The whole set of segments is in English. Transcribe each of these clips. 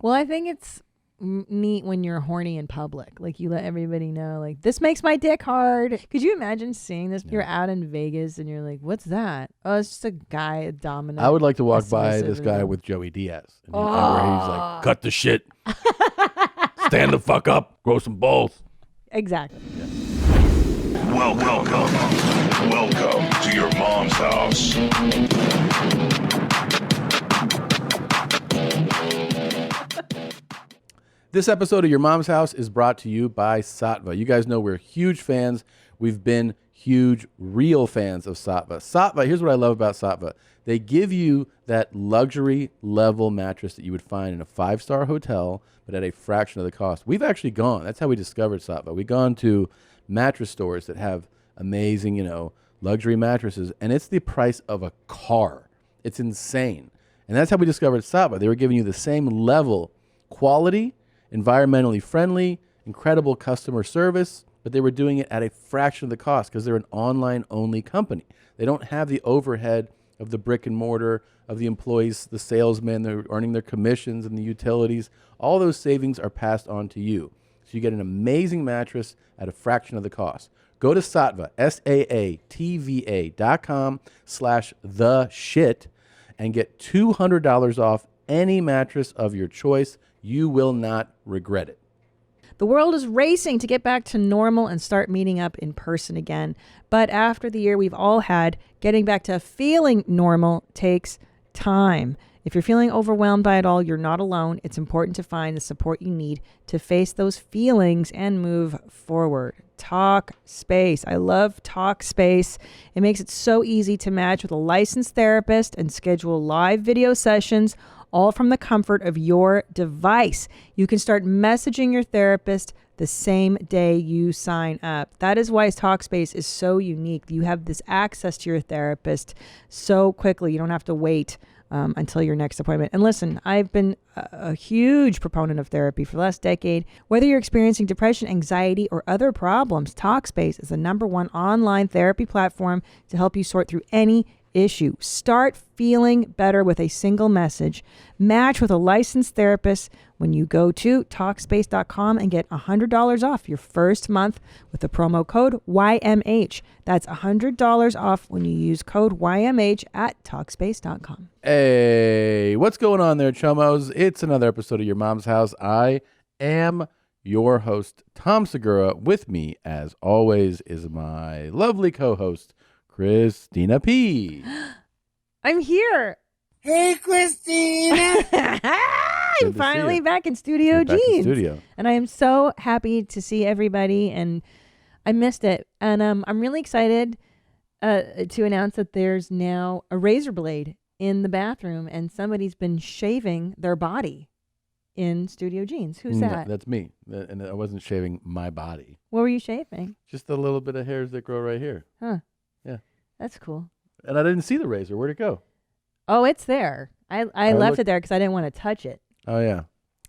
Well, I think it's neat when you're horny in public. Like you let everybody know, like, this makes my dick hard. Could you imagine seeing this? Yeah. You're out in Vegas and you're like, what's that? Oh, it's just a guy, a dominant. I would like to walk by submissive this guy and- with Joey Diaz. And where he's like, cut the shit. Stand the fuck up. Grow some balls. Exactly. Yeah. Welcome to your mom's house. This episode of Your Mom's House is brought to you by Sattva. You guys know we're huge fans. We've been huge, real fans of Sattva. Sattva, here's what I love about Sattva. They give you that luxury level mattress that you would find in a 5-star hotel, but at a fraction of the cost. We've actually gone. That's how we discovered Sattva. We've gone to mattress stores that have amazing, luxury mattresses, and it's the price of a car. It's insane. And that's how we discovered Sattva. They were giving you the same level quality, environmentally friendly, incredible customer service, but they were doing it at a fraction of the cost because they're an online-only company. They don't have the overhead of the brick and mortar, of the employees, the salesmen, they're earning their commissions and the utilities. All those savings are passed on to you. So you get an amazing mattress at a fraction of the cost. Go to Sattva, SAATVA.com/theshit and get $200 off any mattress of your choice. You will not regret it. The world is racing to get back to normal and start meeting up in person again. But after the year we've all had, getting back to feeling normal takes time. If you're feeling overwhelmed by it all, you're not alone. It's important to find the support you need to face those feelings and move forward. Talkspace. I love Talkspace. It makes it so easy to match with a licensed therapist and schedule live video sessions, all from the comfort of your device. You can start messaging your therapist the same day you sign up. That is why Talkspace is so unique. You have this access to your therapist so quickly. You don't have to wait until your next appointment. And listen, I've been a huge proponent of therapy for the last decade. Whether you're experiencing depression, anxiety, or other problems, Talkspace is the #1 online therapy platform to help you sort through any issue. Start feeling better with a single message. Match with a licensed therapist when you go to Talkspace.com and get $100 off your first month with the promo code YMH. That's $100 off when you use code YMH at Talkspace.com. Hey, what's going on there, chumos? It's another episode of Your Mom's House. I am your host, Tom Segura. With me, as always, is my lovely co-host, Christina P. I'm here. Hey, Christina. I'm finally back in Studio Back in Jeans. studio. And I am so happy to see everybody, and I missed it. And I'm really excited to announce that there's now a razor blade in the bathroom, and somebody's been shaving their body in Studio Jeans. Who's that? That's me. And I wasn't shaving my body. What were you shaving? Just a little bit of hairs that grow right here. Huh. Yeah. That's cool. And I didn't see the razor. Where'd it go? Oh, it's there. I left it there because I didn't want to touch it. Oh, yeah.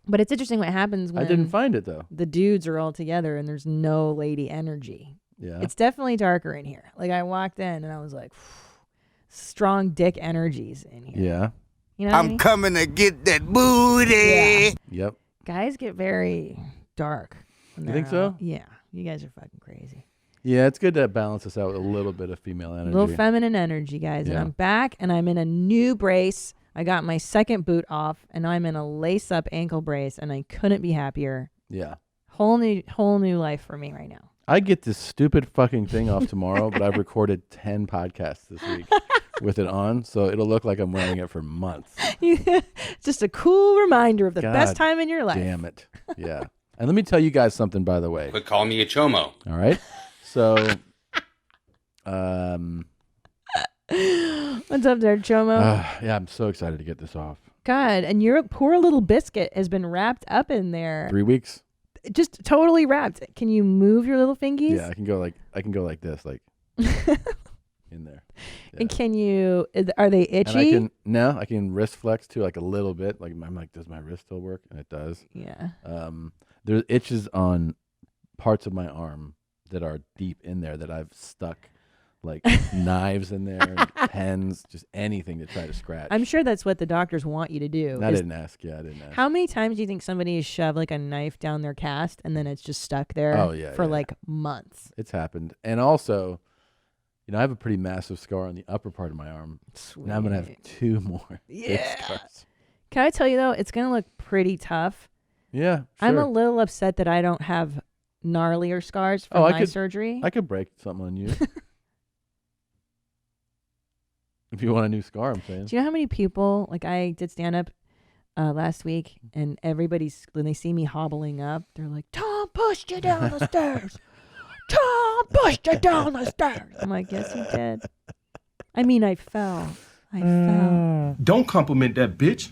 But it's interesting what happens when I didn't find it, though. the dudes are all together and there's no lady energy. Yeah. It's definitely darker in here. Like, I walked in and I was like, strong dick energies in here. Yeah. You know what I mean? I'm coming to get that booty. Yep. Guys get very dark. when You they're think so? out. Yeah. You guys are fucking crazy. Yeah, it's good to balance us out with a little bit of female A energy. little feminine energy, guys. And Yeah. I'm back and I'm in a new brace. I got my second boot off and I'm in a lace-up ankle brace and I couldn't be happier. Yeah. Whole new life for me right now. I get this stupid fucking thing off tomorrow, but I've recorded 10 podcasts this week with it on, so it'll look like I'm wearing it for months. Just a cool reminder of the God best time in your life. Damn it. Yeah. And let me tell you guys something, by the way. Quit calling me a chomo. All right? So, What's up there, Chomo? yeah, I'm so excited to get this off. God, and your poor little biscuit has been wrapped up in there. 3 weeks? Just totally wrapped. Can you move your little fingies? Yeah, I can go like this, like in there. Yeah. And can you, are they itchy? And I can wrist flex too, like a little bit. Like I'm like, does my wrist still work? And it does. Yeah. There's itches on parts of my arm that are deep in there that I've stuck like knives in there, and pens, just anything to try to scratch. I'm sure that's what the doctors want you to do. I didn't ask. Yeah, I didn't ask. How many times do you think somebody has shoved like a knife down their cast and then it's just stuck there for like months? It's happened. And also, I have a pretty massive scar on the upper part of my arm. Sweet. Now I'm going to have 2 more big scars. Can I tell you, though, it's going to look pretty tough. Yeah, sure. I'm a little upset that I don't have gnarlier scars from my surgery. I could break something on you. If you want a new scar, I'm saying. Do you know how many people, like I did stand up last week, and everybody's, when they see me hobbling up, they're like, Tom pushed you down the stairs. Tom pushed you down the stairs. I'm like, yes, he did. I mean, I fell. Don't compliment that bitch.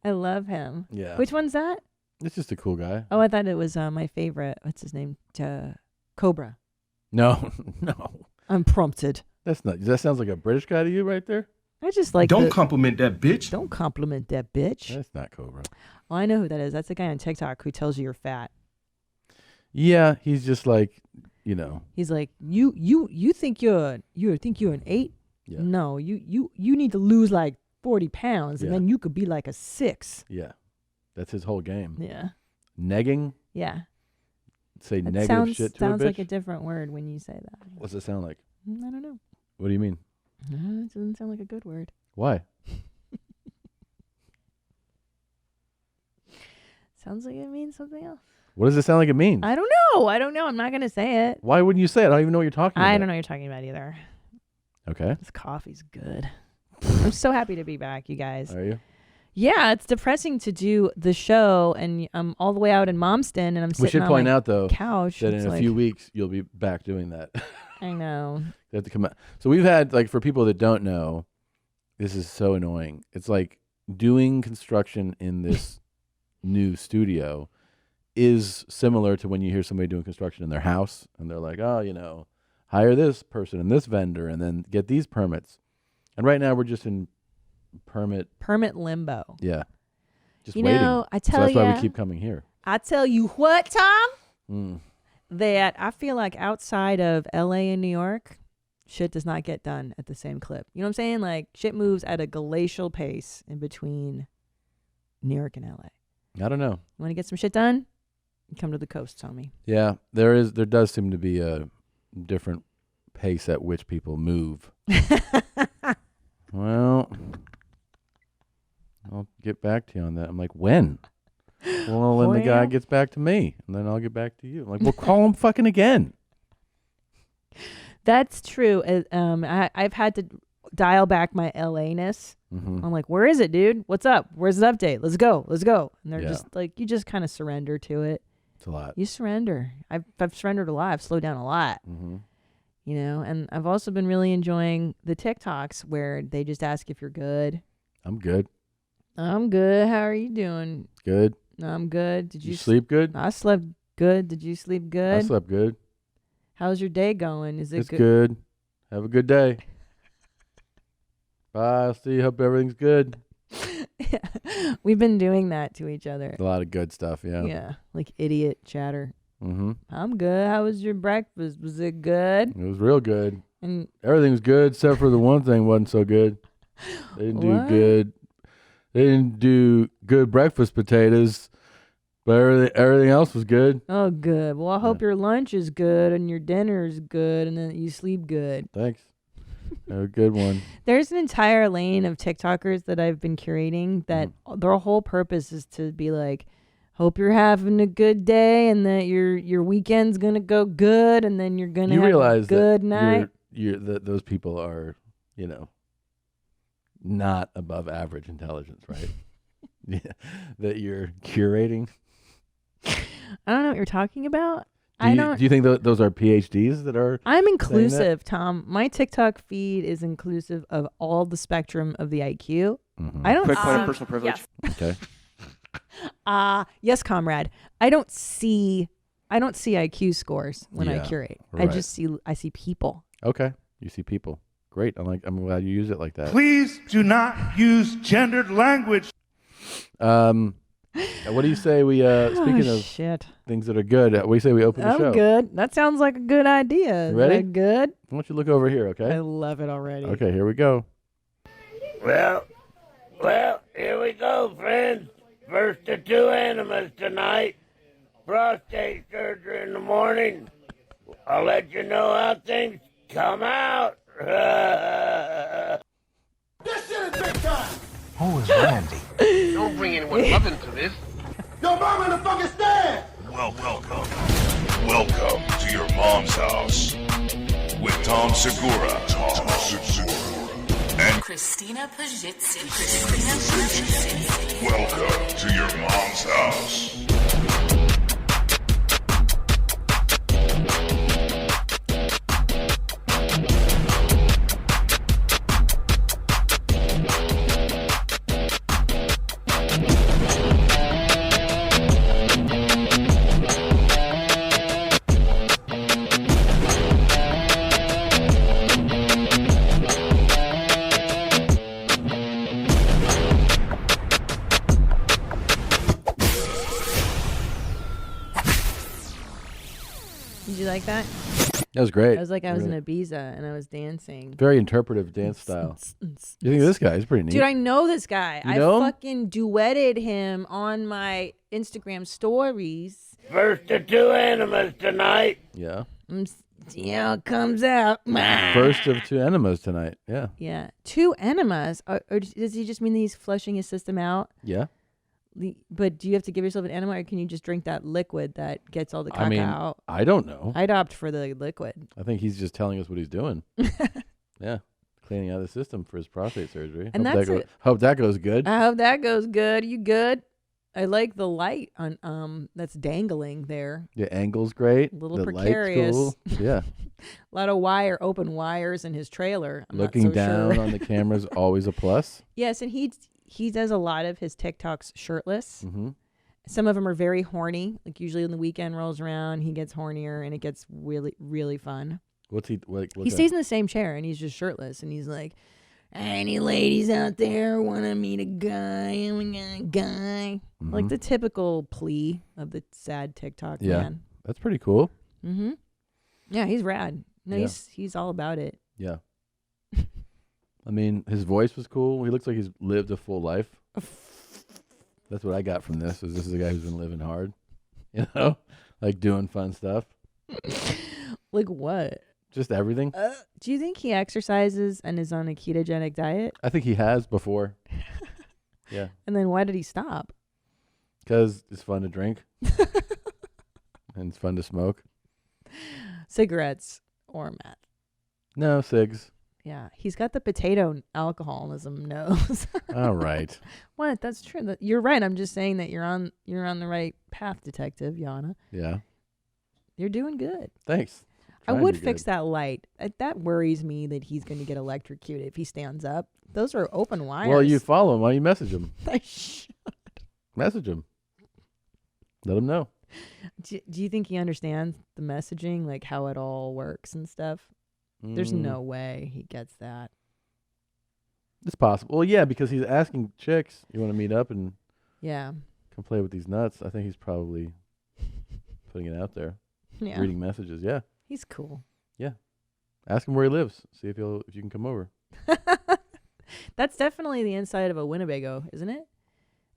I love him. Yeah. Which one's that? It's just a cool guy. Oh, I thought it was my favorite. What's his name? Cobra. No. I'm prompted. That's not. That sounds like a British guy to you right there? I just like. Don't compliment that bitch. Don't compliment that bitch. That's not Cobra. Well, I know who that is. That's the guy on TikTok who tells you you're fat. Yeah, he's just like, He's like, you think you're an 8? Yeah. No, you need to lose like 40 pounds and then you could be like a 6. Yeah. That's his whole game. Yeah. Negging? Yeah. Say that negative shit to a bitch? Sounds like a different word when you say that. What's it sound like? I don't know. What do you mean? It doesn't sound like a good word. Why? Sounds like it means something else. What does it sound like it means? I don't know. I'm not going to say it. Why wouldn't you say it? I don't even know what you're talking about. I don't know what you're talking about either. Okay. This coffee's good. I'm so happy to be back, you guys. Are you? Yeah, it's depressing to do the show, and I'm all the way out in Momston, and I'm sitting on We should point out, though, couch. that in a few weeks, you'll be back doing that. I know. You have to come out. So we've had, like, for people that don't know, this is so annoying. It's like doing construction in this new studio is similar to when you hear somebody doing construction in their house, and they're like, oh, hire this person and this vendor, and then get these permits. And right now, we're just in permit limbo. Yeah. Just waiting. I tell you. So that's why we keep coming here. I tell you what, Tom, that I feel like outside of LA and New York, shit does not get done at the same clip. You know what I'm saying? Like, shit moves at a glacial pace in between New York and LA. I don't know. You want to get some shit done? Come to the coast, homie. Yeah, there does seem to be a different pace at which people move. Well, I'll get back to you on that. I'm like, when? Well, when the guy gets back to me, and then I'll get back to you. I'm like, well, call him fucking again. That's true. I've had to dial back my LA-ness. Mm-hmm. I'm like, where is it, dude? What's up? Where's the update? Let's go. And they're just like, you just kind of surrender to it. It's a lot. You surrender. I've surrendered a lot. I've slowed down a lot. Mm-hmm. And I've also been really enjoying the TikToks where they just ask if you're good. I'm good. I'm good. How are you doing? Good. I'm good. Did you sleep good? I slept good. Did you sleep good? I slept good. How's your day going? Is it It's good? Have a good day. Bye. I'll see you. Hope everything's good. Yeah. We've been doing that to each other. A lot of good stuff, yeah. Yeah, like idiot chatter. Mm-hmm. I'm good. How was your breakfast? Was it good? It was real good. And everything was good except for the one thing wasn't so good. They didn't do good. They didn't do good breakfast potatoes, but everything else was good. Oh, good. Well, I hope your lunch is good and your dinner is good and then you sleep good. Thanks. A good one. There's an entire lane of TikTokers that I've been curating that their whole purpose is to be like, hope you're having a good day and that your weekend's going to go good and then you're going to have a good night. Those people are, not above average intelligence, right? Yeah, that you're curating. I don't know what you're talking about. Do you think those are PhDs that are? I'm inclusive, Tom. My TikTok feed is inclusive of all the spectrum of the IQ. Mm-hmm. I don't. Quick point of personal privilege. Yes. Okay. Yes, comrade. I don't see IQ scores when I curate. Right. I see people. Okay, you see people. Great. I'm glad you use it like that. Please do not use gendered language. What What do you say we, speaking of shit. things that are good, what do you say we open the show? I'm good. That sounds like a good idea. Is Ready? that good? Why don't you look over here, okay? I love it already. Okay, here we go. Well, here we go, friends. First of two enemas tonight. Prostate surgery in the morning. I'll let you know how things come out. This shit is big time. Who is Randy? Don't bring anyone love into this. Your mom in the fucking stand. Welcome to your mom's house with Tom Segura. And Christina Pajitsin. welcome to your mom's house. Did you like that? That was great. I was like, I was Really. in Ibiza and I was dancing. Very interpretive dance style. You think of this guy? He's pretty neat. Dude, I know this guy. You know him? I fucking duetted him on my Instagram stories. First of two enemas tonight. Yeah. See how it comes out. First of two enemas tonight. Yeah. Yeah. 2 enemas. Or does he just mean that he's flushing his system out? Yeah. But do you have to give yourself an enema or can you just drink that liquid that gets all the caca I mean, out? I don't know. I'd opt for the liquid. I think he's just telling us what he's doing. Yeah. Cleaning out the system for his prostate surgery. And Hope that goes good. I hope that goes good. You good? I like the light on that's dangling there. The angle's great. A little the precarious. Light's cool. Yeah. A lot of open wires in his trailer. I'm Looking not so down sure. on the camera is always a plus. Yes, and he does a lot of his TikToks shirtless. Mm-hmm. Some of them are very horny. Like usually when the weekend rolls around, he gets hornier and it gets really, really fun. What's he like? He stays in the same chair and he's just shirtless and he's like, any ladies out there want to meet a guy? I'm a guy. Mm-hmm. Like the typical plea of the sad TikTok man. That's pretty cool. Mm-hmm. Yeah, he's rad. No, Yeah. he's all about it. Yeah. I mean, his voice was cool. He looks like he's lived a full life. That's what I got from this. Is this is a guy who's been living hard, you know, like doing fun stuff. Like what? Just everything. Do you think he exercises and is on a ketogenic diet? I think he has before. Yeah, And then why did he stop? because it's fun to drink and it's fun to smoke. Cigarettes or meth. No cigs. Yeah, he's got the potato alcoholism nose. All right. What? That's true. You're right. I'm just saying that you're on the right path, Detective Yana. Yeah. You're doing good. Thanks. I Trying to would be fix good. that light. That worries me that he's going to get electrocuted if he stands up. Those are open wires. Well, you follow him. Why don't you message him? I should. Message him. Let him know. Do you think he understands the messaging, like how it all works and stuff? There's no way he gets that. It's possible. Well, yeah, because he's asking chicks, you want to meet up and Yeah. come play with these nuts. I think he's probably putting it out there. Yeah. Reading messages. Yeah. He's cool. Yeah. Ask him where he lives. See if you can come over. That's definitely the inside of a Winnebago, isn't it?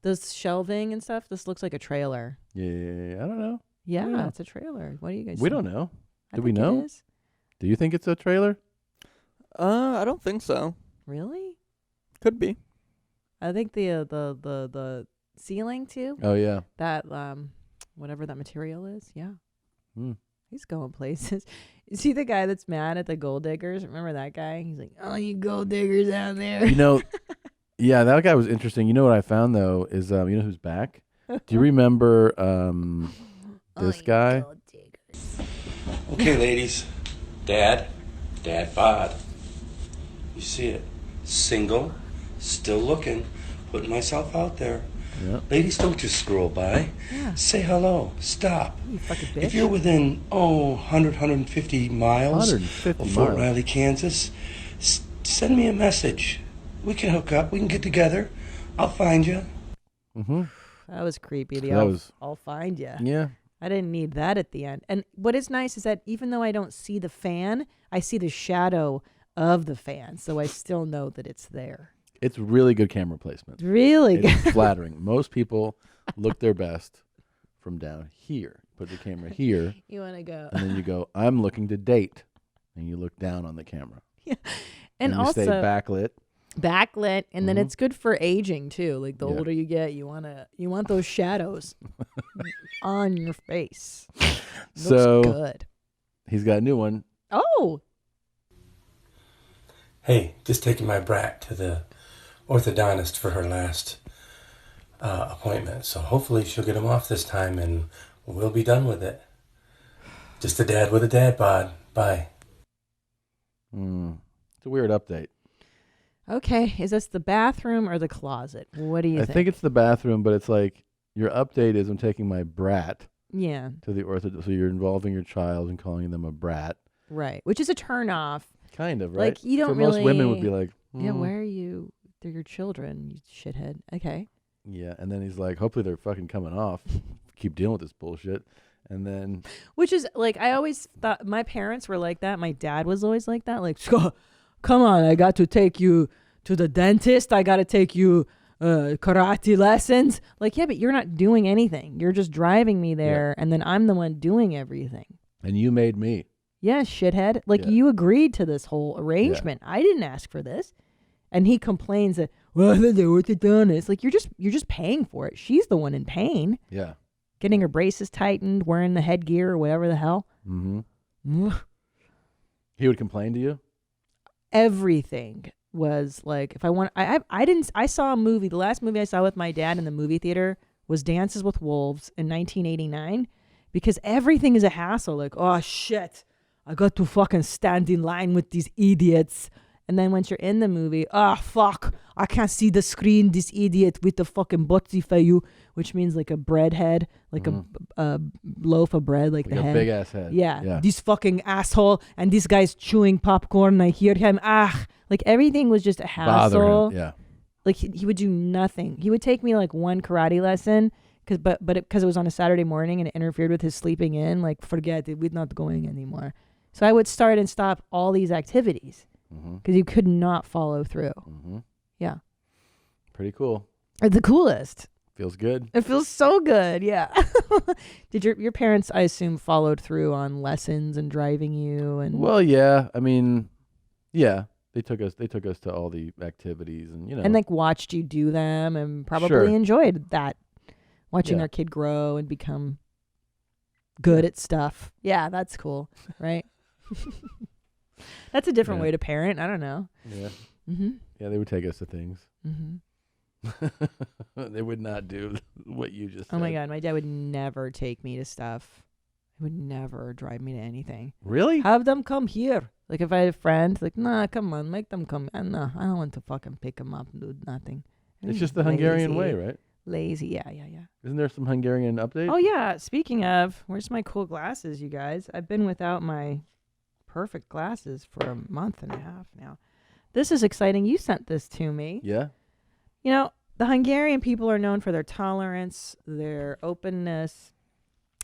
Those shelving and stuff. This looks like a trailer. Yeah. I don't know. Yeah, Yeah. it's a trailer. What do you guys We think? don't know. I Do we think it know? is. Do you think it's a trailer? I don't think so. Really? Could be. I think the ceiling too. Oh, yeah. That whatever that material is. Yeah. Hmm. He's going places. Is he the guy that's mad at the gold diggers? Remember that guy? He's like, "Oh, you gold diggers out there." You know, yeah, that guy was interesting. You know what I found, though, is you know who's back? Do you remember this guy? Gold diggers. Okay, ladies. Dad bod. You see it. Single, still looking, putting myself out there. Yeah. Ladies, don't just scroll by. Yeah. Say hello. Stop. You fucking bitch. If you're within, 150 miles 150 of Fort miles. Riley, Kansas, send me a message. We can hook up. We can get together. I'll find you. Mm-hmm. That was creepy. I'll find you. Yeah. I didn't need that at the end. And what is nice is that even though I don't see the fan, I see the shadow of the fan. So I still know that it's there. It's really good camera placement. Really good. It's flattering. Most people look their best from down here. Put the camera here. You want to go. And then you go, I'm looking to date. And you look down on the camera. Yeah. And you also stay backlit. Backlit, and then Mhm. it's good for aging too. Like the Yeah. older you get, you want those shadows on your face. So Looks good. He's got a new one. Oh, Hey, just taking my brat to the orthodontist for her last appointment. So hopefully she'll get him off this time and we'll be done with it. Just a dad with a dad bod. Bye. It's a weird update. okay. Is this the bathroom or the closet? What do you I think? think it's the bathroom, but it's like your update is I'm taking my brat Yeah, to the ortho. So you're involving your child and calling them a brat. right. Which is a turn off. Kind of, right? Like, you don't so most women would be really- like, Yeah, "Mm." why are you? They're your children, you shithead. Okay. Yeah, and then he's like, hopefully they're fucking coming off. Keep dealing with this bullshit. And then, Which is like, I always thought my parents were like that. My dad was always like that. Like, come on, I got to take you to the dentist. I got to take you karate lessons. Like, yeah, but you're not doing anything. You're just driving me there, and then I'm the one doing everything. and you made me. Yeah, shithead. Like, Yeah. you agreed to this whole arrangement. I didn't ask for this. And he complains that, well, the orthodontist. Like, you're just paying for it. She's the one in pain. Yeah. Getting her braces tightened, wearing the headgear or whatever the hell. Mm-hmm. He would complain to you? Everything was like, if I want, I saw a movie. The last movie I saw with my dad in the movie theater was Dances with Wolves in 1989, because everything is a hassle. Like, oh shit, I got to fucking stand in line with these idiots. And then once you're in the movie, fuck, I can't see the screen, this idiot with the fucking botsy fayu, which means like a bread head, like a loaf of bread, like the a head. big ass head. Yeah. This fucking asshole, and this guy's chewing popcorn, and I hear him, like everything was just a hassle. Bothering him. Yeah. Like he would do nothing. He would take me like one karate lesson, because it was on a Saturday morning and it interfered with his sleeping in. Like, forget it, we're not going anymore. So I would start and stop all these activities because you could not follow through. Mm-hmm. Yeah. Pretty cool. The coolest. Feels good. It feels so good. Yeah. Did your parents, I assume, followed through on lessons and driving you? And Well, yeah. I mean, yeah. They took us to all the activities and, and like watched you do them and probably Sure. enjoyed that, watching Yeah. their kid grow and become good at stuff. Yeah, that's cool, right? That's a different Yeah. way to parent. I don't know. Yeah. Mm-hmm. Yeah, they would take us to things. Mm-hmm. They would not do what you just said. Oh my God, my dad would never take me to stuff. He would never drive me to anything. Really? Have them come here. Like if I had a friend, like, nah, come on, make them come. No, I don't want to fucking pick them up and do nothing. It's just the Hungarian way, Lazy. right? Lazy, yeah. Isn't there some Hungarian update? Oh yeah, speaking of, where's my cool glasses, you guys? I've been without my perfect glasses for a month and a half now. This is exciting. You sent this to me. Yeah. You know, the Hungarian people are known for their tolerance, their openness.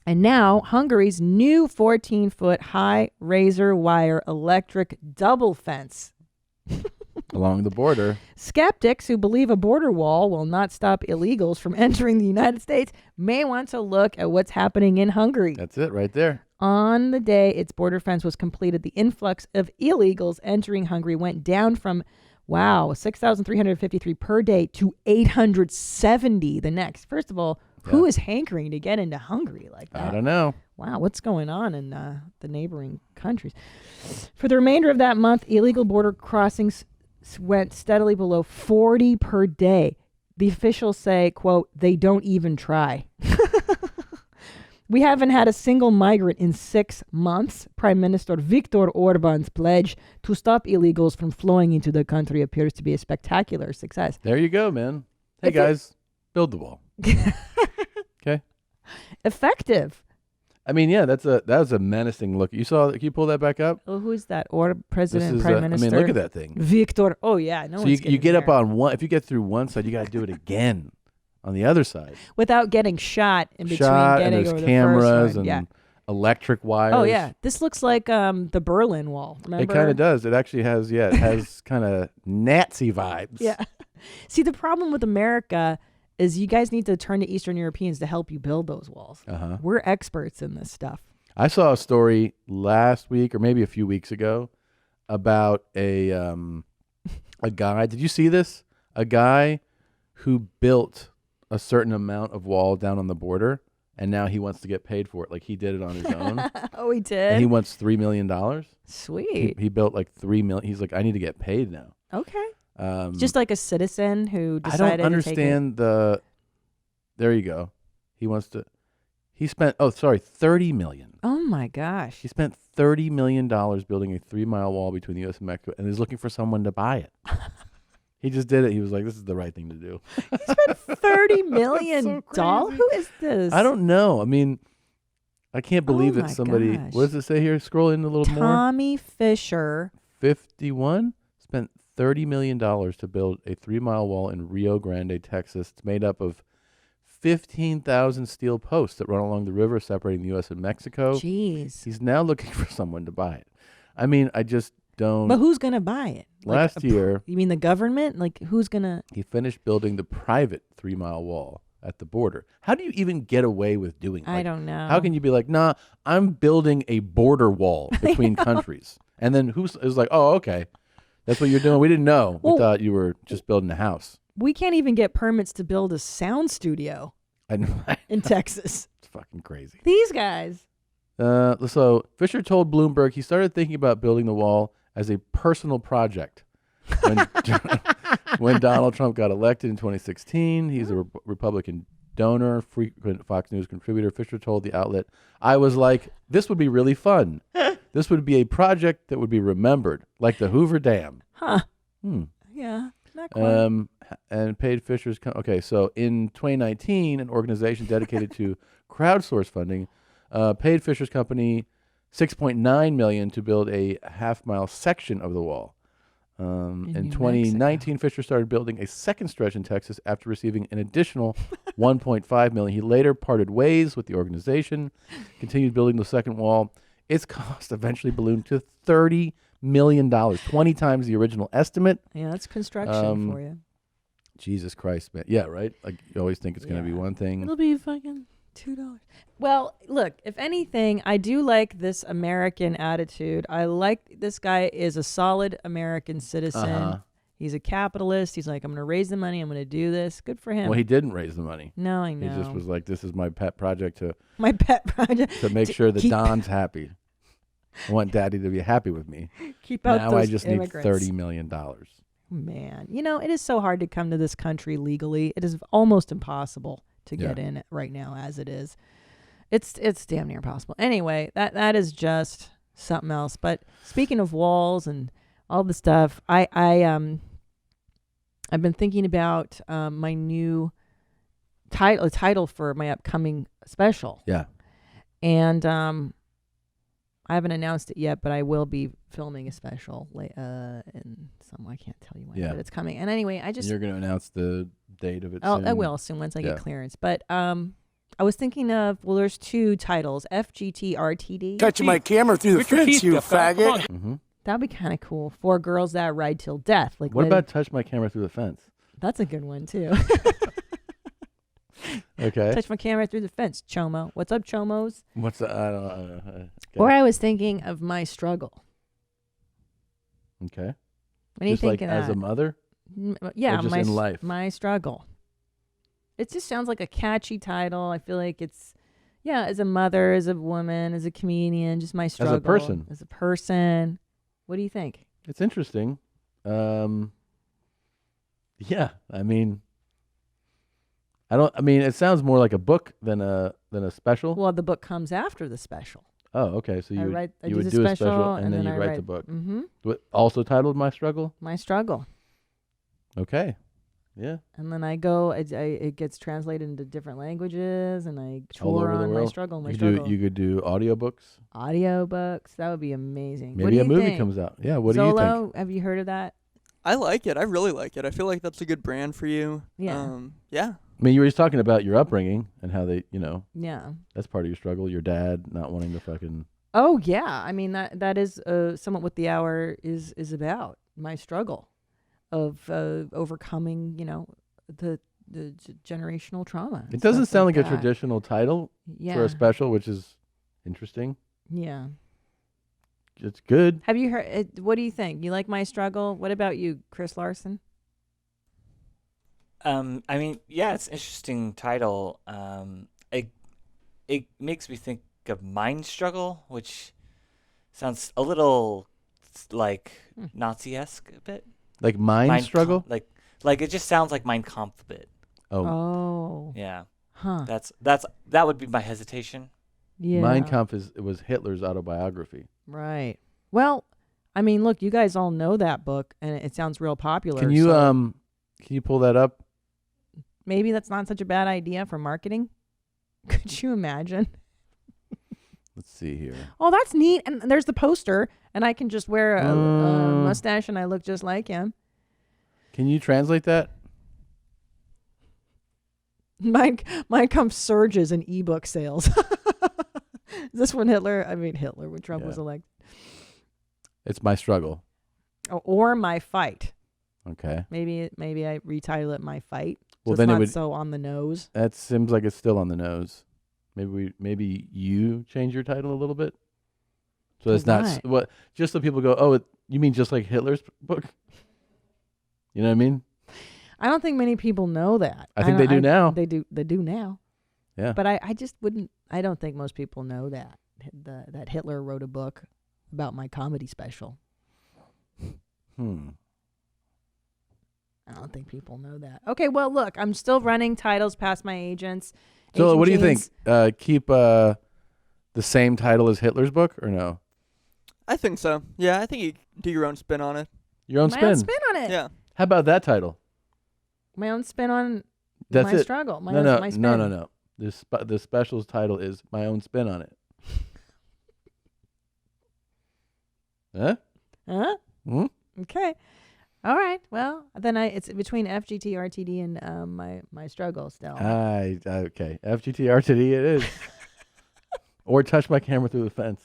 And now Hungary's new 14-foot high razor wire electric double fence. Along the border. Skeptics who believe a border wall will not stop illegals from entering the United States may want to look at what's happening in Hungary. That's it right there. On the day its border fence was completed, the influx of illegals entering Hungary went down from, 6,353 per day to 870 the next. First of all, who is hankering to get into Hungary like that? I don't know. Wow, what's going on in the neighboring countries? For the remainder of that month, illegal border crossings went steadily below 40 per day. The officials say, quote, they don't even try. We haven't had a single migrant in 6 months. Prime Minister Viktor Orban's pledge to stop illegals from flowing into the country appears to be a spectacular success. There you go, man. Hey, guys, build the wall. Okay. Effective. I mean, yeah, that was a menacing look. You saw? Can you pull that back up? Oh, who's that? Or President, This is Prime Minister? I mean, look at that thing. Victor. Oh, yeah. No So one's you get up there. on one. If you get through one side, you got to do it again. on the other side. Without getting shot in between And getting there's over cameras the first one. and electric wires. Oh, yeah. This looks like the Berlin Wall. Remember? It kind of does. It actually has, it has kind of Nazi vibes. Yeah. See, the problem with America is you guys need to turn to Eastern Europeans to help you build those walls. We're experts in this stuff. I saw a story last week or maybe a few weeks ago about a guy. Did you see this? A guy who built a certain amount of wall down on the border, and now he wants to get paid for it. Like he did it on his own. Oh, he did? And he wants $3 million. Sweet. He built like $3 million. He's like, I need to get paid now. Okay. Just like a citizen who decided I don't understand the. There you go. He spent $30 million. Oh my gosh. He spent $30 million building a 3-mile wall between the U.S. and Mexico, and is looking for someone to buy it. He just did it. He was like, "This is the right thing to do." He spent $30 million. So Who is this? I don't know. I mean, I can't believe Oh that my somebody. gosh. What does it say here? Scroll in a little more. Tommy Fisher. 51 spent $30 million to build a 3-mile wall in Rio Grande, Texas. It's made up of 15,000 steel posts that run along the river separating the U.S. and Mexico. Jeez. He's now looking for someone to buy it. I mean, I just don't. But who's going to buy it? Last year. You mean the government? Like, who's going to? He finished building the private 3-mile wall at the border. How do you even get away with doing that? I don't know. How can you be like, nah, I'm building a border wall between countries? And then who's is like, oh, okay. That's what you're doing. We didn't know. Well, we thought you were just building a house. We can't even get permits to build a sound studio I know. in Texas. It's fucking crazy. These guys. So Fisher told Bloomberg he started thinking about building the wall as a personal project. When Donald Trump got elected in 2016, he's a Republican donor, frequent Fox News contributor. Fisher told the outlet, I was like, this would be really fun. This would be a project that would be remembered, like the Hoover Dam. Huh. Yeah. Not quite. And paid Fisher's. Okay, so in 2019, an organization dedicated to crowdsource funding paid Fisher's company $6.9 million to build a half-mile section of the wall. In 2019, Fisher started building a second stretch in Texas after receiving an additional $1.5 million. He later parted ways with the organization, continued building the second wall. Its cost eventually ballooned to $30 million, 20 times the original estimate. Yeah, that's construction for you. Jesus Christ, man. Yeah, right? Like, you always think it's going to be one thing. It'll be fucking $2. Well, look, if anything, I do like this American attitude. I like this guy is a solid American citizen. He's a capitalist. He's like, I'm going to raise the money. I'm going to do this. Good for him. Well, he didn't raise the money. No, I know. He just was like, this is my pet project to make sure that Don's happy. I want Daddy to be happy with me. Keep out now those I just immigrants. need $30 million. Man, it is so hard to come to this country legally. It is almost impossible to get in right now as it is. It's damn near impossible. Anyway, that is just something else. But speaking of walls and all the stuff, I've been thinking about my new title for my upcoming special. Yeah. And I haven't announced it yet, but I will be filming a special in some. I can't tell you when, but it's coming. And anyway, You're going to announce the date of it soon? I will soon once I get clearance. But I was thinking of, there's two titles, FGTRTD. Touching my camera through the fence, you faggot. Mm-hmm. That'd be kind of cool. 4 girls that ride till death. Like, what about Touch My Camera Through the Fence? That's a good one too. Okay. Touch my camera through the fence, Chomo. What's up, Chomos? What's that? I don't know. Okay. Or I was thinking of My Struggle. Okay. What do you think like of that? as a mother? Yeah, or just in life? My Struggle. It just sounds like a catchy title. I feel like it's, as a mother, as a woman, as a comedian, just my struggle. As a person. What do you think? It's interesting. Yeah, I mean, it sounds more like a book than a special. Well, the book comes after the special. Oh, okay. So you would do a special, special and then you write the book. Mm-hmm. Also titled My Struggle? My Struggle. Okay. Yeah. And then I go, it gets translated into different languages, and I all over tour the on world. My Struggle. You could do audiobooks. Audiobooks. That would be amazing. Maybe what do a you movie think? comes out. Yeah, what do Zolo, you think? have you heard of that? I like it. I really like it. I feel like that's a good brand for you. Yeah. Yeah. I mean, you were just talking about your upbringing and how they, Yeah. that's part of your struggle. Your dad not wanting to fucking. Oh yeah. I mean that is somewhat what the hour is about. My struggle of overcoming, the generational trauma. It doesn't stuff sound like a that. traditional title Yeah. for a special, which is interesting. Yeah. It's good. Have you heard? What do you think? You like my struggle? What about you, Chris Larson? I mean, yeah, it's an interesting title. It makes me think of Mind Struggle, which sounds a little like Nazi-esque a bit. Like mind struggle? Like it just sounds like Mein Kampf a bit. Oh. Yeah. Huh. That would be my hesitation. Yeah. Mein Kampf was Hitler's autobiography. Right. Well, I mean, look, you guys all know that book, and it sounds real popular. Can you so can you pull that up? maybe that's not such a bad idea for marketing. Could you imagine? Let's see here. Oh, that's neat. And there's the poster, and I can just wear a mustache, and I look just like him. Can you translate that? Mein Kampf surges in ebook sales. Is this when when Trump was elected? It's My Struggle. Or My Fight. Okay. Maybe I retitle it My Fight. Well, so then it's it not would. so on the nose. That seems like it's still on the nose. Maybe you change your title a little bit, so it's not what. Just so people go, oh, you mean just like Hitler's book? You know what I mean? I don't think many people know that. I think they do now. They do now. Yeah. But I just wouldn't. I don't think most people know that that Hitler wrote a book about my comedy special. I don't think people know that. Okay, well, look, I'm still running titles past my agents. So, Agent what do you James. think? Keep the same title as Hitler's book, or no? I think so. Yeah, I think you do your own spin on it. Your own My spin. own spin on it. Yeah. How about that title? My own spin on That's my it. struggle. My spin. No. The special's title is My Own Spin on It. Huh? Huh? Hmm? Okay. All right. Well, then it's between FGT, RTD, and my struggle still. Okay. FGTRTD it is. Or touch my camera through the fence.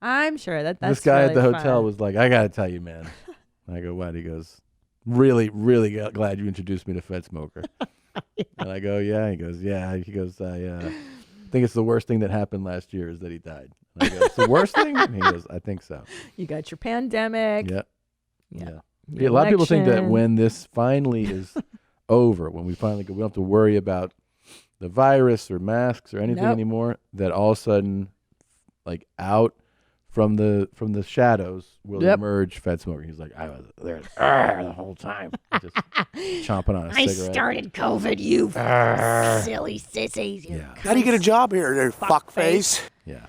I'm sure that's this guy really at the hotel fun. was like, I got to tell you, man. I go, what? He goes, really, really glad you introduced me to Fed Smoker. And I go, yeah. He goes, yeah. He goes, I think it's the worst thing that happened last year is that he died. And I go, it's the worst thing? And he goes, I think so. You got your pandemic. Yep. Yeah. Yeah, a lot of people think that election. when this finally is over, when we finally go, we don't have to worry about the virus or masks or anything Nope. anymore, that all of a sudden, like out from the shadows will Yep. emerge Fed Smoker. He's like, I was there the whole time, just chomping on a I cigarette. started COVID, you silly sissies. You How do you get a job here, there, fuckface? Yeah.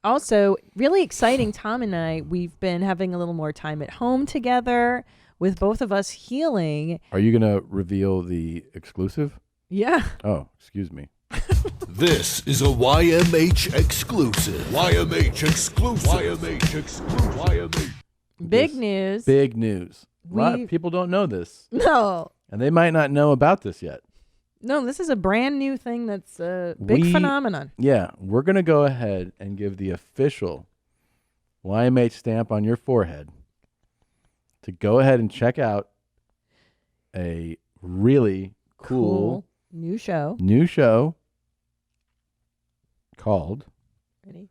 Also, really exciting. Tom and I, we've been having a little more time at home together with both of us healing. Are you going to reveal the exclusive? Yeah. Oh, excuse me. This is a YMH exclusive. YMH exclusive. YMH exclusive. YMH. Big news. Big news. A lot We- of people don't know this. No. And they might not know about this yet. No, this is a brand new thing that's a big phenomenon. Yeah, we're going to go ahead and give the official YMH stamp on your forehead to go ahead and check out a really cool new show called Ready?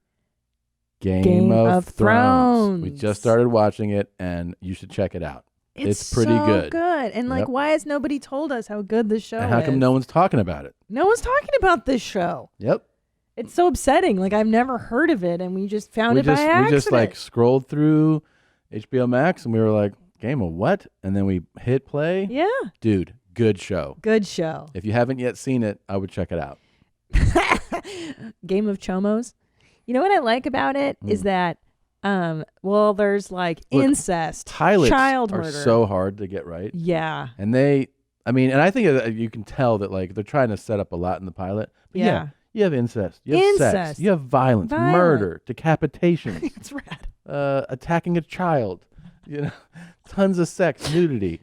Game of Thrones. We Thrones. just started watching it, and you should check it out. It's pretty so good. And like, Yep. why has nobody told us how good this show And how is? come no one's talking about it? No one's talking about this show. Yep. It's so upsetting. Like, I've never heard of it, and we just found it by accident. We just like scrolled through HBO Max, and we were like, game of what? And then we hit play. Yeah. Dude, good show. Good show. If you haven't yet seen it, I would check it out. Game of Chomos. You know what I like about it is that, there's like Look, incest, pilots child are murder. so hard to get right. Yeah. And and I think you can tell that like they're trying to set up a lot in the pilot. But Yeah. you have incest, you have sex, Incest. you have violence, murder, decapitation, It's rad. attacking a child, tons of sex, nudity.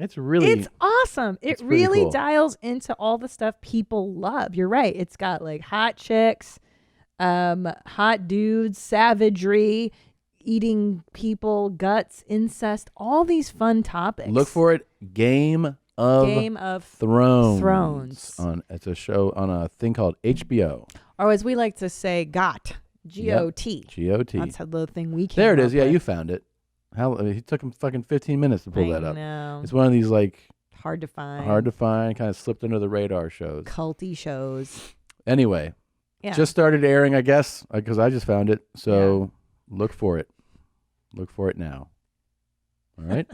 It's really It's awesome. It it's pretty really cool. dials into all the stuff people love. You're right. It's got like hot chicks, hot dudes, savagery, eating people, guts, incest, all these fun topics. Look for it. Game of Thrones. It's a show on a thing called HBO. Or as we like to say, GOT. G-O-T. G-O-T. That's the thing we came There it is. up Yeah, with. you found it. It took him fucking 15 minutes to pull that up. know. It's one of these like Hard to find. kind of slipped under the radar shows. Culty shows. Anyway, Yeah. just started airing, I guess, because I just found it. So look for it. Look for it now. All right?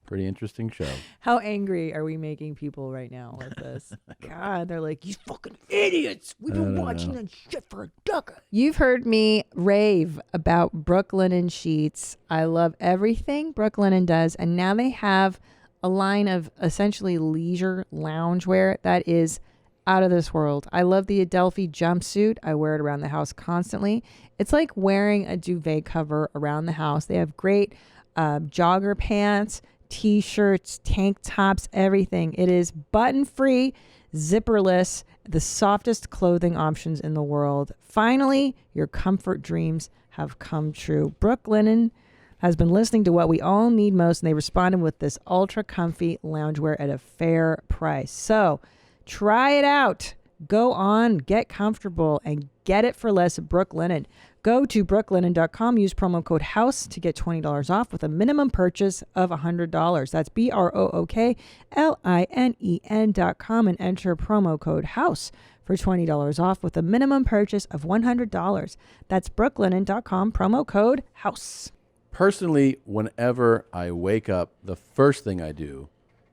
Pretty interesting show. How angry are we making people right now with this? God, they're like, you fucking idiots. We've been watching that shit for a decade. You've heard me rave about Brooklinen sheets. I love everything Brooklinen does. And now they have a line of essentially leisure loungewear that is out of this world. I love the Adelphi jumpsuit. I wear it around the house constantly. It's like wearing a duvet cover around the house. They have great jogger pants, t-shirts, tank tops, everything. It is button-free, zipperless, the softest clothing options in the world. Finally, your comfort dreams have come true. Brooklinen has been listening to what we all need most, and they responded with this ultra comfy loungewear at a fair price. So try it out. Go on, get comfortable, and get it for less. Brooklinen. Go to brooklinen.com. Use promo code HOUSE to get $20 off with a minimum purchase of $100. That's BROOKLINEN.com and enter promo code HOUSE for $20 off with a minimum purchase of $100. That's brooklinen.com, promo code HOUSE. Personally, whenever I wake up, the first thing I do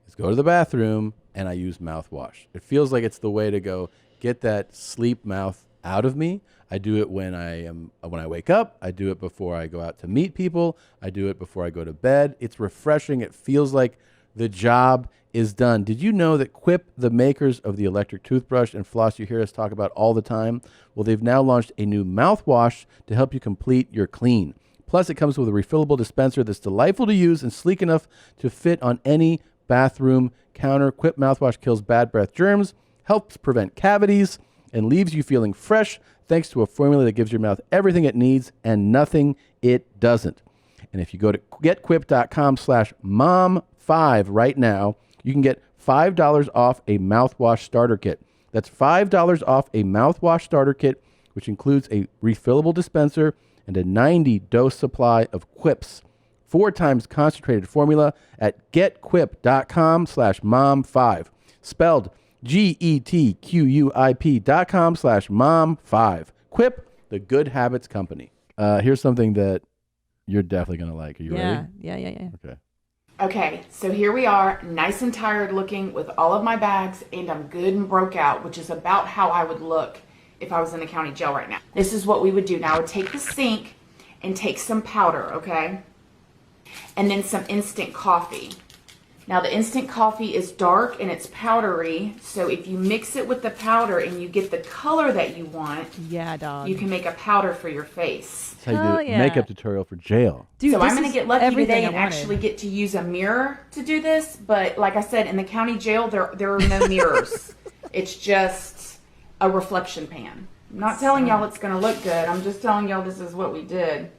is go to the bathroom and I use mouthwash. It feels like it's the way to go get that sleep mouth out of me. I do it when I wake up. I do it before I go out to meet people. I do it before I go to bed. It's refreshing. It feels like the job is done. Did you know that Quip, the makers of the electric toothbrush and floss you hear us talk about all the time, well, they've now launched a new mouthwash to help you complete your clean. Plus, it comes with a refillable dispenser that's delightful to use and sleek enough to fit on any bathroom counter. Quip mouthwash kills bad breath germs, helps prevent cavities, and leaves you feeling fresh thanks to a formula that gives your mouth everything it needs and nothing it doesn't. And if you go to getquip.com/mom5 right now, you can get $5 off a mouthwash starter kit. That's $5 off a mouthwash starter kit, which includes a refillable dispenser and a 90-dose supply of Quips. 4 times concentrated formula at getquip.com/mom5. Spelled GETQUIP.com/mom5. Quip, the good habits company. Here's something that you're definitely going to like. Are you ready? Yeah. Okay. Okay, so here we are, nice and tired looking with all of my bags, and I'm good and broke out, which is about how I would look if I was in the county jail right now. This is what we would do. Now I would take the sink and take some powder, okay? And then some instant coffee. Now the instant coffee is dark and it's powdery, so if you mix it with the powder and you get the color that you want, yeah, dog, you can make a powder for your face. That's how you do a makeup tutorial for jail. Dude, so I'm going to get lucky everything today I and wanted. actually get to use a mirror to do this, but like I said, in the county jail, there are no mirrors. It's just a reflection pan. I'm not telling y'all it's going to look good. I'm just telling y'all this is what we did.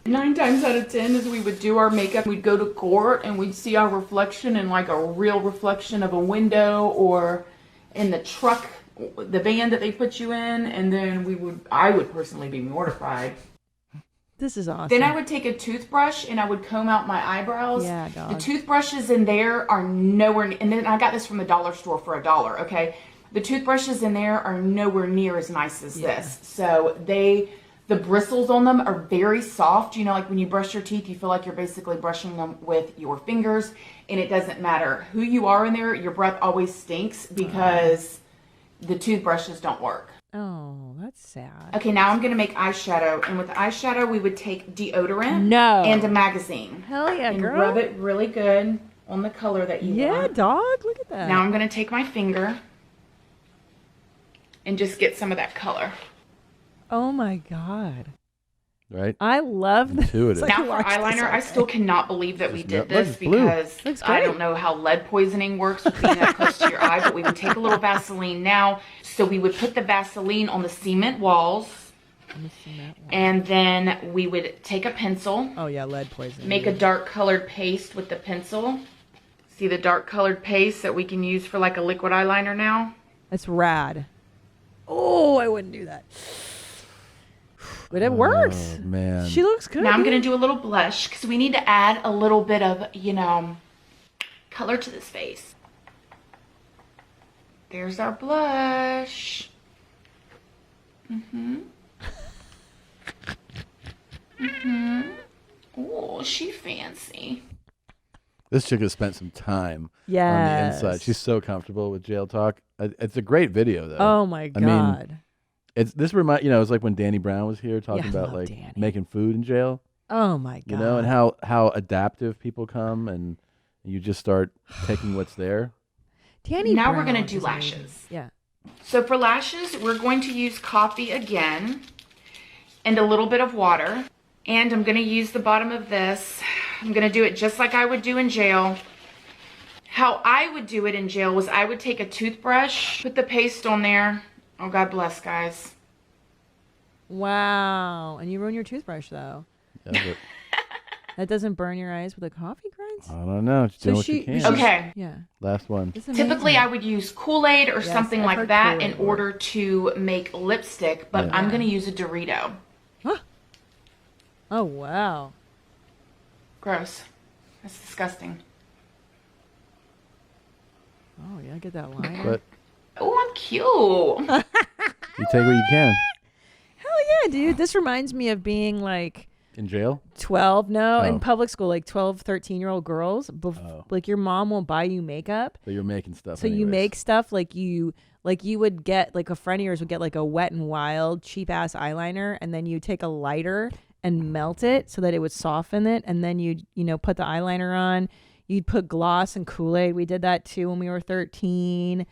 9 times out of 10 as we would do our makeup, we'd go to court and we'd see our reflection in like a real reflection of a window or in the truck, the van that they put you in, and then I would personally be mortified. This is awesome. Then I would take a toothbrush and I would comb out my eyebrows. Yeah, dog. The toothbrushes in there are nowhere, and then I got this from the dollar store for $1, okay? The toothbrushes in there are nowhere near as nice as this. So the bristles on them are very soft. You know, like when you brush your teeth, you feel like you're basically brushing them with your fingers, and it doesn't matter who you are in there, your breath always stinks because the toothbrushes don't work. Oh, that's sad. Okay, now I'm going to make eyeshadow, and with eyeshadow, we would take deodorant and a magazine. Hell yeah, and girl. rub it really good on the color that you want. Yeah, dog, look at that. Now I'm going to take my finger and just get some of that color. Oh my God. Right? I love this. Intuitive. Now for eyeliner, I still cannot believe that we did this blue. because I don't know how lead poisoning works with being that close to your eye, but we would take a little Vaseline now. So we would put the Vaseline on the cement walls, and then we would take a pencil. Oh yeah, lead poisoning. Make a dark colored paste with the pencil. See the dark colored paste that we can use for like a liquid eyeliner now? That's rad. Oh, I wouldn't do that. But it works. Man. She looks good. Now I'm going to do a little blush because we need to add a little bit of, color to this face. There's our blush. Oh, she fancy. This chick has spent some time on the Yes. inside. She's so comfortable with jail talk. It's a great video, though. Oh my God. I mean, it's like when Danny Brown was here talking Yeah, I about love like Danny. making food in jail. Oh my God. You know, and how adaptive people come, and you just start taking what's there. Danny Now Brown we're going to do is amazing. lashes. Yeah. So for lashes, we're going to use coffee again and a little bit of water. And I'm going to use the bottom of this. I'm going to do it just like I would do in jail. How I would do it in jail was I would take a toothbrush, put the paste on there. Oh, God bless, guys. Wow. And you ruin your toothbrush though. Yeah, but That doesn't burn your eyes with a coffee grinds? I don't know. Just do what you can. Okay. Yeah. Last one. Typically, I would use Kool-Aid or Yes, something I've like heard that Kool-Aid in order to make lipstick, but Yeah. I'm going to use a Dorito. Oh, wow. Gross. That's disgusting. Oh, yeah, get that liner. But Oh, I'm cute. you take what you can. Hell yeah, dude. This reminds me of being like In jail? 12. No, Oh. in public school, like 12, 13-year-old girls. Like your mom won't buy you makeup. But you're making stuff. So you anyways. make stuff like you would get, like a friend of yours would get like a Wet n Wild cheap ass eyeliner, and then you take a lighter and melt it so that it would soften it, and then you'd put the eyeliner on. You'd put gloss and Kool-Aid. We did that too when we were 13.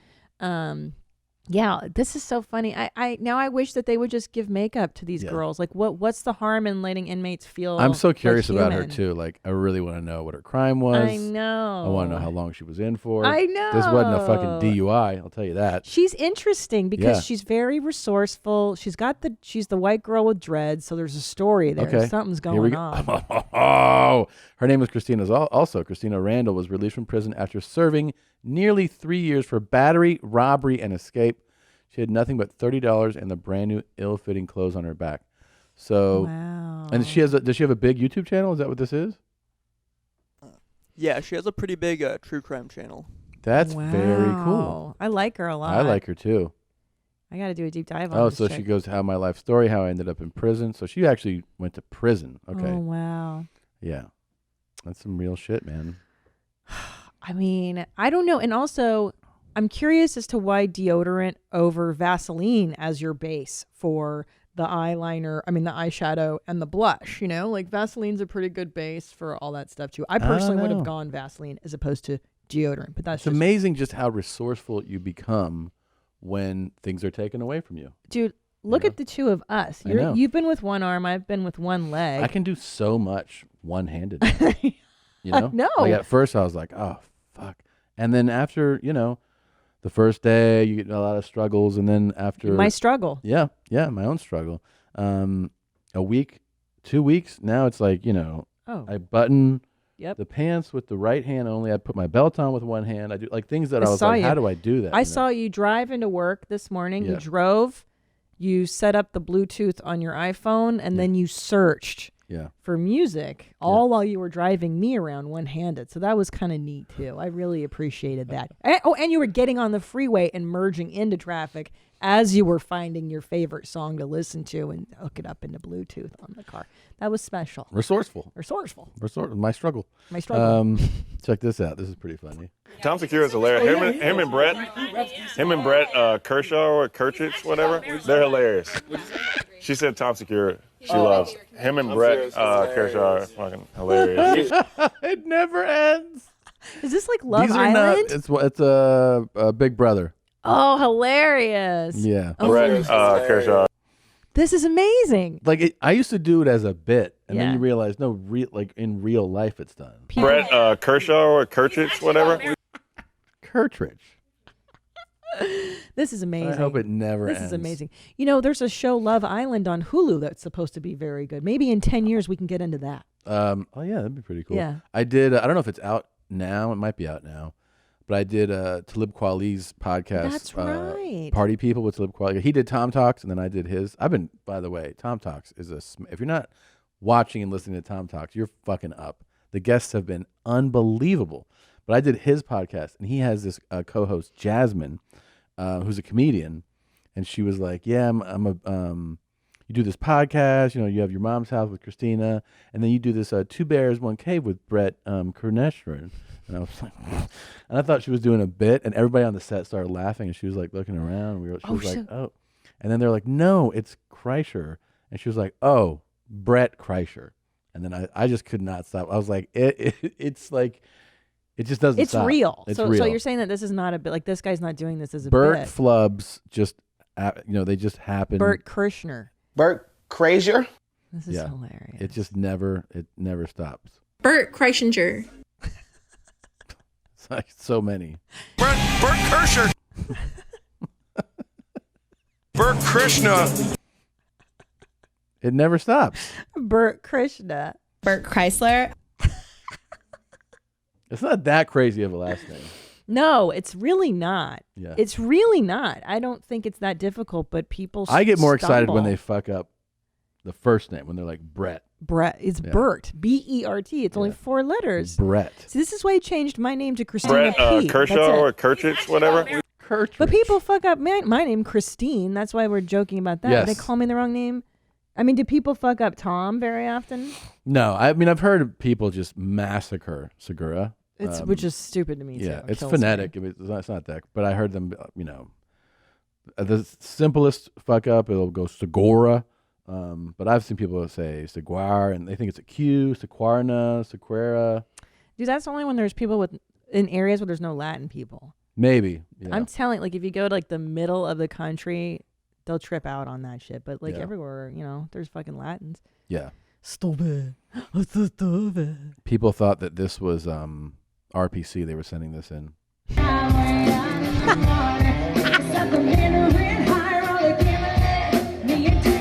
Yeah, this is so funny. I wish that they would just give makeup to these girls. Like, what's the harm in letting inmates feel? I'm so curious like about her human? too. Like, I really want to know what her crime was. I know. I want to know how long she was in for. I know. This wasn't a fucking DUI. I'll tell you that. She's interesting because Yeah. she's very resourceful. She's the white girl with dreads, so there's a story there. Okay. Something's Here we going go. on. Oh, her name was also Christina Randall was released from prison after serving nearly 3 years for battery, robbery, and escape. She had nothing but $30 and the brand new ill-fitting clothes on her back. So, wow. And does she have a big YouTube channel? Is that what this is? Yeah, she has a pretty big true crime channel. That's very cool. Wow. I like her a lot. I like her too. I got to do a deep dive on Oh, this so chick. she goes, how my life story, how I ended up in prison. So she actually went to prison. Okay. Oh, wow. Yeah. That's some real shit, man. I mean, I don't know. And also, I'm curious as to why deodorant over Vaseline as your base for the eyeshadow and the blush, like Vaseline's a pretty good base for all that stuff too. I personally would have gone Vaseline as opposed to deodorant, but that's It's amazing just how resourceful you become when things are taken away from you. Dude, look at the two of us. I know. You've been with one arm, I've been with one leg. I can do so much one-handed. No. Like at first I was like, oh, fuck. And then after, the first day you get a lot of struggles, and then after My struggle. Yeah, my own struggle. A week, 2 weeks, now it's like, I button the pants with the right hand only. I put my belt on with one hand. I do like things that I was like, how do I do that? I saw you drive into work this morning. Yeah. You drove, you set up the Bluetooth on your iPhone, and then you searched for music all while you were driving me around one-handed. So that was kind of neat too. I really appreciated that. And you were getting on the freeway and merging into traffic as you were finding your favorite song to listen to and hook it up into Bluetooth on the car. That was special. Resourceful. My struggle. Check this out. This is pretty funny. Tom Segura is hilarious. Him and Brett Kershaw or Kirchich, whatever. They're hilarious. She said Tom Segura. She loves him and Brett Kershaw are fucking hilarious. It never ends. Is this like Love These are Island? It's a Big Brother. Oh, hilarious. Yeah. Oh, Brett Kershaw. This is amazing. Like I used to do it as a bit, and then Yeah. you realize, no, like in real life, it's done. Brett Kershaw or Kirchich, whatever. Kirchich. This is amazing. I hope it never This ends. is amazing. You know, there's a show, Love Island, on Hulu that's supposed to be very good. Maybe in 10 years we can get into that. Oh yeah, that'd be pretty cool. Yeah. I did. I don't know if it's out now. It might be out now, but I did Talib Kweli's podcast. That's right. Party People with Talib Kweli. He did Tom Talks, and then I did his. I've been, by the way, Tom Talks is if you're not watching and listening to Tom Talks, you're fucking up. The guests have been unbelievable. But I did his podcast, and he has this co-host Jasmine, who's a comedian, and she was like, "Yeah, I'm a you do this podcast, you know, you have Your Mom's House with Christina, and then you do this Two Bears, One Cave with Brett Kerneshrin." And I was like, and I thought she was doing a bit, and everybody on the set started laughing, and she was like looking around. She was like, "Oh," and then they're like, "No, it's Kreischer," and she was like, "Oh, Brett Kreischer," and then I just could not stop. I was like, it's like. It just doesn't It's stop. real. It's so real. you're saying that this is not a bit, like this guy's not doing this as a Bert bit. Flubs just, they just happen. Bert Kirshner. Bert Kreischer. This is hilarious. It just it never stops. Bert Kreischinger. It's like so many. Bert Kersher. Bert Krishna. It never stops. Bert Krishna. Bert Chrysler. It's not that crazy of a last name. No, it's really not. Yeah. It's really not. I don't think it's that difficult, but people I get more excited when stumble. they fuck up the first name, when they're like Brett. Brett. It's Yeah. Bert. B-E-R-T. It's only 4 letters. Brett. See, this is why I changed my name to Christina Brett P. Kershaw That's it. or Kirchich, whatever. But people fuck up my name, Christine. That's why we're joking about that. Yes. They call me the wrong name. I mean, do people fuck up Tom very often? No, I mean, I've heard people just massacre Segura. It's which is stupid to me. Yeah, too. It it's kills phonetic. me. It's not that. But I heard them, the simplest fuck up, it'll go Segura. But I've seen people say Seguar, and they think it's a Q, Sequarna, Sequera. Dude, that's only when there's people in areas where there's no Latin people. Maybe. Yeah. I'm telling, like, if you go to like the middle of the country, they'll trip out on that shit. But like everywhere, there's fucking Latins. Yeah. Stupid. Stupid. People thought that this was RPC. They were sending this in.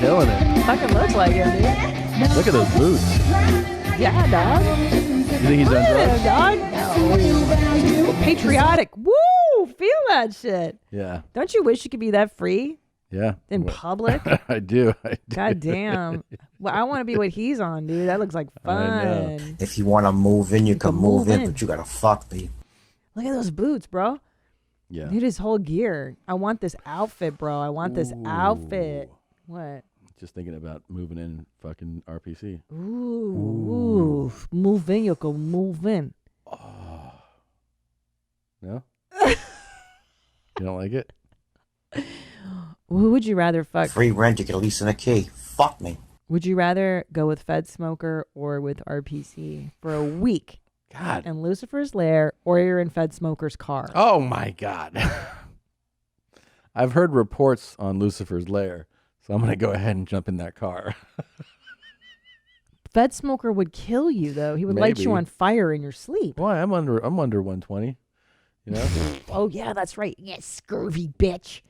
Killing it. Fucking looks like it, dude. Look at those boots. Yeah, dog. You think he's on drugs? Dog. No. Patriotic. Woo! Feel that shit. Yeah. Don't you wish you could be that free Yeah. in public? I do. God damn. Well, I want to be what he's on, dude. That looks like fun. If you want to move in, you can move move in, in. but you got to fuck me. Look at those boots, bro. Yeah. Dude, his whole gear. I want this outfit, bro. I want this outfit. What? Just thinking about moving in fucking RPC. Ooh. Move in, you can move in. No? You don't like it? Who would you rather fuck? Free rent, you get a lease and a key. Fuck me. Would you rather go with Fed Smoker or with RPC for a week? God. In Lucifer's lair, or you're in Fed Smoker's car? Oh my God. I've heard reports on Lucifer's lair, so I'm going to go ahead and jump in that car. Fed Smoker would kill you, though. He would light you Maybe. on fire in your sleep. Why? I'm under 120. You know? Oh, yeah, that's right. Yes, scurvy bitch.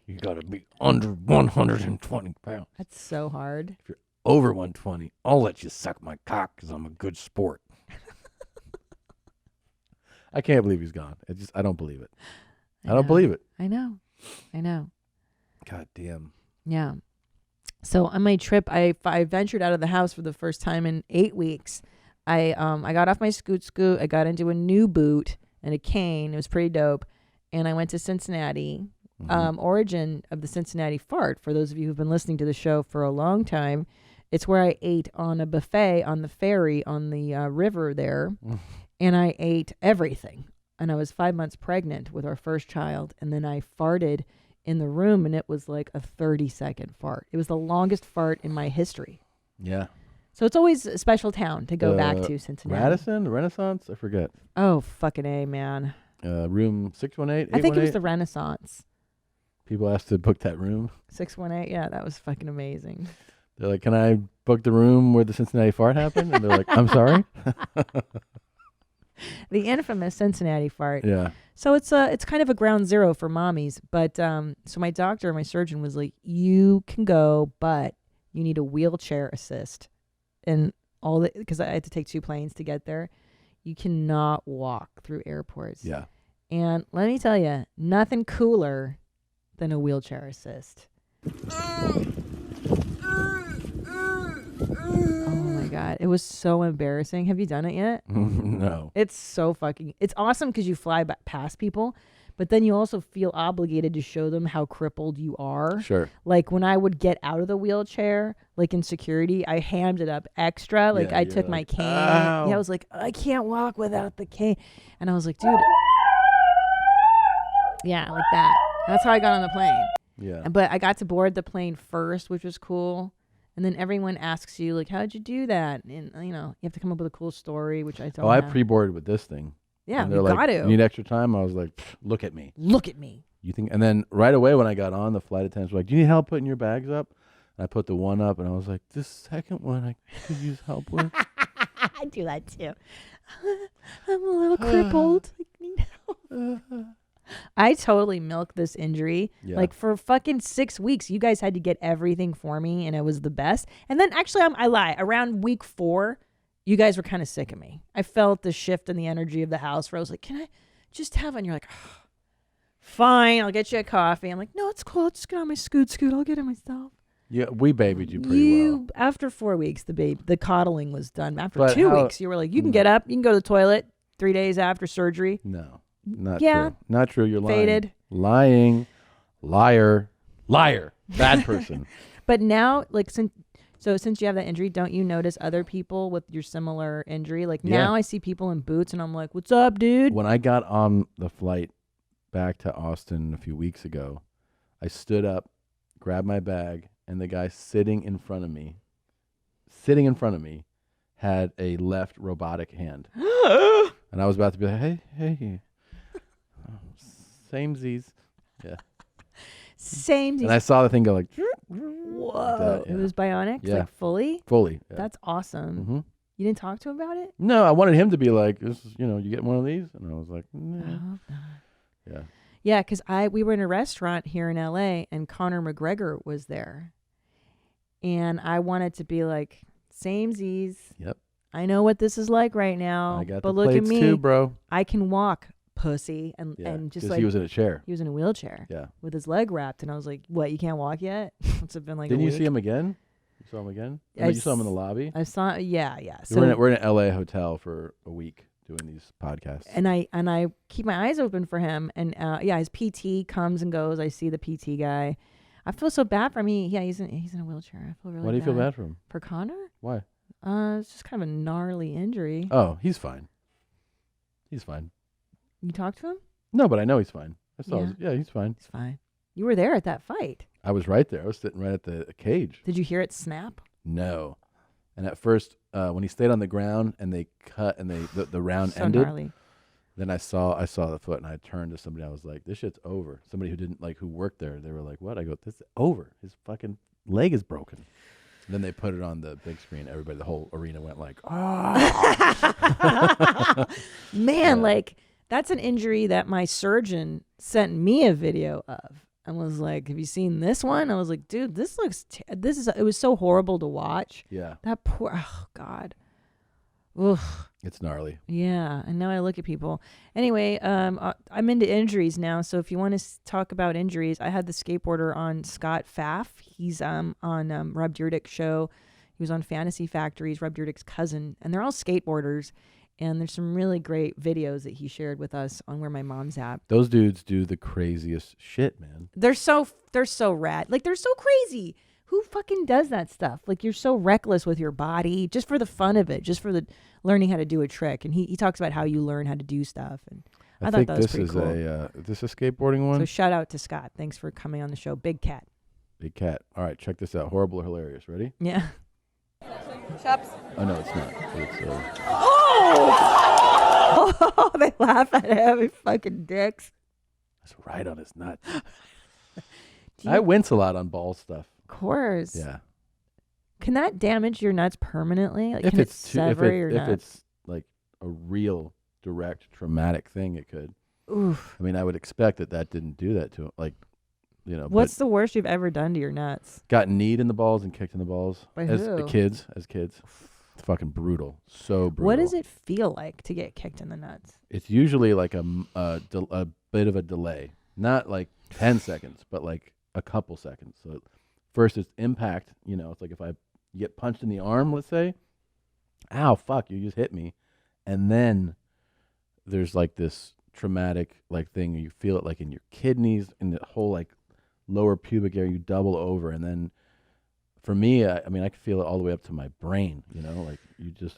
You got to be under 120 pounds. That's so hard. If you're over 120, I'll let you suck my cock because I'm a good sport. I can't believe he's gone. I don't believe it. I don't believe it. I know. God damn. Yeah. So on my trip, I ventured out of the house for the first time in 8 weeks. I got off my scoot. I got into a new boot and a cane. It was pretty dope. And I went to Cincinnati. Origin of the Cincinnati fart, for those of you who've been listening to the show for a long time, it's where I ate on a buffet on the ferry on the river there. And I ate everything. And I was 5 months pregnant with our first child. And then I farted in the room, and it was like a 30-second fart. It was the longest fart in my history. Yeah. So it's always a special town to go back to, Cincinnati. Radisson? Renaissance? I forget. Oh, fucking A, man. Room 618? I think it was the Renaissance. People asked to book that room. 618. Yeah, that was fucking amazing. They're like, "Can I book the room where the Cincinnati fart happened?" And they're like, "I'm sorry." The infamous Cincinnati fart. Yeah. So it's kind of a ground zero for mommies. But so my doctor, my surgeon was like, "You can go, but you need a wheelchair assist." And all the because I had to take 2 planes to get there. You cannot walk through airports. Yeah. And let me tell you, nothing cooler than a wheelchair assist. Oh my God. It was so embarrassing. Have you done it yet? No. It's so fucking... It's awesome because you fly past people, but then you also feel obligated to show them how crippled you are. Sure. Like when I would get out of the wheelchair, like in security, I hammed it up extra. Like Yeah, I you're took my like, cane. "Ow." Yeah, I was like, I can't walk without the cane. And I was like, dude... Yeah, like that. That's how I got on the plane. Yeah. But I got to board the plane first, which was cool. And then everyone asks you, like, how'd you do that? And, you know, you have to come up with a cool story, which I don't I have. pre-boarded with this thing. Yeah, and you they're like, got to. "You need extra time?" I was like, "Look at me. Look at me." You think? And then right away when I got on, the flight attendants were like, "Do you need help putting your bags up?" And I put the one up, and I was like, "This second one I could use help with." I do that too. I'm a little crippled. I need help. I totally milked this injury. Yeah. Like for fucking 6 weeks, you guys had to get everything for me, and it was the best. And then actually, I lie. Around week 4, you guys were kind of sick of me. I felt the shift in the energy of the house where I was like, "Can I just have?" And you're like, oh, "Fine, I'll get you a coffee." I'm like, "No, it's cool. I'll just get on my scoot. I'll get it myself." Yeah, we babied you pretty well. After 4 weeks, the coddling was done. After But 2 how- weeks, you were like, "You can get up. You can go to the toilet." 3 days after surgery. No, not Yeah. true. Not true. You're lying. Faded. Lying. Liar. Liar. Bad person. But now, like, since you have that injury, don't you notice other people with your similar injury? Like now I see people in boots and I'm like, "What's up, dude?" When I got on the flight back to Austin a few weeks ago, I stood up, grabbed my bag, and the guy sitting in front of me had a left robotic hand. And I was about to be like, hey. Samesies. Yeah. Samesies. And I saw the thing go like, whoa. yeah. It was bionic? Yeah. Like fully? Fully. Yeah. That's awesome. Mhm. You didn't talk to him about it? No, I wanted him to be like, "This is, you get one of these?" And I was like, "Nah." I hope not. Yeah. Yeah, because we were in a restaurant here in LA and Conor McGregor was there. And I wanted to be like, "Samesies. Yep. I know what this is like right now. I got but the look at plates me. too, bro." I can walk, pussy." And just 'cause like he was in a chair. He was in a wheelchair. Yeah. With his leg wrapped. And I was like, "What, you can't walk yet?" What's it been like Didn't a you week? see him again? You saw him again? No, you saw him in the lobby? I saw, yeah. We're in an LA hotel for a week doing these podcasts. And I keep my eyes open for him. And his PT comes and goes. I see the PT guy. I feel so bad for him. He's in a wheelchair. I feel really bad. Why do you feel bad for him? For Connor? Why? It's just kind of a gnarly injury. Oh, he's fine. He's fine. You talked to him? No, but I know he's fine. I saw Yeah. he's fine. He's fine. You were there at that fight. I was right there. I was sitting right at the cage. Did you hear it snap? No. And at first, when he stayed on the ground and they cut and the round So ended, gnarly. then I saw the foot and I turned to somebody. I was like, "This shit's over." Somebody who worked there, they were like, "What?" I go, "This is over. His fucking leg is broken." And then they put it on the big screen. Everybody, the whole arena went like, "Ah!" Man, like that's an injury that my surgeon sent me a video of and was like, "Have you seen this one?" I was like, "Dude, this looks. It was so horrible to watch." Yeah. That poor. Oh God. Ugh. It's gnarly. Yeah, and now I look at people. Anyway, I'm into injuries now. So if you want to talk about injuries, I had the skateboarder on Scott Pfaff. He's on Rob Dyrdek's show. He was on Fantasy Factories, Rob Dyrdek's cousin, and they're all skateboarders. And there's some really great videos that he shared with us on Where My Mom's At. Those dudes do the craziest shit, man. They're so rad. Like they're so crazy. Who fucking does that stuff? Like you're so reckless with your body just for the fun of it, just for the learning how to do a trick. And he talks about how you learn how to do stuff. And I thought that was pretty cool. Is this a skateboarding one? So shout out to Scott. Thanks for coming on the show. Big cat. Big cat. All right, check this out. Horrible or hilarious. Ready? Yeah. Chops. Oh no, it's not. It's Oh, they laugh at him. You fucking dicks. That's right on his nuts. I wince a lot on ball stuff. Of course. Yeah. Can that damage your nuts permanently? Like, If can it's it sever your if nuts? it's like a real direct traumatic thing, it could. Oof. I mean, I would expect that didn't do that to him. Like, you know. What's but the worst you've ever done to your nuts? got kneed in the balls and kicked in the balls By as who? kids. It's fucking brutal. So brutal. What does it feel like to get kicked in the nuts? It's usually like a bit of a delay, not like 10 seconds, but like a couple seconds. So first it's impact. You know, it's like if I get punched in the arm, let's say, ow, fuck, you just hit me, and then there's like this traumatic like thing. You feel it like in your kidneys, in the whole like lower pubic area. You double over, and then for me, I mean, I can feel it all the way up to my brain. You know, like you just.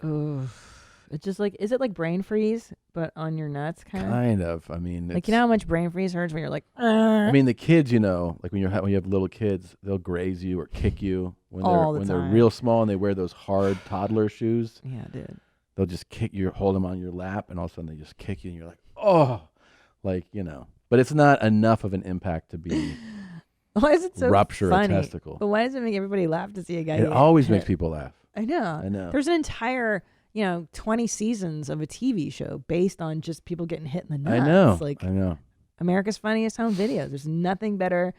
It's just like, is it like brain freeze, but on your nuts, Kind of. I mean, like, you know how much brain freeze hurts when you're like. I mean, the kids, you know, like when you have little kids, they'll graze you or kick you when they're real small and they wear those hard toddler shoes. Yeah, dude. They'll just kick you, hold them on your lap, and all of a sudden they just kick you, and you're like, oh, like, you know. But it's not enough of an impact to be. Why is it so rupture funny? a testicle? But why does it make everybody laugh to see a guy? It get always hit? makes people laugh. I know. I know. There's an entire, 20 seasons of a TV show based on just people getting hit in the nuts. I know. Like, I know. America's Funniest Home Videos. There's nothing better.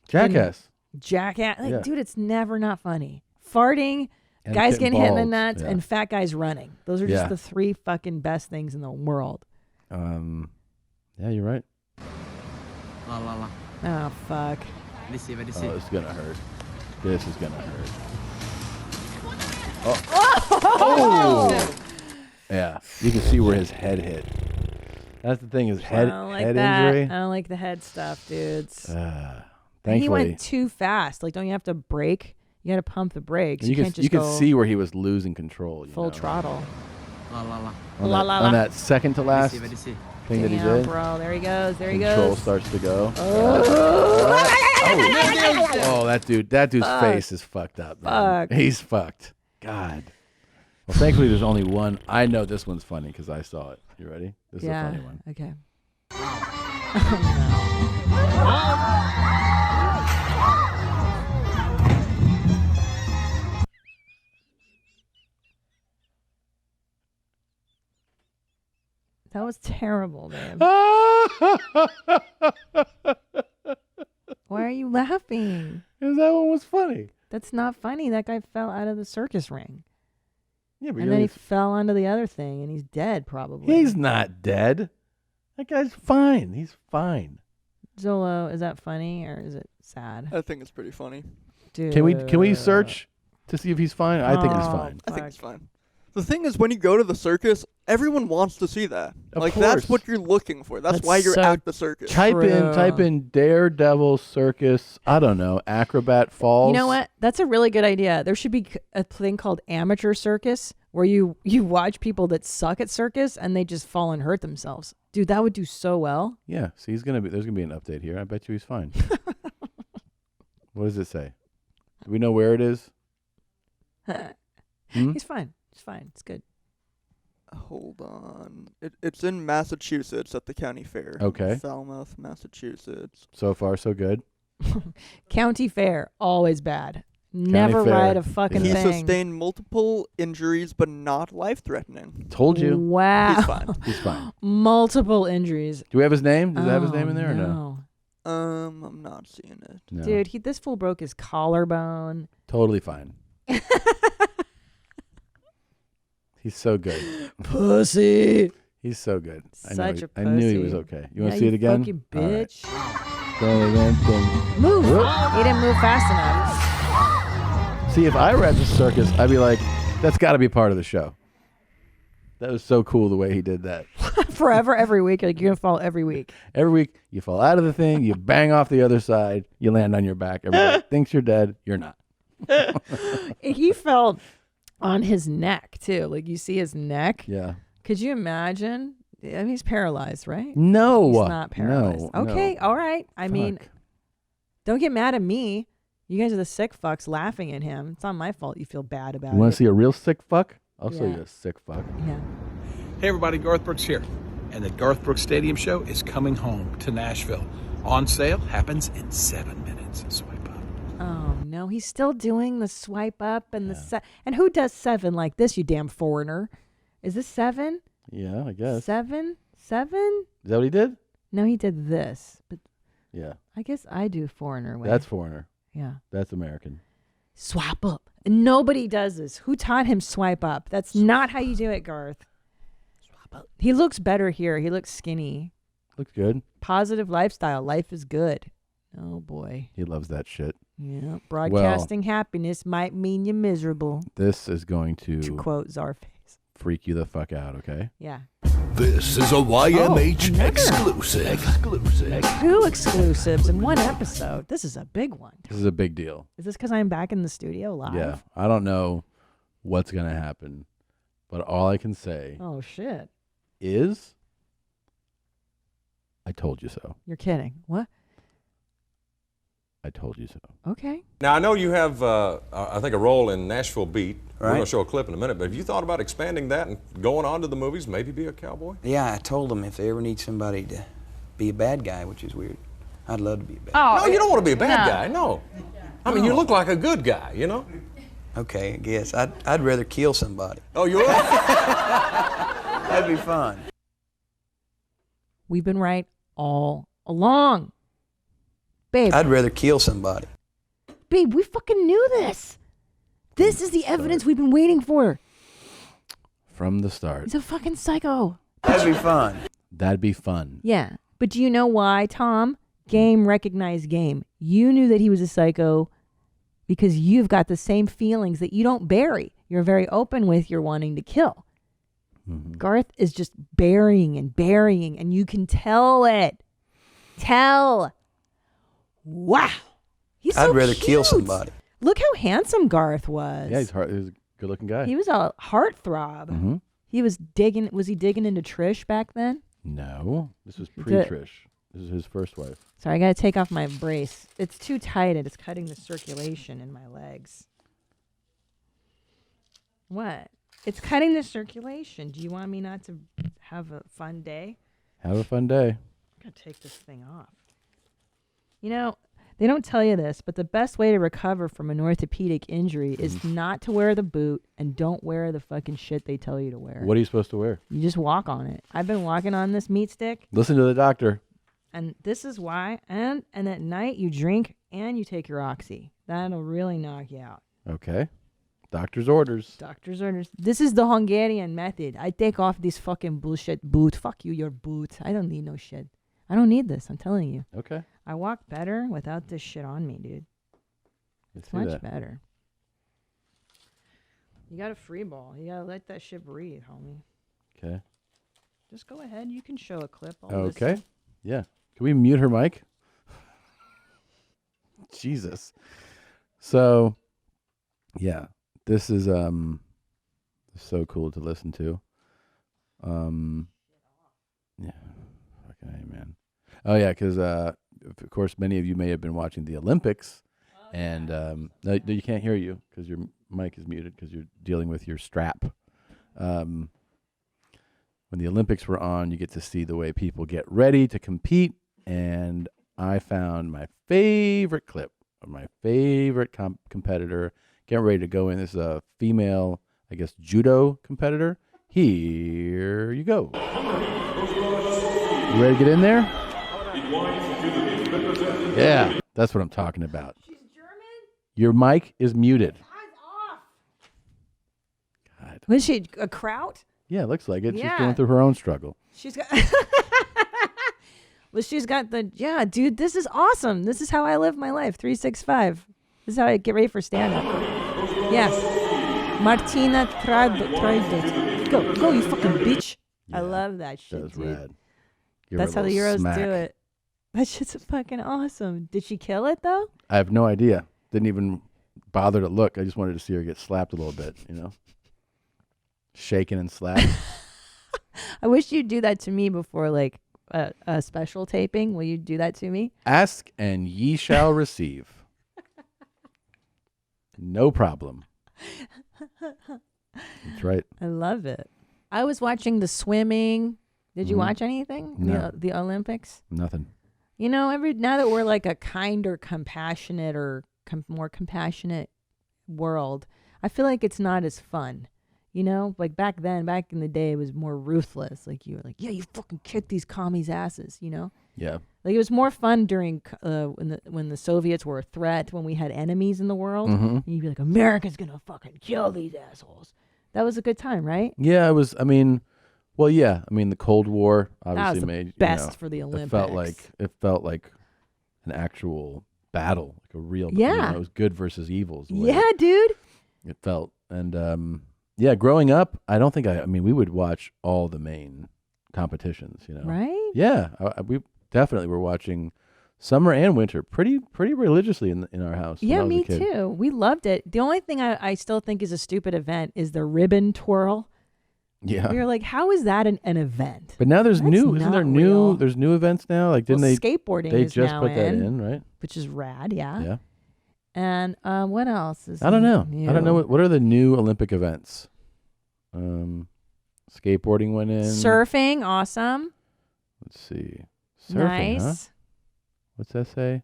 Jackass. Jackass. Like, Yeah. dude, it's never not funny. Farting, And guys getting getting hit in the bald. nuts, Yeah. and fat guys running. Those are Yeah. just the three fucking best things in the world. Yeah, you're right. Oh, fuck. Oh, this is gonna hurt. This is gonna hurt. Oh. Yeah, you can see where his head hit. That's the thing, is I head don't like head that. injury. I don't like the head stuff, dudes. Thankfully, He went too fast. Like, don't you have to brake? You got to pump the brakes. You can't just could go see where he was losing control. full throttle. On that second to last thing that he Damn, did. bro. There he goes. There he Control goes. starts to go. Oh. Oh, that dude's Fuck. face is fucked up. Man. Fuck. He's fucked. God. Well, thankfully, there's only one. I know this one's funny because I saw it. You ready? This is a funny one. Okay. That was terrible, babe. Why are you laughing? Because that one was funny. That's not funny. That guy fell out of the circus ring. Yeah, but and then he fell onto the other thing, and he's dead, probably. He's not dead. That guy's fine. He's fine. Zolo, is that funny or is it sad? I think it's pretty funny. Dude. Can we search to see if he's fine? I think he's fine. I think it's fine. The thing is, when you go to the circus, everyone wants to see that. Of Like, course. that's what you're looking for. That's why you're so at the circus. Type in Daredevil Circus. I don't know, Acrobat Falls. You know what? That's a really good idea. There should be a thing called amateur circus where you watch people that suck at circus and they just fall and hurt themselves. Dude, that would do so well. Yeah. See, there's gonna be an update here. I bet you he's fine. What does it say? Do we know where it is? He's fine. It's fine. It's good. Hold on. It's in Massachusetts at the county fair. Okay. Falmouth, Massachusetts. So far, so good. County fair, always bad. Never fair. ride a fucking He thing. sustained multiple injuries, but not life-threatening. Told you. Wow. He's fine. He's fine. Multiple injuries. Do we have his name? Does it have his name in there or no? no? I'm not seeing it. No. Dude, this fool broke his collarbone. Totally fine. He's so good. Pussy. He's so good. Such a I knew he pussy. was okay. You want Yeah, to see it you again? fucking All right. bitch. Dun. Move. Whoop. He didn't move fast enough. See, if I were at the circus, I'd be like, that's got to be part of the show. That was so cool the way he did that. Forever, every week. Like, you're going to fall every week. Every week, you fall out of the thing, you bang off the other side, you land on your back. Everybody thinks you're dead. You're not. He fell on his neck, too. Like, you see his neck. Yeah. Could you imagine? I mean, he's paralyzed, right? No. He's not paralyzed. No, okay, no. all right. I mean, Fuck. don't get mad at me. You guys are the sick fucks laughing at him. It's not my fault you feel bad about You want it. to see a real sick fuck? I'll show Yeah. you a sick fuck. Yeah. Hey everybody, Garth Brooks here. And the Garth Brooks Stadium Show is coming home to Nashville On sale happens in 7 minutes. Swipe up. Oh no, he's still doing the swipe up and and who does 7 like this? You damn foreigner. Is this 7? Yeah, I guess. 7? Is that what he did? No, he did this. But yeah, I guess I do foreigner way. That's foreigner. Yeah. That's American. Swipe up. And nobody does this. Who taught him swipe up? That's not how you do it, Garth. Swipe up. He looks better here. He looks skinny. Looks good. Positive lifestyle. Life is good. Oh boy. He loves that shit. Yeah. Broadcasting happiness might mean you're miserable. This is going to quote Czarface. Freak you the fuck out, okay? Yeah. This is a YMH exclusive. Two exclusives in one episode. This is a big one. This is a big deal. Is this because I'm back in the studio live? Yeah. I don't know what's going to happen, but all I can say Oh, shit. is I told you so. You're kidding. What? I told you so. Okay. Now, I know you have, I think, a role in Nashville Beat. We're Right. going to show a clip in a minute, but have you thought about expanding that and going on to the movies, maybe be a cowboy? Yeah, I told them if they ever need somebody to be a bad guy, which is weird, I'd love to be a bad Oh, no, you don't want to be a bad no. guy, no. I mean, you look like a good guy, you know? Okay, I guess. I'd rather kill somebody. Oh, you would? That'd be fun. We've been right all along. Babe. I'd rather kill somebody. Babe, we fucking knew this. This is the evidence we've been waiting for. From the start. He's a fucking psycho. That'd be fun. That'd be fun. Yeah. But do you know why, Tom? Game recognized game. You knew that he was a psycho because you've got the same feelings that you don't bury. You're very open with your wanting to kill. Garth is just burying, and you can tell it. Tell. Wow. He's so I'd rather cute. kill somebody. Look how handsome Garth was. Yeah, he's a good-looking guy. He was a heartthrob. Mhm. He was digging. Was he digging into Trish back then? No, this was Did- pre-Trish. This is his first wife. Sorry, I gotta take off my brace. It's too tight and it's cutting the circulation in my legs. What? It's cutting the circulation. Do you want me not to have a fun day? Have a fun day. I'm gonna take this thing off. You know, they don't tell you this, but the best way to recover from an orthopedic injury is not to wear the boot and don't wear the fucking shit they tell you to wear. What are you supposed to wear? You just walk on it. I've been walking on this meat stick, Listen to the doctor. and this is why. And at night you drink and you take your oxy. That'll really knock you out. Okay. Doctor's orders. Doctor's orders. This is the Hungarian method. I take off this fucking bullshit boot. Fuck you, your boot. I don't need no shit. I don't need this. I'm telling you. Okay. I walk better without this shit on me, dude. Let's It's see much that. better. You got a free ball. You gotta let that shit breathe, homie. Okay. Just go ahead. You can show a clip. I'll Okay. listen. Yeah. Can we mute her mic? Jesus. So, yeah, this is so cool to listen to. Yeah. Fucking A, man. Oh yeah, because of course many of you may have been watching the Olympics, and no, you can't hear you because your mic is muted because you're dealing with your strap. When the Olympics were on, you get to see the way people get ready to compete, and I found my favorite clip of my favorite competitor getting ready to go in. This is a female, I guess, judo competitor. Here you go. You ready to get in there? Yeah, that's what I'm talking about. She's German? Your mic is muted. God. Was she a kraut? Yeah, it looks like it. Yeah. She's going through her own struggle. She's got. Well, she's got the. Yeah, dude, this is awesome. This is how I live my life. 365. This is how I get ready for stand up. Yeah. Martina tried it. Go, you fucking bitch. I love that shit. That's dude. rad. Give her That's a how the little Euros smack. do it. That shit's fucking awesome. Did she kill it though? I have no idea. Didn't even bother to look. I just wanted to see her get slapped a little bit, you know? Shaken and slapped. I wish you'd do that to me before like a special taping. Will you do that to me? Ask and ye shall receive. No problem. That's right. I love it. I was watching the swimming. Did you Mhm. watch anything? No. The Olympics? Nothing. You know, now that we're like a kinder, compassionate or more compassionate world, I feel like it's not as fun. You know, like back in the day, it was more ruthless. Like you were like, yeah, you fucking kick these commies' asses. You know. Yeah. Like it was more fun during when the Soviets were a threat, when we had enemies in the world. And you'd be like, America's gonna fucking kill these assholes. That was a good time, right? Yeah, it was. I mean, well, yeah. I mean, the Cold War obviously the made best for the Olympics. It felt like an actual battle, like a real. Yeah. You know, it was good versus evil. Yeah, dude. It felt, and yeah, growing up, I don't think I mean, we would watch all the main competitions. You know, right? Yeah, we definitely were watching summer and winter pretty religiously in our house. Yeah, when I was me a kid. too. We loved it. The only thing I still think is a stupid event is the ribbon twirl. Yeah. We were like, how is that an event? But now there's That's new, isn't there not new? real. There's new events now. Like didn't they? Skateboarding They is just now put that in, right? Which is rad. Yeah. Yeah. And what else is? I don't know. new? I don't know what are the new Olympic events. Skateboarding went in. Surfing, awesome. Let's see. Surfing, Nice. huh? What's that say?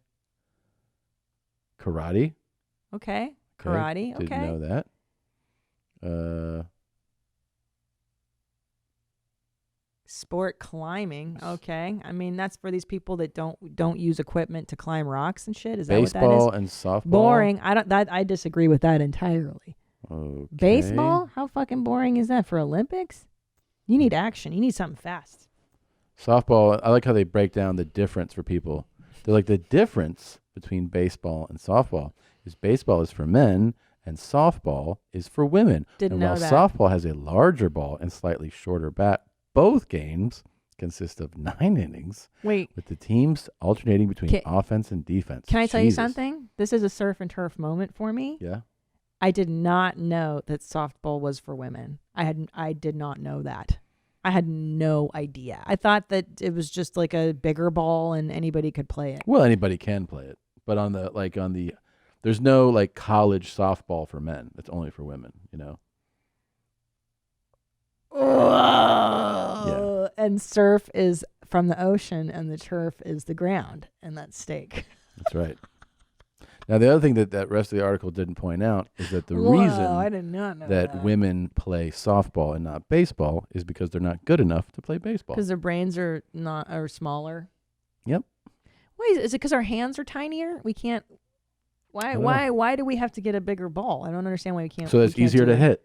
Karate. Okay. Karate. Okay. Didn't know that. Sport climbing. Okay. I mean, that's for these people that don't use equipment to climb rocks and shit. Is that what that is? Baseball and softball. Boring. I disagree with that entirely. Okay. Baseball? How fucking boring is that for Olympics? You need action. You need something fast. Softball. I like how they break down the difference for people. They're like, the difference between baseball and softball is baseball is for men and softball is for women. Didn't and know while that. softball has a larger ball and slightly shorter bat, both games consist of 9 innings. Wait. With the teams alternating between offense and defense. Can I tell you Jesus. something? This is a surf and turf moment for me. Yeah. I did not know that softball was for women. I did not know that. I had no idea. I thought that it was just like a bigger ball and anybody could play it. Well, anybody can play it, but there's no like college softball for men. It's only for women. You know. Yeah. And surf is from the ocean, and the turf is the ground, and that's steak. That's right. Now, the other thing that rest of the article didn't point out is that the Whoa, reason I did not know that. women play softball and not baseball is because they're not good enough to play baseball. Because their brains are smaller. Yep. Why is it? Because our hands are tinier? We can't. Why do we have to get a bigger ball? I don't understand why we can't. So it's we can't easier do to that. hit.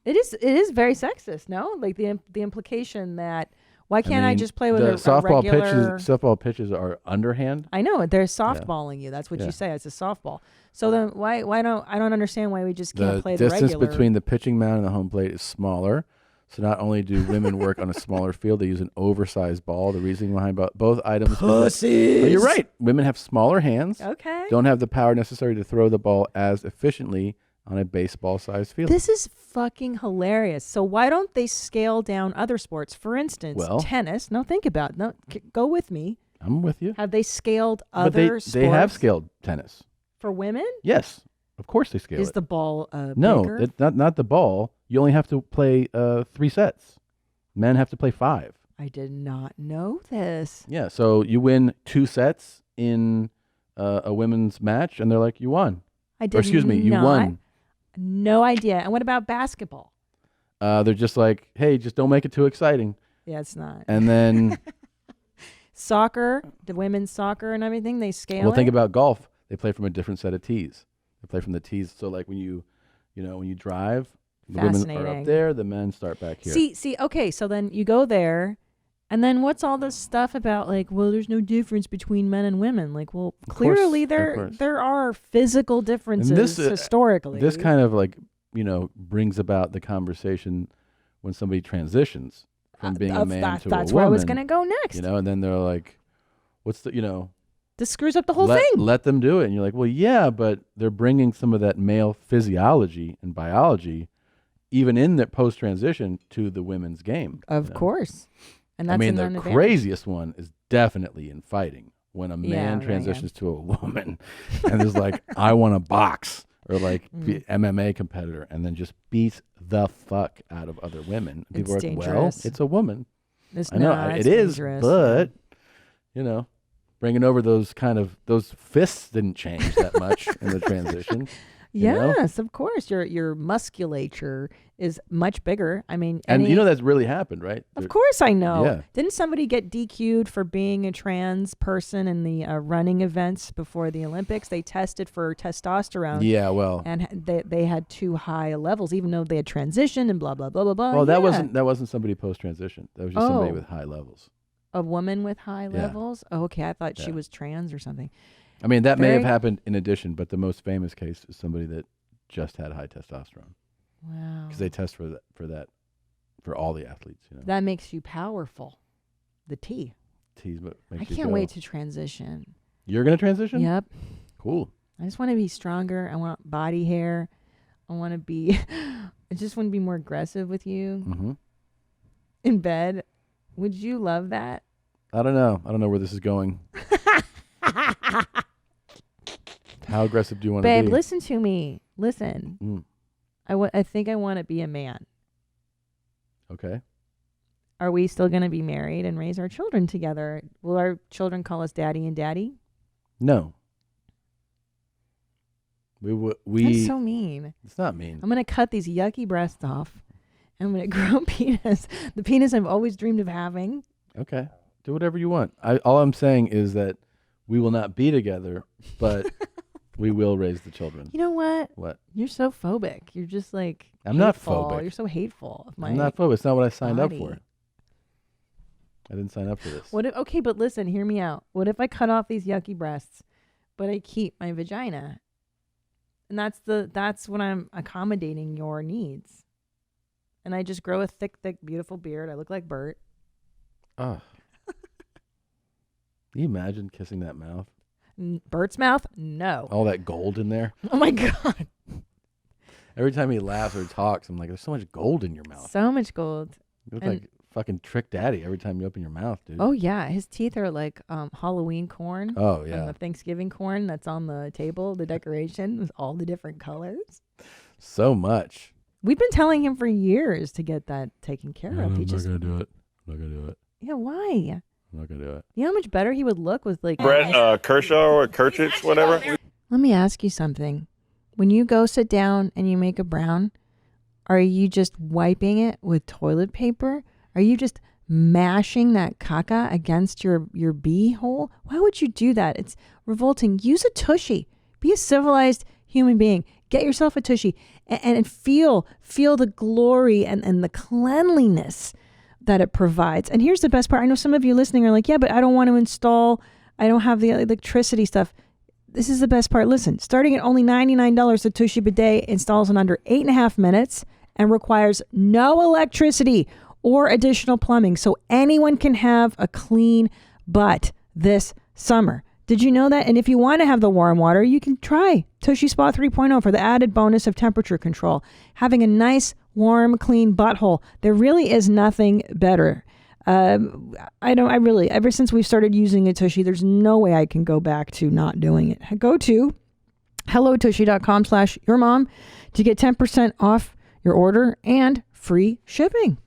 It is very sexist. No, like the implication that why can't I just play with the a softball regular? Softball pitches are underhand. I know they're softballing you. That's what you say. It's a softball. So then why don't I don't understand why we just can't play the regular. The distance between the pitching mound and the home plate is smaller. So not only do women work on a smaller field, they use an oversized ball. The reasoning behind both items. Pussies. But you're right. Women have smaller hands. Okay. Don't have the power necessary to throw the ball as efficiently on a baseball-sized field. This is fucking hilarious. So why don't they scale down other sports? For instance, tennis. No, think about it. No, go with me. I'm with you. Have they scaled But other sports? they have scaled tennis. For women? Yes. Of course they scale it. Is the ball No, bigger? it's not the ball. You only have to play 3 sets. Men have to play 5. I did not know this. Yeah, so you win 2 sets in a women's match, and they're like, you won. I did Or excuse me, you not. won. No idea. And what about basketball? They're just like, hey, just don't make it too exciting. Yeah, it's not. And then soccer, the women's soccer and everything, they scale well, think it? about golf. They play from a different set of tees. They play from the tees. So like when you drive, the women are up there, the men start back here. See, okay, so then you go there, and then what's all this stuff about like, well, there's no difference between men and women? Like, well, clearly there are physical differences historically. This kind of like, brings about the conversation when somebody transitions from being a man to a woman. That's where I was going to go next. And then they're like, what's the, this screws up the whole thing. Let them do it. And you're like, well, yeah, but they're bringing some of that male physiology and biology, even in their post-transition, to the women's game. Of course. And that's the craziest one is definitely in fighting. When a man transitions to a woman and is like, I want to box, or like be MMA competitor, and then just beats the fuck out of other women. And people are like, well, it's a woman. It's I know not, it it's is, dangerous. but you know, bringing over those fists didn't change that much in the transition. You know? Yes, of course. Your musculature is much bigger. I mean, And you know that's really happened, right? Of course I know. Yeah. Didn't somebody get DQ'd for being a trans person in the running events before the Olympics? They tested for testosterone. Yeah, well. And they had too high levels, even though they had transitioned and blah, blah, blah, blah, blah. Well, that Yeah. wasn't somebody post-transition. That was just somebody with high levels. A woman with high Yeah. levels? Oh, okay. I thought she Yeah. was trans or something. I mean, that may have Very- happened in addition, but the most famous case is somebody that just had high testosterone. Wow. Because they test for for all the athletes, you know. That makes you powerful. The T. T's what I makes you can't go. wait to transition. You're going to transition? Yep. Cool. I just want to be stronger. I want body hair. I want to be, I just want to be more aggressive with you Mm-hmm. in bed. Would you love that? I don't know. I don't know where this is going. How aggressive do you want to be? Babe, listen to me. Listen. Mm. I think I want to be a man. Okay. Are we still going to be married and raise our children together? Will our children call us daddy and daddy? No. We That's so mean. It's not mean. I'm going to cut these yucky breasts off. And I'm going to grow a penis. The penis I've always dreamed of having. Okay. Do whatever you want. All I'm saying is that we will not be together, but we will raise the children. You know what? What? You're so phobic. You're just like I'm not hateful. phobic. You're so hateful of my I'm not phobic. It's not what I signed up body. for. I didn't sign up for this. What if, okay, but listen, hear me out. What if I cut off these yucky breasts, but I keep my vagina? And that's when I'm accommodating your needs. And I just grow a thick, beautiful beard. I look like Bert. Oh. Can you imagine kissing that mouth? Bert's mouth? No. All that gold in there. Oh my God. Every time he laughs or talks, I'm like, there's so much gold in your mouth. So much gold. You look And- like fucking Trick Daddy every time you open your mouth, dude. Oh yeah, his teeth are like Halloween corn. Oh, yeah. And the Thanksgiving corn that's on the table, the decoration with all the different colors. So much. We've been telling him for years to get that taken care of. He I'm not just gonna do it. I'm not gonna do it. Yeah, why? I'm not gonna do it. You know how much better he would look with like Brett Kershaw or Kirchich, whatever. Let me ask you something. When you go sit down and you make a brown, are you just wiping it with toilet paper? Are you just mashing that caca against your bee hole? Why would you do that? It's revolting. Use a tushy. Be a civilized human being. Get yourself a tushy and feel the glory and the cleanliness that it provides. And here's the best part. I know some of you listening are like, yeah, but I don't want to install. I don't have the electricity stuff. This is the best part. Listen, starting at only $99, the Tushy Bidet installs in under 8.5 minutes and requires no electricity or additional plumbing. So anyone can have a clean butt this summer. Did you know that? And if you want to have the warm water, you can try Tushy Spa 3.0 for the added bonus of temperature control. Having a nice, warm, clean butthole. There really is nothing better. Ever since we've started using a Tushy, there's no way I can go back to not doing it. Go to hellotushy.com/yourmom to get 10% off your order and free shipping.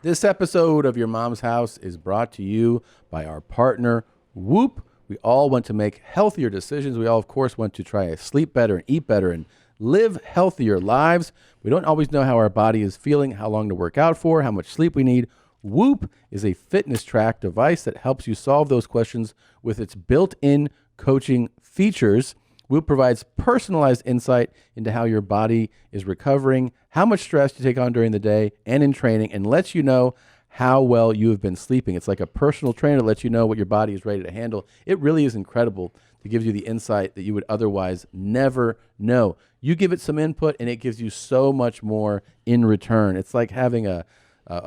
This episode of Your Mom's House is brought to you by our partner, Whoop. We all want to make healthier decisions. We all, of course, want to try to sleep better and eat better and live healthier lives. We don't always know how our body is feeling, how long to work out for, how much sleep we need. Whoop is a fitness track device that helps you solve those questions with its built-in coaching features. Whoop provides personalized insight into how your body is recovering, how much stress you take on during the day and in training, and lets you know how well you have been sleeping. It's like a personal trainer that lets you know what your body is ready to handle. It really is incredible to give you the insight that you would otherwise never know. You give it some input and it gives you so much more in return. It's like having a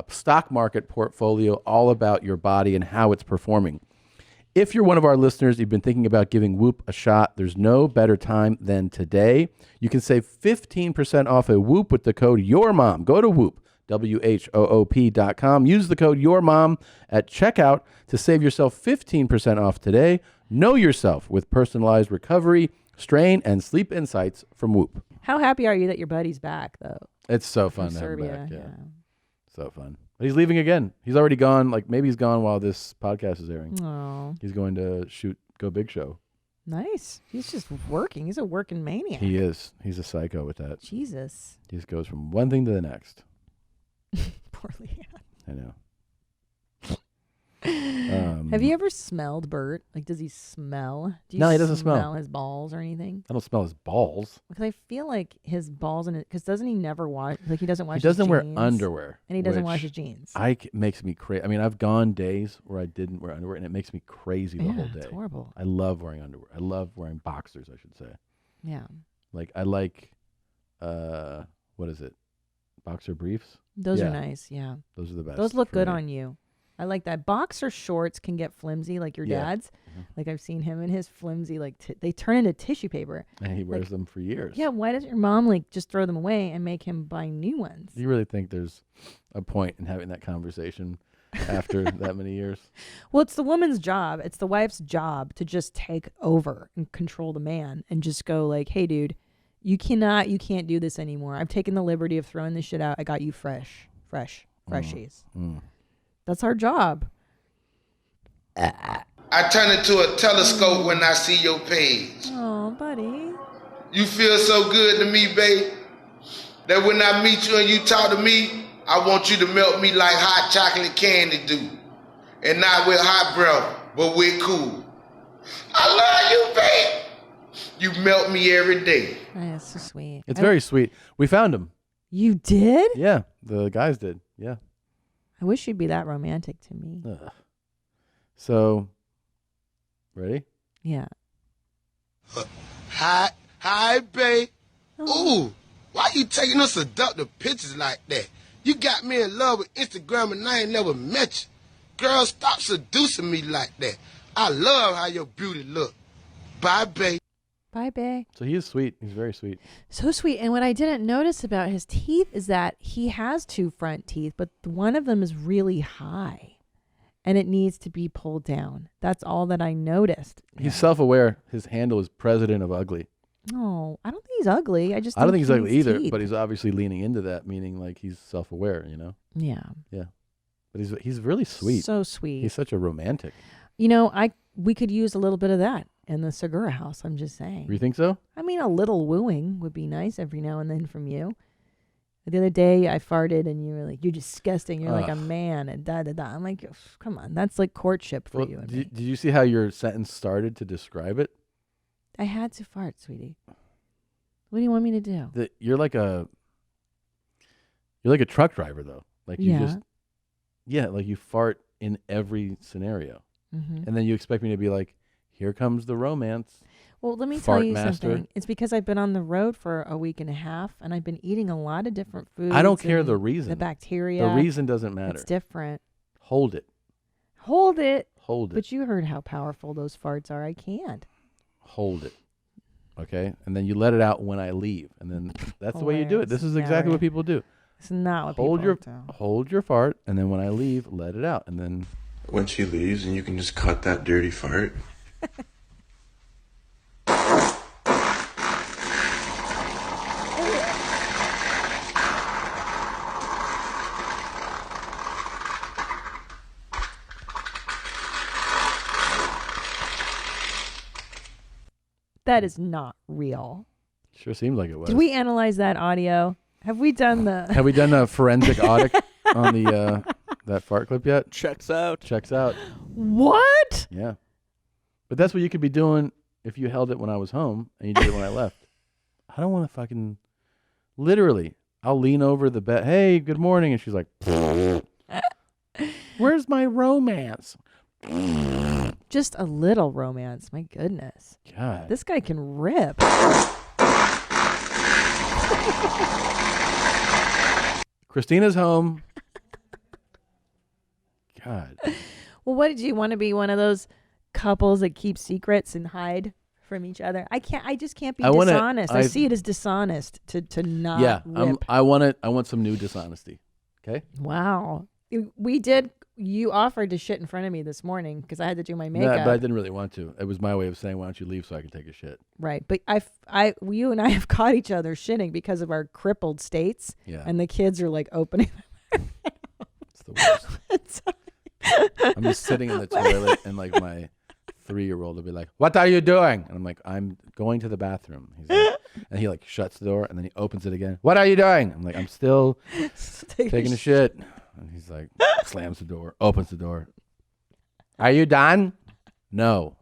stock market portfolio all about your body and how it's performing. If you're one of our listeners, you've been thinking about giving Whoop a shot, there's no better time than today. You can save 15% off a Whoop with the code YOURMOM. Go to Whoop, WHOOP.com. Use the code YOURMOM at checkout to save yourself 15% off today. Know yourself with personalized recovery, strain, and sleep insights from Whoop. How happy are you that your buddy's back, though? It's so fun From to have him Serbia, back. Yeah. So fun. But he's leaving again. He's already gone. Like maybe he's gone while this podcast is airing. Oh, He's going to shoot Go Big Show. nice. He's just working. He's a working maniac. He is. He's a psycho with that. Jesus. He just goes from one thing to the next. Poor Leanne. I know. Have you ever smelled Bert? Like, does he smell? Do you No, he doesn't smell. his balls or anything? I don't smell his balls. Because I feel like his balls and because doesn't he never wash? Like he doesn't wash. He doesn't his wear jeans, underwear. and he doesn't wash which his jeans. makes me crazy. I mean, I've gone days where I didn't wear underwear, and it makes me crazy the whole day. It's horrible. I love wearing underwear. I love wearing boxers, I should say. Yeah. Like I like, what is it? Boxer briefs. Those Yeah. are nice. Yeah. Those are the best. Those look for good me. on you. I like that. Boxer shorts can get flimsy, like your Yeah. dad's. Like I've seen him in his flimsy, like they turn into tissue paper. And he wears them for years. Yeah. Why doesn't your mom like just throw them away and make him buy new ones? Do you really think there's a point in having that conversation after that many years? Well, it's the woman's job. It's the wife's job to just take over and control the man and just go like, hey, dude, you can't do this anymore. I've taken the liberty of throwing this shit out. I got you freshies. That's our job. I turn into a telescope when I see your page. Oh, buddy. You feel so good to me, babe, that when I meet you and you talk to me, I want you to melt me like hot chocolate candy do. And not with hot breath, but with cool. I love you, babe. You melt me every day. Oh, that's so sweet. It's very sweet. We found him. You did? Yeah, the guys did. Yeah. I wish you'd be that romantic to me. Ugh. So, ready? Yeah. Hi, babe. Ooh, why you taking us seductive pictures like that? You got me in love with Instagram and I ain't never met you. Girl, stop seducing me like that. I love how your beauty look. Bye, babe. Bye, babe. So he is sweet. He's very sweet. So sweet. And what I didn't notice about his teeth is that he has two front teeth, but one of them is really high and it needs to be pulled down. That's all that I noticed. He's self-aware. His handle is president of ugly. Oh, I don't think he's ugly. I don't think he's ugly needs either, teeth. but he's obviously leaning into that, meaning like he's self-aware, you know? Yeah. Yeah. But he's really sweet. So sweet. He's such a romantic. You know, we could use a little bit of that in the Segura house. I'm just saying. You think so? I mean, a little wooing would be nice every now and then from you. The other day I farted and you were like, "You're disgusting. You're like a man." And da da da. I'm like, come on, that's like courtship for you. And me. Did you see how your sentence started to describe it? I had to fart, sweetie. What do you want me to do? That you're like a truck driver though. Like you just like you fart in every scenario, and then you expect me to be like, "Here comes the romance." Well, let me Fart tell you master. something. It's because I've been on the road for a week and a half, and I've been eating a lot of different foods. I don't care and the reason. The bacteria. The reason doesn't matter. It's different. Hold it. Hold it. Hold it. But you heard how powerful those farts are. I can't. Hold it. Okay? And then you let it out when I leave. And then that's the way you do it. This is exactly what people do. It's not what hold people your do. Hold your fart, and then when I leave, let it out. And then when she leaves and you can just cut that dirty fart. That is not real. sure seemed like it was. Did we analyze that audio? Have we done the... Have we done a forensic audit on the that fart clip yet? Checks out. Checks out. What? Yeah. But that's what you could be doing if you held it when I was home and you did it when I left. I don't want to fucking... Literally, I'll lean over the bed. Hey, good morning. And she's like, where's my romance? Just a little romance. My goodness. God. This guy can rip. Christina's home. God. Well, what did you want to be? One of those couples that keep secrets and hide from each other? I just can't be dishonest. I see it as dishonest to not rip. I want some new dishonesty. Okay? Wow. You offered to shit in front of me this morning because I had to do my makeup. No, but I didn't really want to. It was my way of saying, why don't you leave so I can take a shit? Right. But you and I have caught each other shitting because of our crippled states. Yeah. And the kids are like opening. It's the worst. I'm just sitting in the toilet and like my 3-year-old will be like, "What are you doing?" And I'm like, "I'm going to the bathroom." He's like, and he like shuts the door and then he opens it again. "What are you doing?" I'm like, "I'm still taking a shit." And he's like, slams the door, opens the door. "Are you done?" "No."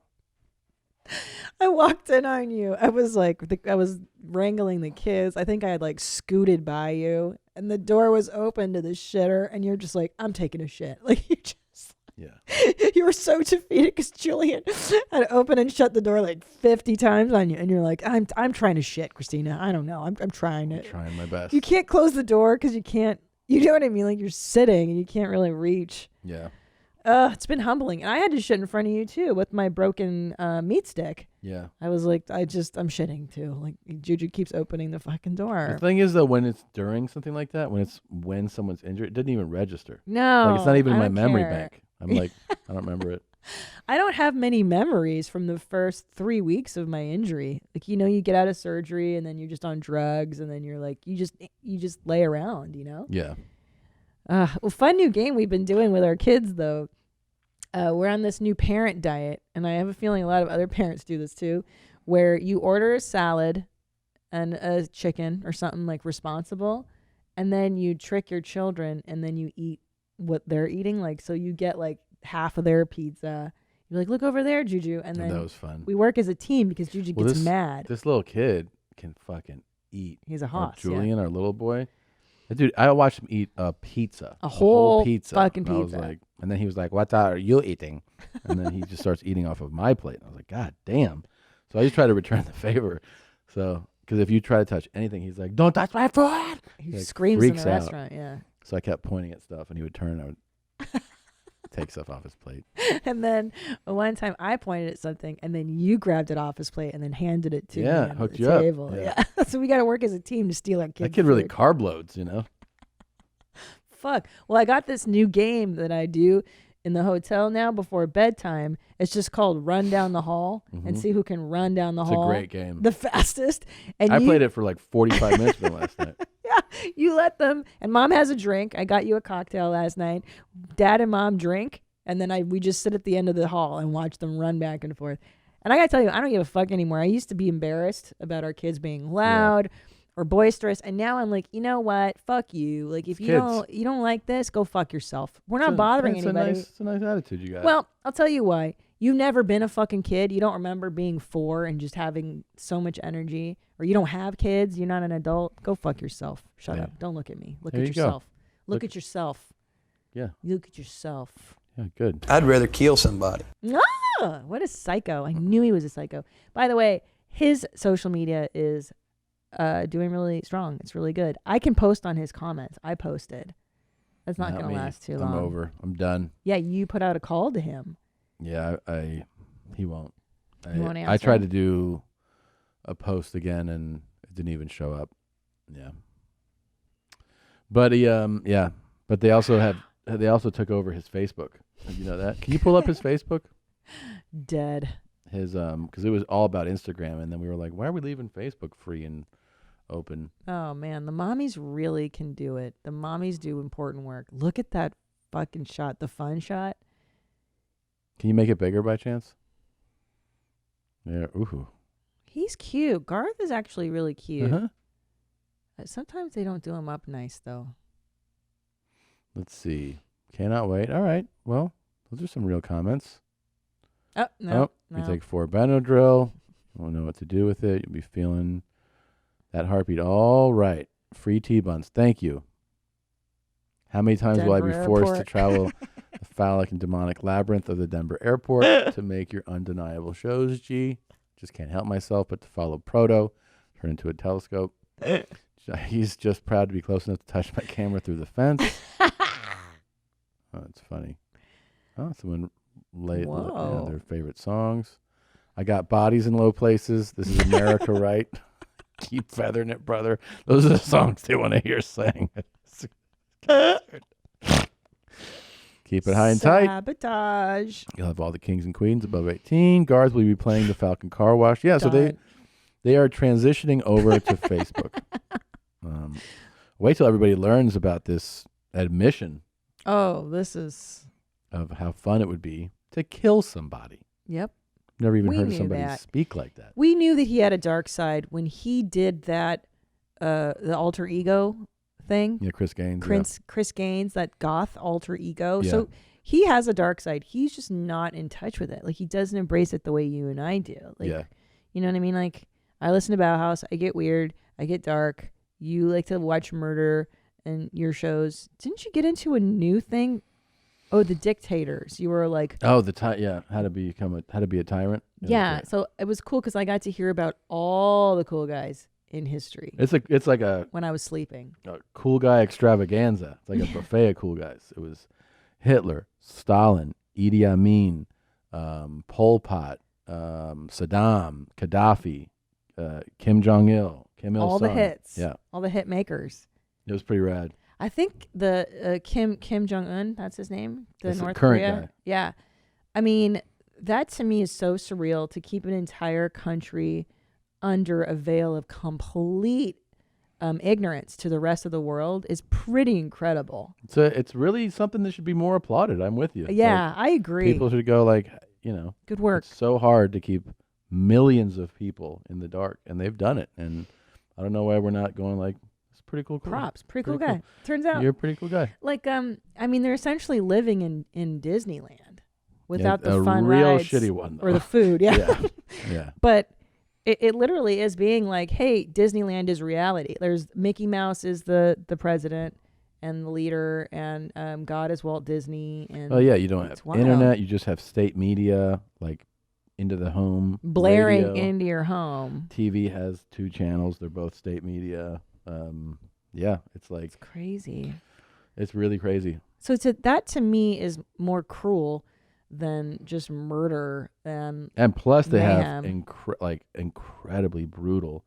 I walked in on you. I was like, I was wrangling the kids. I think I had like scooted by you, and the door was open to the shitter, and you're just like, "I'm taking a shit." Like you just, you were so defeated because Julian had opened and shut the door like 50 times on you, and you're like, "I'm trying to shit, Christina. I don't know. I'm trying it. I'm trying my best." You can't close the door because you can't. You know what I mean? Like you're sitting and you can't really reach. Yeah. It's been humbling. And I had to shit in front of you too with my broken meat stick. Yeah. I was like, I'm shitting too. Like Juju keeps opening the fucking door. The thing is though, when it's during something like that, when someone's injured, it doesn't even register. No. Like it's not even in I my don't memory care. bank. I'm like, I don't remember it. I don't have many memories from the first 3 weeks of my injury. Like, you get out of surgery and then you're just on drugs and then you're like, you just lay around, Yeah. Well, fun new game we've been doing with our kids though. We're on this new parent diet, and I have a feeling a lot of other parents do this too, where you order a salad and a chicken or something like responsible, and then you trick your children, and then you eat what they're eating. Like, so you get like half of their pizza. You're like, "Look over there, Juju," and then that was fun. We work as a team because Juju gets mad. This little kid can fucking eat. He's a hoss. Julian, our little boy. Dude, I watched him eat a pizza. A whole pizza. fucking And I was pizza. like, and then he was like, "What are you eating?" And then he just starts eating off of my plate. And I was like, "God damn." So I just try to return the favor. So, because if you try to touch anything, he's like, "Don't touch my food." He like, screams in the freaks out. restaurant, yeah. So I kept pointing at stuff, and he would turn and I would take stuff off his plate. And then one time I pointed at something, and then you grabbed it off his plate and then handed it to me on hooked the you up. table. Yeah. So we got to work as a team to steal our kids' That kid really food. carb loads, Fuck. Well, I got this new game that I do in the hotel now before bedtime. It's just called Run Down the Hall and see who can run down the It's a hall great game. the fastest. And I you, played it for like 45 minutes with him last night. you let them, and Mom has a drink. I got you a cocktail last night. Dad and Mom drink, and then we just sit at the end of the hall and watch them run back and forth. And I gotta tell you, I don't give a fuck anymore. I used to be embarrassed about our kids being loud or boisterous, and now I'm like, you know what? Fuck you. Like, if you don't like this, go fuck yourself. We're not bothering anybody. It's a nice attitude you got. Well, I'll tell you why. You've never been a fucking kid. You don't remember being 4 and just having so much energy, or you don't have kids. You're not an adult. Go fuck yourself. Shut up. Don't look at me. Look There at you go. yourself. Look at yourself. Yeah. Look at yourself. Yeah, good. I'd rather kill somebody. Ah, what a psycho. I knew he was a psycho. By the way, his social media is doing really strong. It's really good. I can post on his comments. I posted. That's not going to me. last too long. I'm over. I'm done. Yeah, you put out a call to him. Yeah, he won't. He won't I answer? tried to do a post again and it didn't even show up. Yeah. But but they also took over his Facebook. Did you know that? Can you pull up his Facebook? Dead. His because it was all about Instagram, and then we were like, why are we leaving Facebook free and open? Oh man, the mommies really can do it. The mommies do important work. Look at that fucking shot, the fun shot. Can you make it bigger by chance? Yeah. Ooh. He's cute. Garth is actually really cute. Uh-huh. Sometimes they don't do him up nice though. Let's see. Cannot wait. All right. Well, those are some real comments. Oh, no. You take 4 Benadryl. Won't know what to do with it. You'll be feeling that heartbeat. All right. Free T-buns. Thank you. How many times will I be Denver forced to Airport. travel the phallic and demonic labyrinth of the Denver airport to make your undeniable shows, G? Just can't help myself but to follow Proto, turn into a telescope. He's just proud to be close enough to touch my camera through the fence. Oh, it's funny. Oh, someone laid their favorite songs. I got bodies in low places. This is America, right? Keep feathering it, brother. Those are the songs they want to hear sang. Keep it high and tight. Sabotage. You'll have all the kings and queens above 18. Guards will be playing the Falcon Car Wash. Yeah, so they are transitioning over to Facebook. Wait till everybody learns about this admission. Oh, this is of how fun it would be to kill somebody. Yep. Never even We heard knew somebody that. speak like that. We knew that he had a dark side when he did that, the alter ego thing. Yeah, Chris Gaines. Chris Gaines, that goth alter ego. Yeah. So he has a dark side. He's just not in touch with it. Like, he doesn't embrace it the way you and I do. Like, Yeah. you know what I mean? Like, I listen to Bauhaus. I get weird. I get dark. You like to watch murder and your shows. Didn't you get into a new thing? Oh, the Dictators. You were like, Oh, how to be a tyrant. yeah. So it was cool because I got to hear about all the cool guys in history. It's like a when I was sleeping. a cool guy extravaganza. It's like a buffet of cool guys. It was Hitler, Stalin, Idi Amin, Pol Pot, Saddam, Gaddafi, Kim Jong Il, Kim Il Sung. All the hits. Yeah, All the hit makers. it was pretty rad. I think the Kim Jong Un, that's his name, That's the North current Korea. guy. Yeah, I mean, that to me is so surreal to keep an entire country under a veil of complete ignorance to the rest of the world is pretty incredible. So it's really something that should be more applauded. I'm with you. Yeah, Like, I agree. People should go like, Good work. It's so hard to keep millions of people in the dark, and they've done it. And I don't know why we're not going like, it's pretty cool. Props, pretty cool guy. Turns out you're a pretty cool guy. Like, I mean, they're essentially living in Disneyland without Yeah, the a fun real rides shitty one, or though. the food. Yeah, Yeah. Yeah. But it literally is being like, hey, Disneyland is reality. There's Mickey Mouse is the president and the leader, and God is Walt Disney. And Oh yeah, you don't have it's wild. internet. You just have state media like into the home, blaring radio. into your home. TV has 2 channels. They're both state media. Yeah, it's like It's crazy. It's really crazy. So that to me is more cruel than just murder and plus they mayhem. have incredibly brutal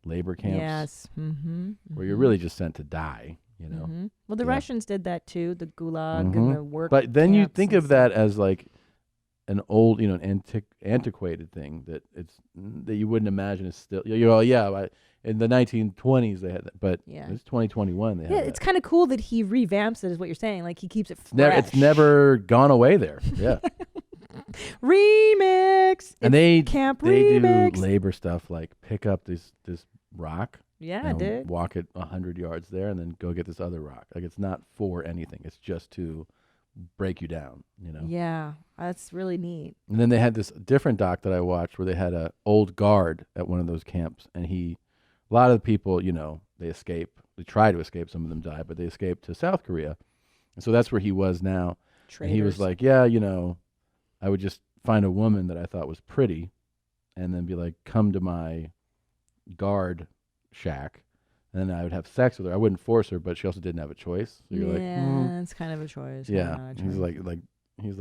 labor camps. Yes. Mm-hmm. Where you're really just sent to die. You know. Mm-hmm. Well, the Yeah. Russians did that too. The Gulag Mhm. and the work. But then you camps think and of that as like an old, antiquated thing that you wouldn't imagine is still. In the 1920s they had that, but Yeah. it's 2021. They Yeah, have it's that. kind of cool that he revamps it, is what you're saying. Like, he keeps it It's fresh. never gone away there. Yeah. Remix. And It's camp they remix. do labor stuff like pick up this rock. Yeah, dude. Walk it 100 yards there and then go get this other rock. Like, it's not for anything. It's just to break you down, Yeah, that's really neat. And then they had this different doc that I watched where they had a old guard at one of those camps, and a lot of the people, they escape. They try to escape. Some of them die, but they escape to South Korea. And so that's where he was now. And he was Traitors. like, yeah, I would just find a woman that I thought was pretty and then be like, come to my guard shack. And then I would have sex with her. I wouldn't force her, but she also didn't have a choice. So you're Yeah, it's kind of a choice. yeah. Not a He's choice. like, it's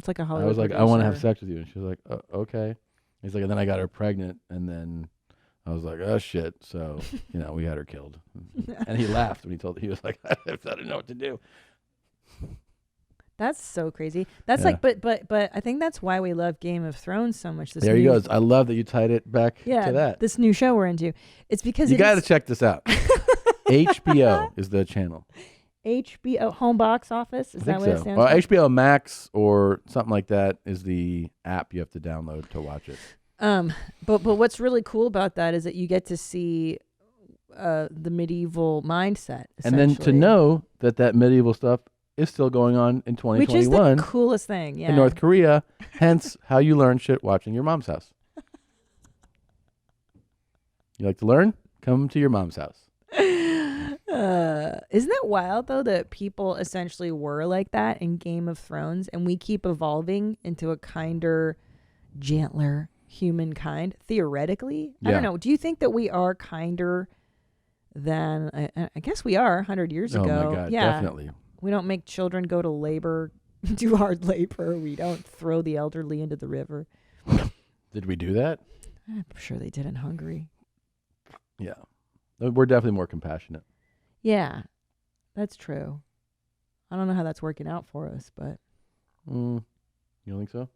like a I Hollywood was like, I want to have producer. sex with you. And she was like, okay. He's like, and then I got her pregnant. And then I was like, oh shit. So, we had her killed. And he laughed when he was like, I didn't know what to do. That's so crazy. That's Yeah. like, but I think that's why we love Game of Thrones so much. There you go. I love that you tied it back Yeah, to that. this new show we're into. It's because You it got to is check this out. HBO is the channel. HBO home box office. Is I that think what it so. stands Well, for? HBO Max or something like that is the app you have to download to watch it. But what's really cool about that is that you get to see the medieval mindset, And then to essentially. know that medieval stuff is still going on in 2021. Which is the coolest thing, yeah. In North Korea. Hence how you learn shit watching your mom's house. You like to learn? Come to your mom's house. Isn't it wild though that people essentially were like that in Game of Thrones, and we keep evolving into a kinder, gentler humankind? Theoretically, I Yeah. don't know. Do you think that we are kinder than? I guess we are 100 years Oh my ago. God, yeah, definitely. We don't make children go to labor, do hard labor. We don't throw the elderly into the river. Did we do that? I'm sure they did in Hungary. Yeah. We're definitely more compassionate. Yeah, that's true. I don't know how that's working out for us, but You don't think so?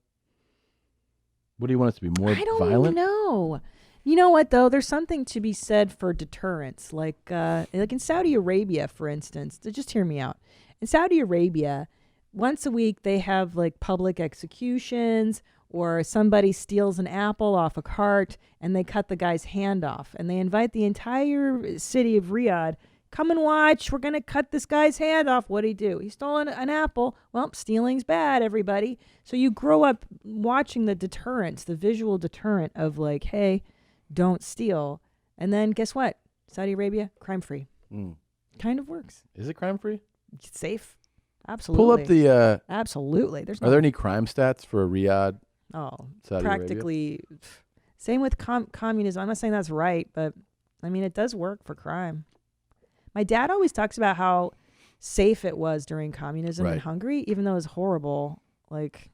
What do you want us to be, more I don't violent? know. You know what though? There's something to be said for deterrence. Like in Saudi Arabia, for instance. Just hear me out. In Saudi Arabia, once a week they have like public executions, or somebody steals an apple off a cart and they cut the guy's hand off, and they invite the entire city of Riyadh, come and watch, we're going to cut this guy's hand off. What'd he do? He stole an apple. Well, stealing's bad, everybody. So you grow up watching the deterrence, the visual deterrent of like, hey, don't steal. And then guess what? Saudi Arabia, crime-free. Kind of works. Is it crime-free? It's safe. Absolutely. Pull up the... Absolutely. Are there any crime stats for Riyadh? Oh, Saudi practically. Arabia? Same with communism. I'm not saying that's right, but I mean, it does work for crime. My dad always talks about how safe it was during communism in Hungary, even though it was horrible. Like,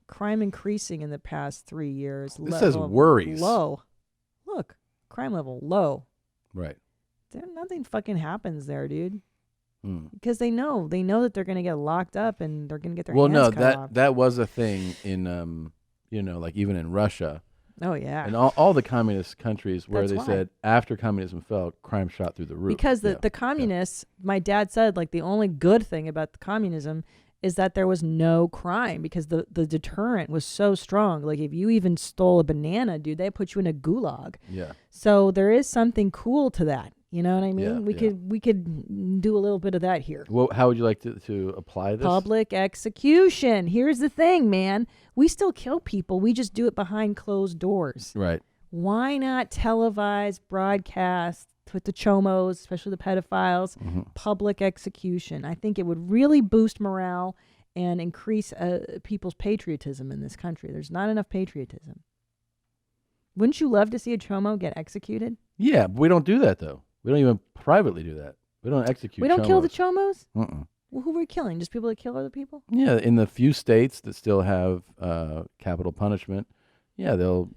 crime increasing in the past 3 years. This says worries. Low. Look, crime level low. Right. Nothing fucking happens there, dude. Because they know that they're gonna get locked up and they're gonna get their hands cut off. that was a thing in like even in Russia. Oh yeah. And all the communist countries where That's they why. said after communism fell, crime shot through the roof. Because the communists, my dad said, like the only good thing about the communism is that there was no crime, because the deterrent was so strong. Like if you even stole a banana, dude, they put you in a gulag. Yeah. So there is something cool to that. You know what I mean? Yeah, We could do a little bit of that here. Well, how would you like to apply this? Public execution. Here's the thing, man. We still kill people. We just do it behind closed doors. Right. Why not televise, broadcast with the chomos, especially the pedophiles, public execution? I think it would really boost morale and increase people's patriotism in this country. There's not enough patriotism. Wouldn't you love to see a chomo get executed? Yeah, but we don't do that though. We don't even privately do that. We don't execute. We don't kill the chomos. chomos? Well, who are we killing? Just people that kill other people? Yeah, in the few states that still have capital punishment, yeah, they'll,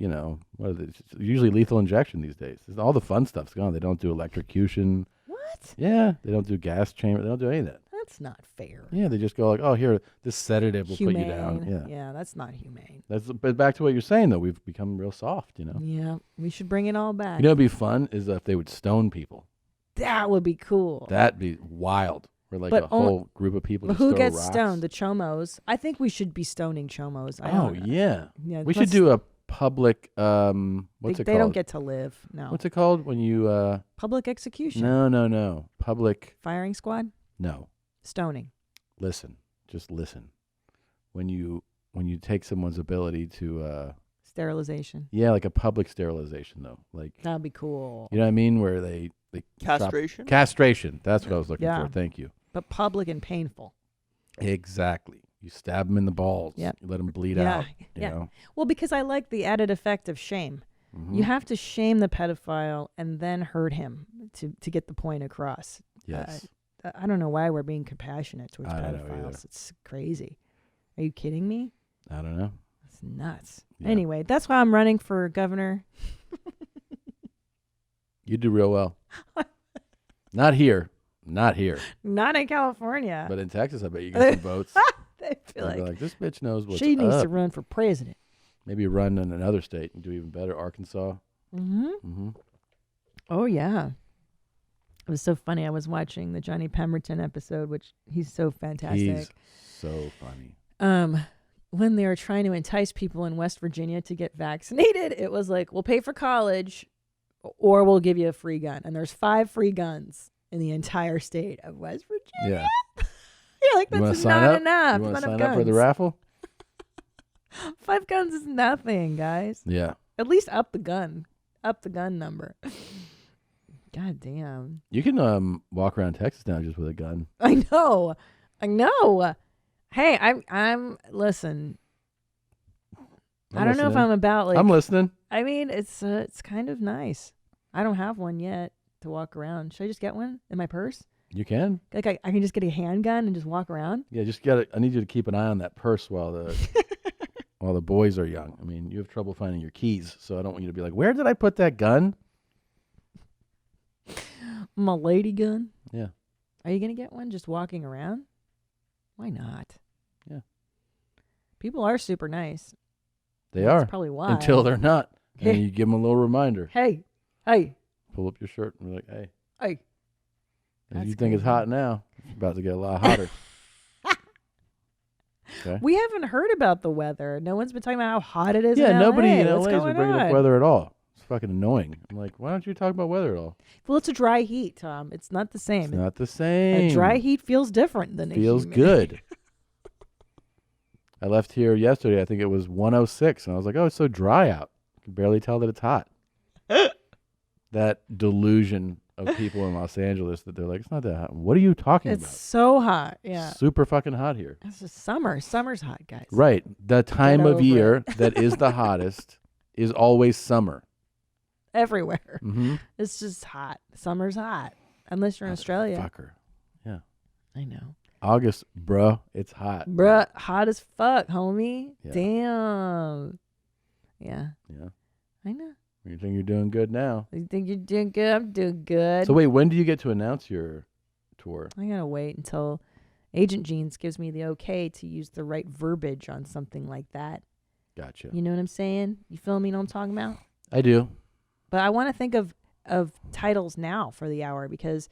what are they, usually lethal injection these days. All the fun stuff's gone. They don't do electrocution. What? Yeah, they don't do gas chamber. They don't do any of that. That's not fair. Yeah, they just go like, oh, here, this sedative will put you down. Humane. Yeah. Yeah, that's not humane. But back to what you're saying, though. We've become real soft, Yeah, we should bring it all back. You know what'd be fun is if they would stone people. That would be cool. That'd be wild. Where like But a whole group of people But just who throw gets rocks. stoned? The chomos. I think we should be stoning chomos. Yeah. Yeah, We should let's- do a public, what's they, it called? They don't get to live. No. What's it called when you, Public execution. No. Public. Firing squad. No. Stoning. Listen. Just listen. When you take someone's ability to, Sterilization. yeah, like a public sterilization though. Like. That'd be cool. You know what I mean? Where they Castration? Castration. That's what I was looking Yeah. for. Thank you. But public and painful. Exactly. You stab them in the balls. Yep. You let them bleed Yeah. out. You know? Well, because I like the added effect of shame. Mhm. You have to shame the pedophile and then hurt him to get the point across. Yes. I don't know why we're being compassionate towards I don't know pedophiles. either. It's crazy. Are you kidding me? I don't know. It's nuts. Yeah. Anyway, that's why I'm running for governor. You do real well. Not here. Not here. Not in California. But in Texas, I bet you get some votes. They feel They'll be like, this bitch knows what's she needs up. to run for president. Maybe run in another state and do even better. Arkansas. Mm-hmm. Oh, yeah. It was so funny. I was watching the Johnny Pemberton episode, which he's so fantastic. He's so funny. When they were trying to entice people in West Virginia to get vaccinated, it was like, we'll pay for college or we'll give you a free gun. And there's 5 free guns in the entire state of West Virginia. Yeah. You're like, You wanna that's sign not up? enough. You want Not to enough sign up for the guns. raffle? 5 guns is nothing, guys. Yeah. At least up the gun number. God damn. You can walk around Texas now just with a gun. I know. Hey, I'm listen. I don't know if listening. I'm about like I'm listening. I mean, it's kind of nice. I don't have one yet to walk around. Should I just get one in my purse? You can. Like I can just get a handgun and just walk around? Yeah, just get it. I need you to keep an eye on that purse while the boys are young. I mean, you have trouble finding your keys, so I don't want you to be like, where did I put that gun? My lady gun? Yeah. Are you gonna get one just walking around? Why not? Yeah. People are super nice. They That's are. probably why. Until they're not. And you give them a little reminder. Hey. Pull up your shirt and be like, hey. Hey. If you think it's hot now, It's about to get a lot hotter. Okay. We haven't heard about the weather. No one's been talking about how hot it is. Yeah, in nobody LA. in What's LA is going bringing up on? weather at all. It's fucking annoying. I'm like, why don't you talk about weather at all? Well, it's a dry heat, Tom. It's not the same. It's not the same. A dry heat feels different than feels a humid. good. I left here yesterday. I think it was 106, and I was like, oh, it's so dry out. I can barely tell that it's hot. That delusion of people in Los Angeles that they're like, it's not that hot. What are you talking It's about? so hot. Yeah. Super fucking hot here. It's just summer. Summer's hot, guys. Right. The time of over year it. that is the hottest is always summer. Everywhere. Mhm. It's just hot. Summer's hot. Unless you're in Australia. Fucker. Yeah. I know. August, bruh, it's hot. Bruh, hot as fuck, homie. Yeah. Damn. Yeah. Yeah. I know. You think you're doing good now. You think you're doing good? I'm doing good. So wait, when do you get to announce your tour? I gotta wait until Agent Jeans gives me the okay to use the right verbiage on something like that. Gotcha. You know what I'm saying? You feel me? Know what I'm talking about? I do. But I want to think of titles now for the hour because,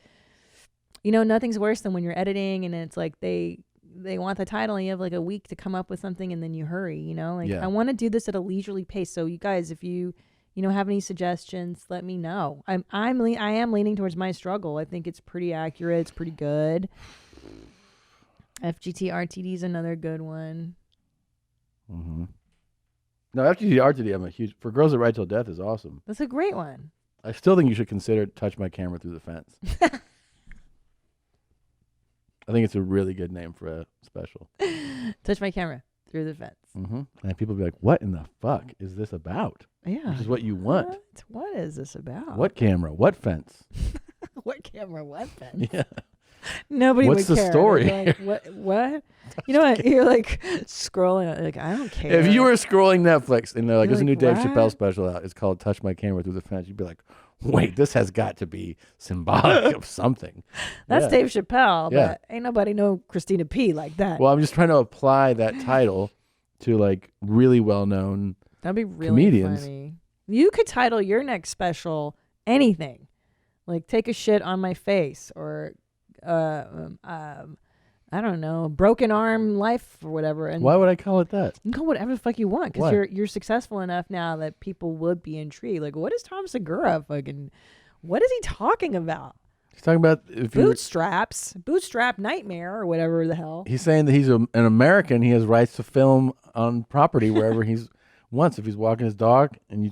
you know, nothing's worse than when you're editing and it's like they want the title and you have like a week to come up with something and then you hurry, you know? Like Yeah. I want to do this at a leisurely pace. So you guys, if you have any suggestions, let me know. I am leaning towards My Struggle. I think it's pretty accurate. It's pretty good. FGT RTD is another good one. Mm-hmm. No, FGT RTD, I'm a huge... For Girls That Ride Till Death is awesome. That's a great one. I still think you should consider Touch My Camera Through the Fence. I think it's a really good name for a special. Touch My Camera Through the Fence. Mm-hmm. And people be like, what in the fuck is this about? Yeah. Which is what you want. What is this about? What camera? What fence? What camera? What fence? Yeah. Nobody What's would the care. story? They're like, what? You know what? You're like scrolling. Like, I don't care. If you were scrolling Netflix and they're like, You're there's a new like, Dave what? Chappelle special out. It's called Touch My Camera Through the Fence. You'd be like, wait, this has got to be symbolic of something. That's Yeah. Dave Chappelle, Yeah. but ain't nobody know Christina P like that. Well, I'm just trying to apply that title to like really well-known That'd be really comedians. funny. You could title your next special anything, like "Take a Shit on My Face" or I don't know, "Broken Arm Life" or whatever. And Why would I call it that? you can call whatever the fuck you want Why? because you're successful enough now that people would be intrigued. Like, what is Tom Segura fucking? What is he talking about? He's talking about if you. Bootstrap Nightmare or whatever the hell. He's saying that he's an American. He has rights to film on property wherever he's wants. If he's walking his dog and he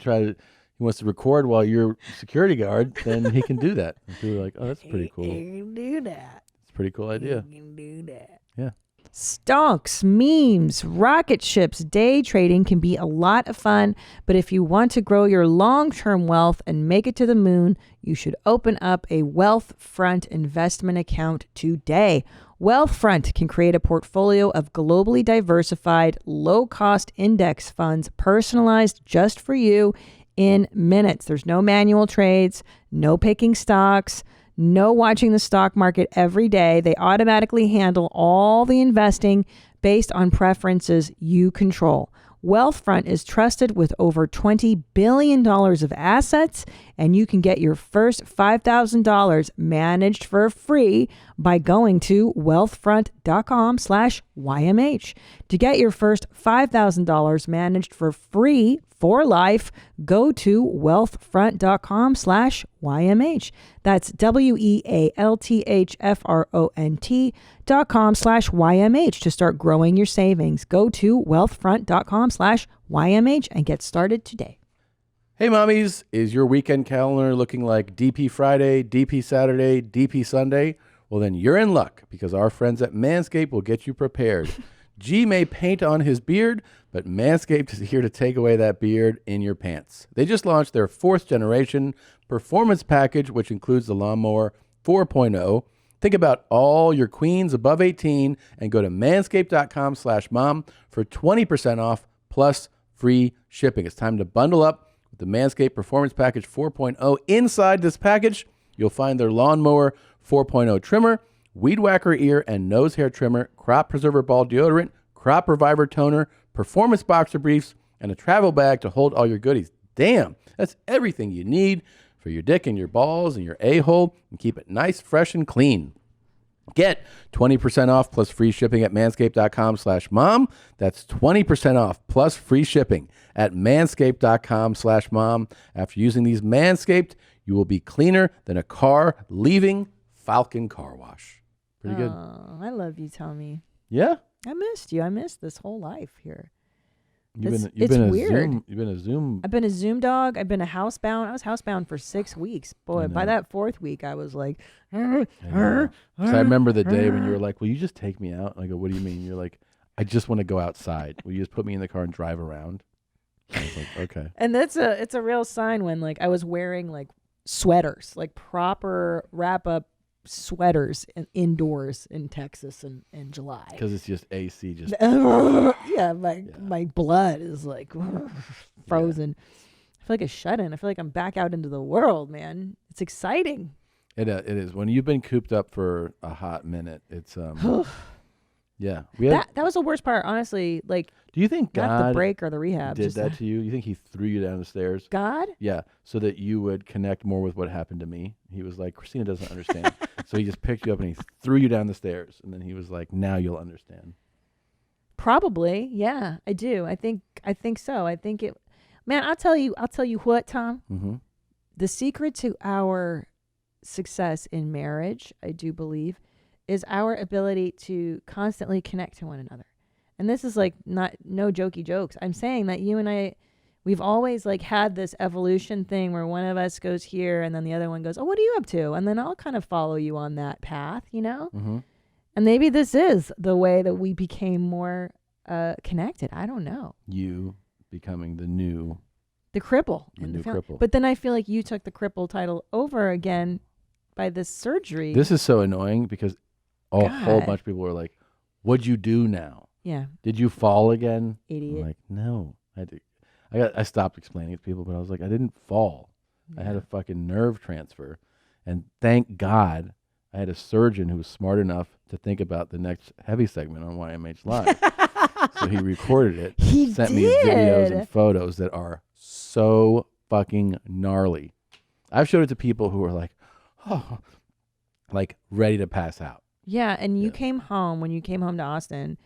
wants to record while you're security guard, then he can do that. And people are like, oh, that's pretty cool. You can do that. It's a pretty cool idea. You can do that. Yeah. Stonks, memes, rocket ships, day trading can be a lot of fun, but if you want to grow your long-term wealth and make it to the moon, you should open up a Wealthfront investment account today. Wealthfront can create a portfolio of globally diversified, low-cost index funds personalized just for you in minutes. There's no manual trades, no picking stocks, no watching the stock market every day. They automatically handle all the investing based on preferences you control. Wealthfront is trusted with over $20 billion of assets, and you can get your first $5,000 managed for free by going to wealthfront.com/YMH. To get your first $5,000 managed for free for life, go to wealthfront.com/YMH. That's wealthfront.com/YMH to start growing your savings. Go to wealthfront.com/YMH and get started today. Hey, mommies, is your weekend calendar looking like DP Friday, DP Saturday, DP Sunday? Well, then you're in luck because our friends at Manscaped will get you prepared. G may paint on his beard, but Manscaped is here to take away that beard in your pants. They just launched their 4th generation performance package, which includes the Lawnmower 4.0. Think about all your queens above 18 and go to manscaped.com/mom for 20% off plus free shipping. It's time to bundle up with the Manscaped Performance Package 4.0. Inside this package, you'll find their Lawnmower 4.0 trimmer, Weed Whacker ear and nose hair trimmer, Crop Preserver ball deodorant, Crop Reviver toner, performance boxer briefs, and a travel bag to hold all your goodies. Damn, that's everything you need for your dick and your balls and your a-hole, and keep it nice, fresh, and clean. Get 20% off plus free shipping at manscaped.com/mom. That's 20% off plus free shipping at manscaped.com/mom. After using these Manscaped, you will be cleaner than a car leaving Falcon Car Wash. Pretty good. I love you, Tommy. Yeah? I missed you. I missed this whole life here. You've It's been weird. You've been a Zoom. I've been a Zoom dog. I've been a housebound. I was housebound for 6 weeks. Boy, by that 4th week, I was like, So I remember the day when you were like, will you just take me out? And I go, what do you mean? You're like, I just want to go outside. Will you just put me in the car and drive around? I was like, okay. And it's a real sign when like I was wearing like sweaters, like proper wrap up sweaters indoors in Texas in July. Because it's just AC. Just my blood is like frozen. I feel like a shut-in. I feel like I'm back out into the world, man. It's exciting. It is. When you've been cooped up for a hot minute, it's yeah. That was the worst part, honestly. Like, do you think not God the break or the rehab did that to you? You think he threw you down the stairs? God? Yeah, so that you would connect more with what happened to me. He was like, Christina doesn't understand. So he just picked you up and he threw you down the stairs. And then he was like, now you'll understand. Probably. Yeah, I do. I think so. I think it, man, I'll tell you what, Tom, Mm-hmm. the secret to our success in marriage, I do believe, is our ability to constantly connect to one another. And this is like no jokey jokes. I'm saying that you and I, we've always like had this evolution thing where one of us goes here and then the other one goes, oh, what are you up to? And then I'll kind of follow you on that path, you know? Mm-hmm. And maybe this is the way that we became more connected. I don't know. You becoming the cripple. new cripple. But then I feel like you took the cripple title over again by this surgery. This is so annoying because a whole God. bunch of people were like, what'd you do now? Yeah. Did you fall again? Idiot. I'm like, no. I stopped explaining it to people, but I was like, I didn't fall. I had a fucking nerve transfer. And thank God I had a surgeon who was smart enough to think about the next heavy segment on YMH Live. So he recorded it. He sent me videos and photos that are so fucking gnarly. I've showed it to people who are like, oh, like ready to pass out. Yeah, and you came home, when you came home to Austin,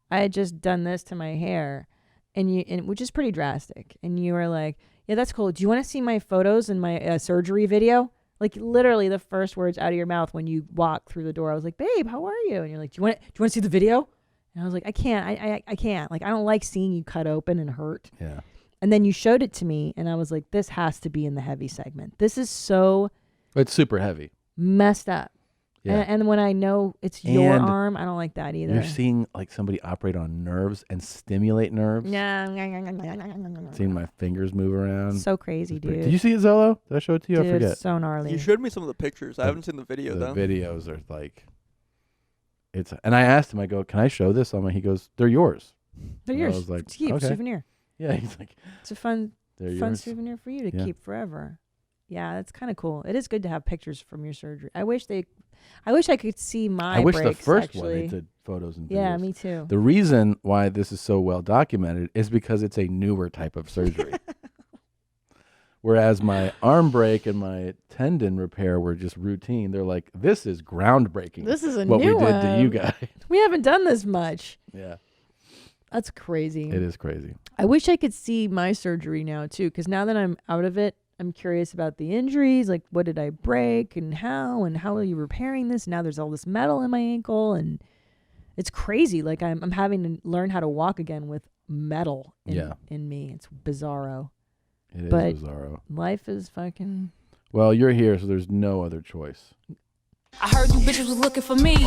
I had just done this to my hair, and which is pretty drastic. And you were like, yeah, that's cool. Do you want to see my photos and my surgery video? Like literally the first words out of your mouth when you walked through the door, I was like, babe, how are you? And you're like, do you want to see the video? And I was like, I can't. I can't. Like, I don't like seeing you cut open and hurt. Yeah. And then you showed it to me, and I was like, this has to be in the heavy segment. This is so It's super heavy. messed up. Yeah. And when I know it's your And arm, I don't like that either. You're seeing like somebody operate on nerves and stimulate nerves. Yeah. Seeing my fingers move around. So crazy, dude. Did you see it, Zolo? Did I show it to you? Dude, I forget. it's so gnarly. You showed me some of the pictures. I haven't seen the video though. The videos are like, and I asked him, I go, can I show this? He goes, they're yours. They're And yours. I was like, to keep, okay. souvenir. Yeah, he's like, it's a fun yours. souvenir for you to Yeah. keep forever. Yeah, that's kind of cool. It is good to have pictures from your surgery. I wish I could see my I wish breaks, the first actually. one they did photos and videos. Yeah, me too. The reason why this is so well documented is because it's a newer type of surgery. Whereas my arm break and my tendon repair were just routine. They're like, this is groundbreaking. This is what new we did to you one. guys. We haven't done this much. Yeah. That's crazy. It is crazy. I wish I could see my surgery now too, because now that I'm out of it, I'm curious about the injuries. Like, what did I break and how are you repairing this? Now there's all this metal in my ankle, and it's crazy. Like I'm having to learn how to walk again with metal in me. It's bizarro. It is but bizarro. Life is fucking. Well, you're here, so there's no other choice. I heard you bitches was looking for me.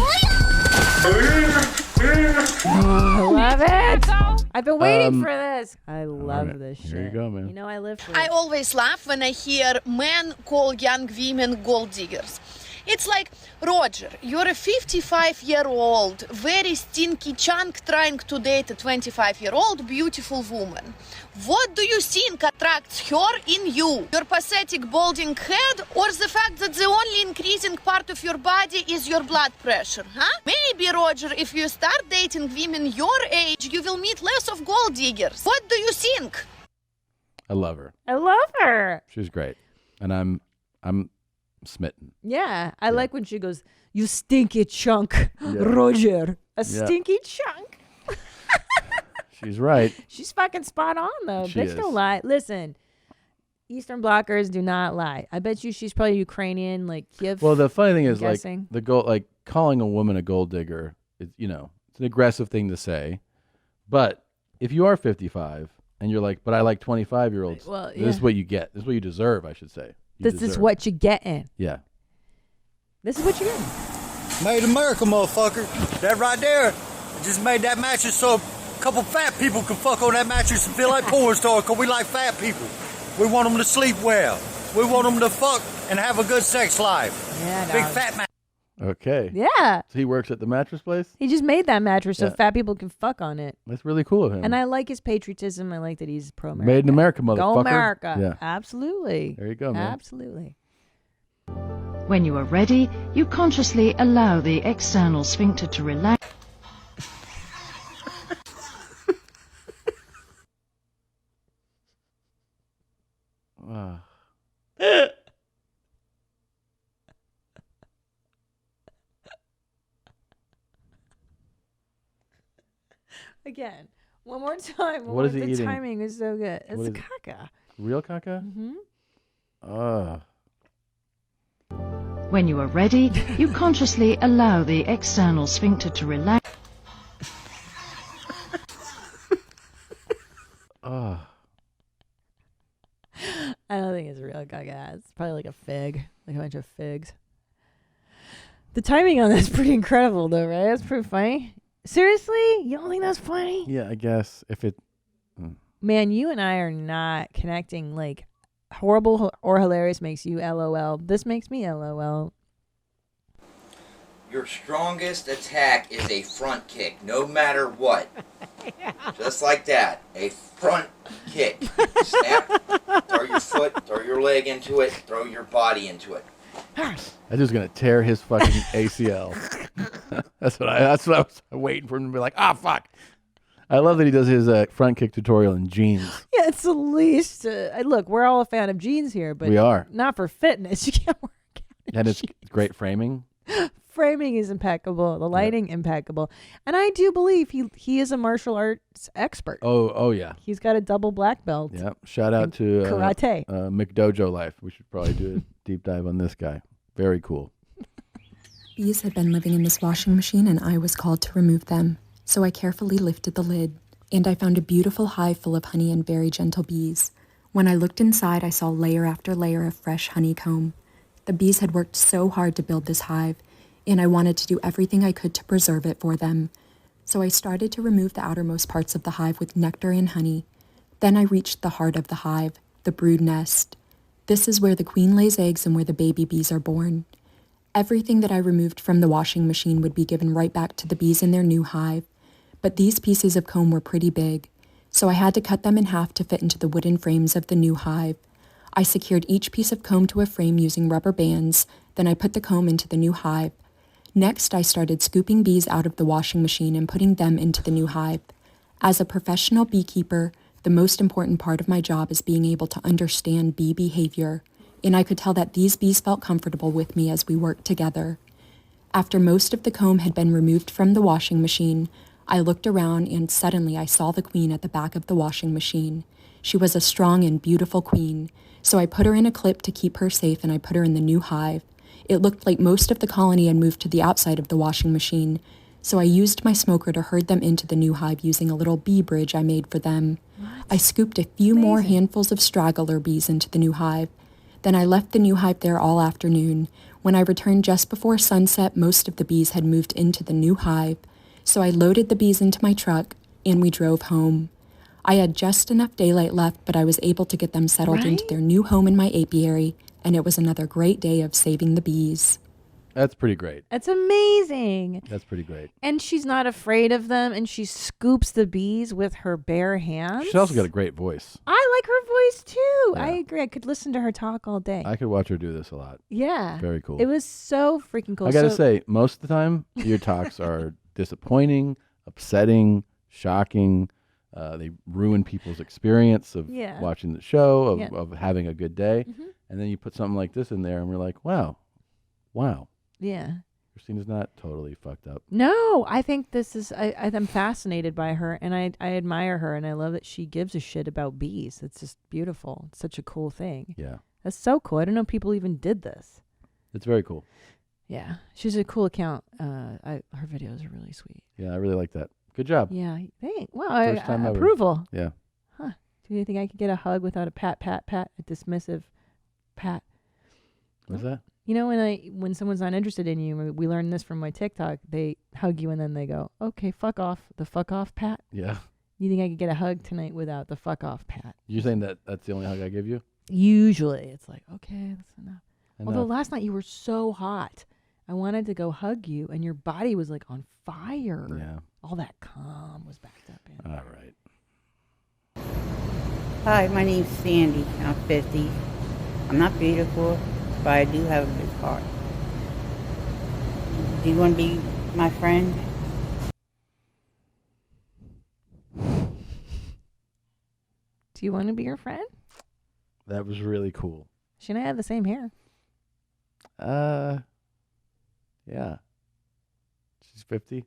I love it. I've been waiting for this. I love this shit. Here you go, man. You know, I live for I it. always laugh when I hear men call young women gold diggers. It's like, Roger, you're a 55-year-old, very stinky chunk trying to date a 25-year-old beautiful woman. What do you think attracts her in you? Your pathetic balding head or the fact that the only increasing part of your body is your blood pressure, huh? Maybe, Roger, if you start dating women your age, you will meet less of gold diggers. What do you think? I love her. I love her. She's great. And I'm smitten. Yeah, I like when she goes, "You stinky chunk, Roger, a stinky chunk." She's right. She's fucking spot on though. She Bitch is. don't lie. Listen, Eastern blockers do not lie. I bet you she's probably Ukrainian, like Kiev. Well, the funny thing I'm is, like guessing. the gold, like calling a woman a gold digger. It's it's an aggressive thing to say, but if you are 55 and you're like, but I like 25-year-olds, Well, this is what you get. This is what you deserve, I should say. This is what you getting. Yeah. This is what you getting. Made America, motherfucker. That right there. I just made that mattress so a couple fat people can fuck on that mattress and feel like porn stars, because we like fat people. We want them to sleep well. We want them to fuck and have a good sex life. Yeah, Big dog. fat man. Okay. Yeah. So he works at the mattress place? He just made that mattress so Yeah. fat people can fuck on it. That's really cool of him. And I like his patriotism. I like that he's pro-America. Made in America, motherfucker. Go America. Yeah. Absolutely. There you go, man. Absolutely. When you are ready, you consciously allow the external sphincter to relax. Ah. Again, one more time. What is he the eating? timing is so good. It's What is- caca. Real caca? Mm-hmm. When you are ready, you consciously allow the external sphincter to relax. Ah. I don't think it's real caca. It's probably like a fig, like a bunch of figs. The timing on that's pretty incredible, though, right? That's pretty funny. Seriously, you don't think that's funny? Yeah, I guess if it. Man, you and I are not connecting. Like, horrible or hilarious makes you LOL. This makes me LOL. Your strongest attack is a front kick, no matter what. Just like that. A front kick. Snap, throw your foot, throw your leg into it, throw your body into it. That dude's gonna tear his fucking ACL. That's what I was waiting for him to be like, fuck. I love that he does his front kick tutorial in jeans. Yeah, it's the least. Look, we're all a fan of jeans here, but We are. not for fitness. You can't work And it's great framing. Framing is impeccable. The lighting impeccable, and I do believe he is a martial arts expert. Oh yeah. He's got a double black belt. Yep. Shout out to karate. McDojo Life. We should probably do a deep dive on this guy. Very cool. Bees had been living in this washing machine and I was called to remove them. So I carefully lifted the lid, and I found a beautiful hive full of honey and very gentle bees. When I looked inside, I saw layer after layer of fresh honeycomb. The bees had worked so hard to build this hive, and I wanted to do everything I could to preserve it for them. So I started to remove the outermost parts of the hive with nectar and honey. Then I reached the heart of the hive, the brood nest. This is where the queen lays eggs and where the baby bees are born. Everything that I removed from the washing machine would be given right back to the bees in their new hive. But these pieces of comb were pretty big, so I had to cut them in half to fit into the wooden frames of the new hive. I secured each piece of comb to a frame using rubber bands, then I put the comb into the new hive. Next, I started scooping bees out of the washing machine and putting them into the new hive. As a professional beekeeper, the most important part of my job is being able to understand bee behavior, and I could tell that these bees felt comfortable with me as we worked together. After most of the comb had been removed from the washing machine, I looked around and suddenly I saw the queen at the back of the washing machine. She was a strong and beautiful queen, so I put her in a clip to keep her safe and I put her in the new hive. It looked like most of the colony had moved to the outside of the washing machine, so I used my smoker to herd them into the new hive using a little bee bridge I made for them. I scooped a few more handfuls of straggler bees into the new hive. Then I left the new hive there all afternoon. When I returned just before sunset, most of the bees had moved into the new hive. So I loaded the bees into my truck, and we drove home. I had just enough daylight left, but I was able to get them settled into their new home in my apiary, and it was another great day of saving the bees. That's pretty great. That's amazing. That's pretty great. And she's not afraid of them, and she scoops the bees with her bare hands. She's also got a great voice. I like her voice too. Yeah. I agree. I could listen to her talk all day. I could watch her do this a lot. Yeah. Very cool. It was so freaking cool. I gotta say, most of the time, your talks are disappointing, upsetting, shocking. They ruin people's experience of Yeah. watching the show, Yeah. of having a good day. Mhm. And then you put something like this in there, and we're like, wow. Yeah. Christina's not totally fucked up. No, I think this is. I'm fascinated by her, and I admire her, and I love that she gives a shit about bees. It's just beautiful. It's such a cool thing. Yeah. That's so cool. I didn't know people even did this. It's very cool. Yeah, she's a cool account. Her videos are really sweet. Yeah, I really like that. Good job. Yeah, thanks. Well, First time ever. approval. Yeah. Huh. Do you think I could get a hug without a pat, a dismissive pat? What's that? You know, when someone's not interested in you, we learned this from my TikTok. They hug you and then they go, "Okay, fuck off." The fuck off pat. Yeah. You think I could get a hug tonight without the fuck off pat? You're saying that's the only hug I give you? Usually, it's like, okay, that's enough. Enough. Although last night you were so hot, I wanted to go hug you, and your body was like on fire. Yeah. All that calm was backed up in. All right. Hi, my name's Sandy. I'm 50. I'm not beautiful, but I do have a big heart. Do you want to be my friend? Do you want to be your friend? That was really cool. She and I have the same hair. Yeah. She's 50.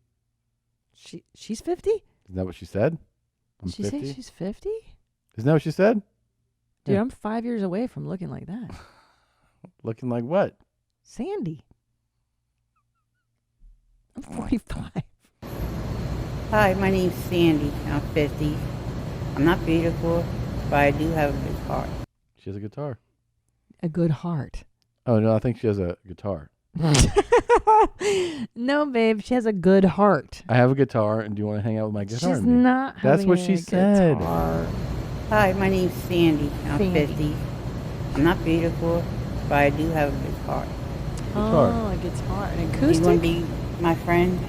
She's 50? Isn't that what she said? Did she say she's 50? Isn't that what she said? Dude, Yeah. I'm 5 years away from looking like that. Looking like what? Sandy. I'm 45. Hi, my name's Sandy. I'm 50. I'm not beautiful, but I do have a big heart. She has a guitar. A good heart. Oh, no, I think she has a guitar. No, babe, she has a good heart. I have a guitar, and do you want to hang out with my guitar? She's with me? not That's having what a she said. guitar. Hi, my name's Sandy. I'm Sandy. 50. I'm not beautiful, but I do have a big heart. Guitar. Oh, a guitar. An Do you acoustic? want to be my friend?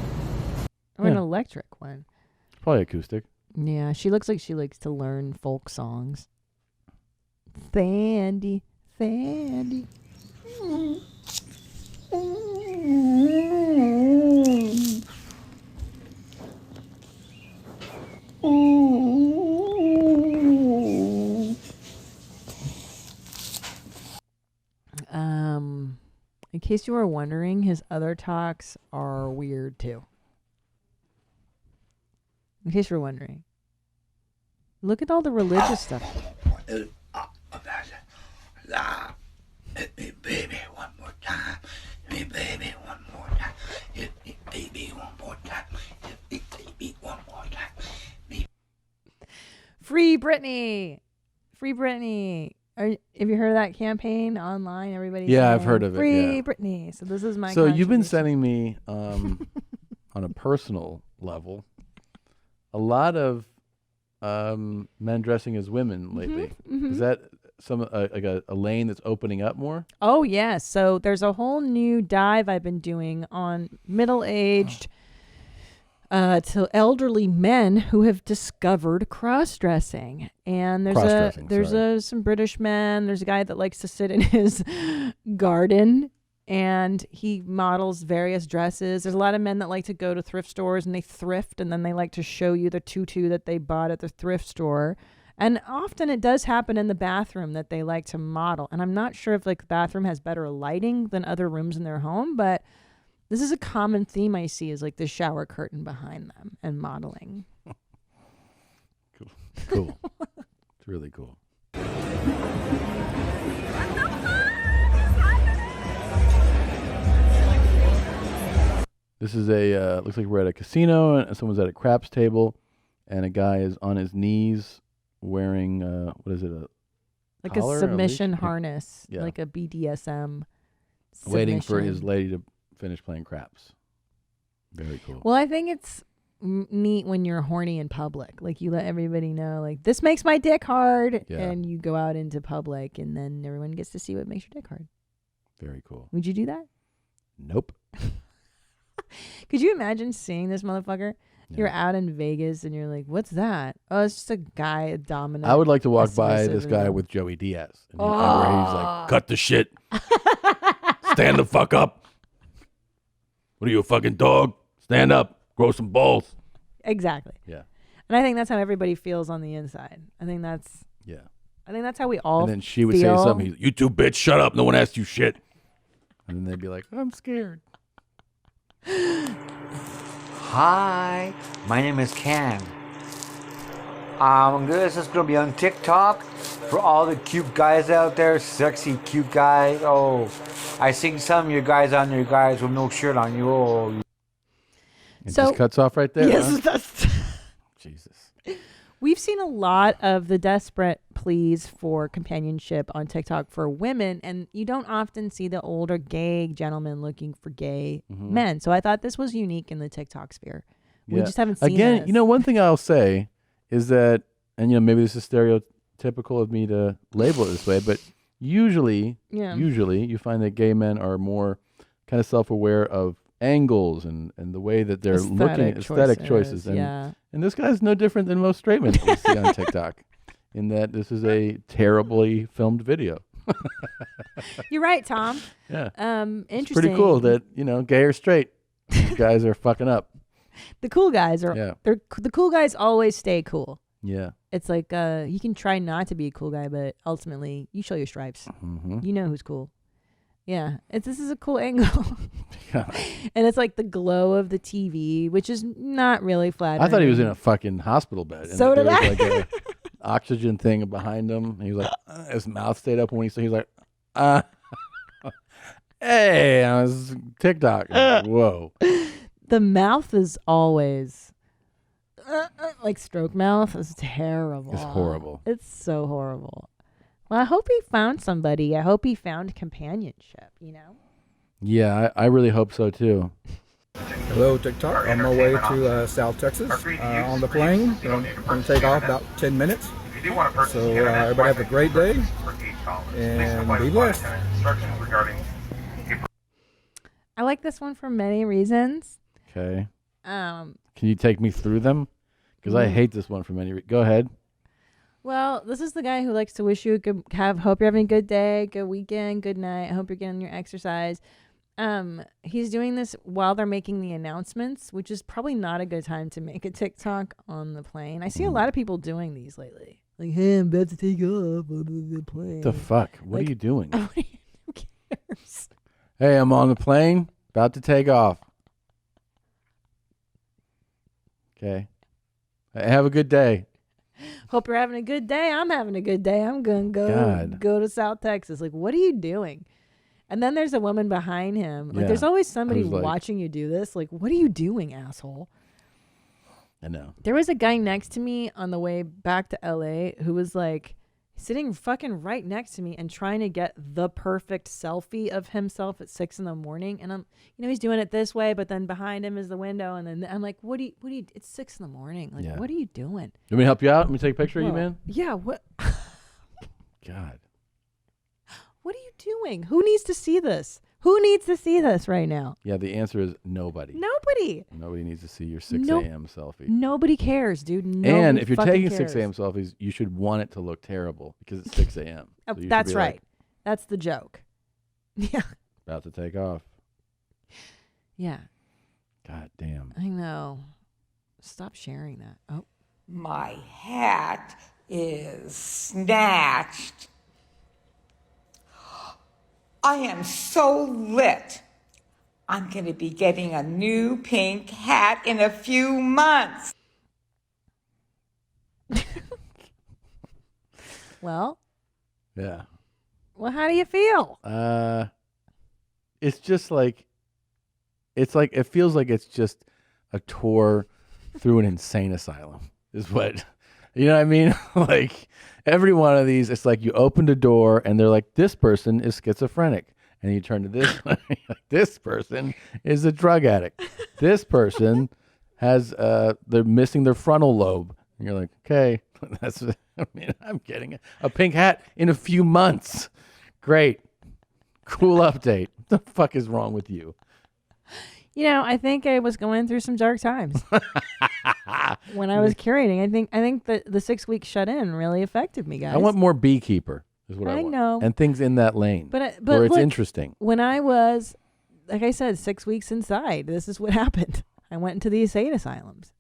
Or an Yeah. electric one. It's probably acoustic. Yeah, she looks like she likes to learn folk songs. Sandy, Sandy. In case you were wondering, his other talks are weird too. In case you're wondering. Look at all the religious stuff. Hit me, baby, one more time. Hit me, baby, one more time. Hit me, baby, one more time. Hit me, baby, one more time. Free Britney. Free Britney. Have you heard of that campaign online? Everybody's Yeah, I've saying, heard of it, Free yeah. Britney. So this is my So you've been contribution. sending me, on a personal level, a lot of men dressing as women lately. mhm. Is that like a lane that's opening up more? Oh, yes. So there's a whole new dive I've been doing on middle-aged to elderly men who have discovered cross-dressing. And there's some British men. There's a guy that likes to sit in his garden and he models various dresses. There's a lot of men that like to go to thrift stores and they thrift, and then they like to show you the tutu that they bought at the thrift store. And often it does happen in the bathroom that they like to model. And I'm not sure if like the bathroom has better lighting than other rooms in their home, but this is a common theme I see, is like the shower curtain behind them and modeling. Cool. It's really cool. This is looks like we're at a casino and someone's at a craps table and a guy is on his knees wearing, what is it? Like collar, a leash? submission harness, Yeah. like a BDSM Waiting for his submission. lady to finish playing craps. Very cool. Well, I think it's neat when you're horny in public. Like you let everybody know, like, this makes my dick hard. Yeah. And you go out into public and then everyone gets to see what makes your dick hard. Very cool. Would you do that? Nope. Could you imagine seeing this motherfucker? You're out in Vegas and you're like, what's that? Oh, it's just a guy, a dominant. I would like to walk by submissive this guy and- with Joey Diaz. And where he's like, cut the shit. Stand the fuck up. What are you, a fucking dog? Stand up. Grow some balls. Exactly. Yeah. And I think that's how everybody feels on the inside. I think that's Yeah. I think that's how we all And then she would feel. say something. You two bitch, shut up. No one asked you shit. And then they'd be like, I'm scared. Hi, my name is Ken. This is going to be on TikTok for all the cute guys out there, sexy cute guys. Oh, I seen some of you guys on there, guys with no shirt on you. Oh. It just cuts off right there. Yes, huh? that's. Jesus. We've seen a lot of the desperate pleas for companionship on TikTok for women, and you don't often see the older gay gentlemen looking for gay men. So I thought this was unique in the TikTok sphere. We just haven't seen Again, this. one thing I'll say is that, and maybe this is stereotypical of me to label it this way, but usually you find that gay men are more kind of self-aware of angles and the way that they're looking at aesthetic choices. And this guy's no different than most straight men that we see on TikTok, in that this is a terribly filmed video. You're right, Tom. Yeah. Interesting. It's pretty cool that, gay or straight, these guys are fucking up. The cool guys are. Yeah. The cool guys always stay cool. Yeah. It's like you can try not to be a cool guy, but ultimately you show your stripes. You know who's cool. Yeah, this is a cool angle. And it's like the glow of the TV, which is not really flattering. I thought he was in a fucking hospital bed. And So there did was I. like a oxygen thing behind him. And he was like, his mouth stayed open when he was like, hey, I was TikTok. Whoa. The mouth is always like stroke mouth is terrible. It's horrible. It's so horrible. Well, I hope he found somebody. I hope he found companionship, Yeah, I really hope so too. Hello, TikTok. On my way to South Texas on the plane. Going to take off about 10 minutes. So everybody have a great day and be blessed. I like this one for many reasons. Okay. Um, Can you take me through them? Because I hate this one for many reasons. Go ahead. Well, this is the guy who likes to wish you hope you're having a good day, good weekend, good night. I hope you're getting your exercise. He's doing this while they're making the announcements, which is probably not a good time to make a TikTok on the plane. I see a lot of people doing these lately. Like, hey, I'm about to take off on the plane. The fuck? What are you doing? Who cares? Hey, I'm on the plane, about to take off. Okay. Have a good day. Hope you're having a good day. I'm having a good day. I'm going to go to South Texas. Like, what are you doing? And then there's a woman behind him. Like, there's always somebody watching you do this. Like, what are you doing, asshole? I know. There was a guy next to me on the way back to LA who was like sitting fucking right next to me and trying to get the perfect selfie of himself at 6 a.m. And I'm, he's doing it this way, but then behind him is the window. And then I'm like, what do you, it's 6 a.m. Like, what are you doing? Let me help you out. Let me take a picture of you, man. Yeah. What? God. What are you doing? Who needs to see this? Who needs to see this right now? Yeah, the answer is nobody. Nobody. Nobody needs to see your 6 a.m. selfie. Nobody cares, dude. And if you're taking cares. 6 a.m. selfies, you should want it to look terrible because it's 6 a.m. Oh, that's right. That's the joke. Yeah. About to take off. Yeah. God damn. I know. Stop sharing that. Oh. My hat is snatched. I am so lit. I'm going to be getting a new pink hat in a few months. Well. Yeah. Well, how do you feel? It's just like, it feels like it's just a tour through an insane asylum is what, you know what I mean? Like every one of these, it's like you opened a door and they're like, this person is schizophrenic. And you turn to this one, this person is a drug addict. This person has, they're missing their frontal lobe. And you're like, okay, I'm getting a pink hat in a few months. Great. Cool update. What the fuck is wrong with you? I think I was going through some dark times when I was curating. I think the 6 weeks shut in really affected me, guys. I want more Beekeeper is what I want. I know. And things in that lane but where it's look, interesting. When I was, like I said, 6 weeks inside, this is what happened. I went into the insane asylums.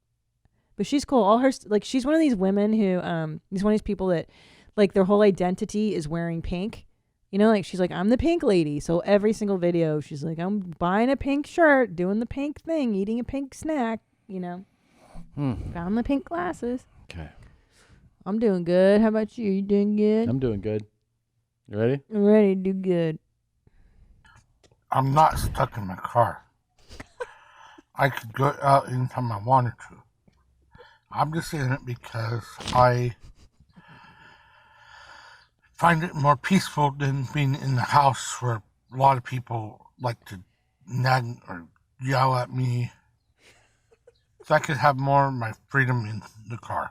But she's cool. All her, she's one of these women who, she's one of these people that like their whole identity is wearing pink. You know, like she's like, I'm the pink lady. So every single video, she's like, I'm buying a pink shirt, doing the pink thing, eating a pink snack, you know. Found the pink glasses. Okay. I'm doing good. How about you? You doing good? I'm doing good. You ready? I'm ready to do good. I'm not stuck in my car. I could go out anytime I wanted to. I'm just in it because I find it more peaceful than being in the house where a lot of people like to nag or yell at me. So I could have more of my freedom in the car.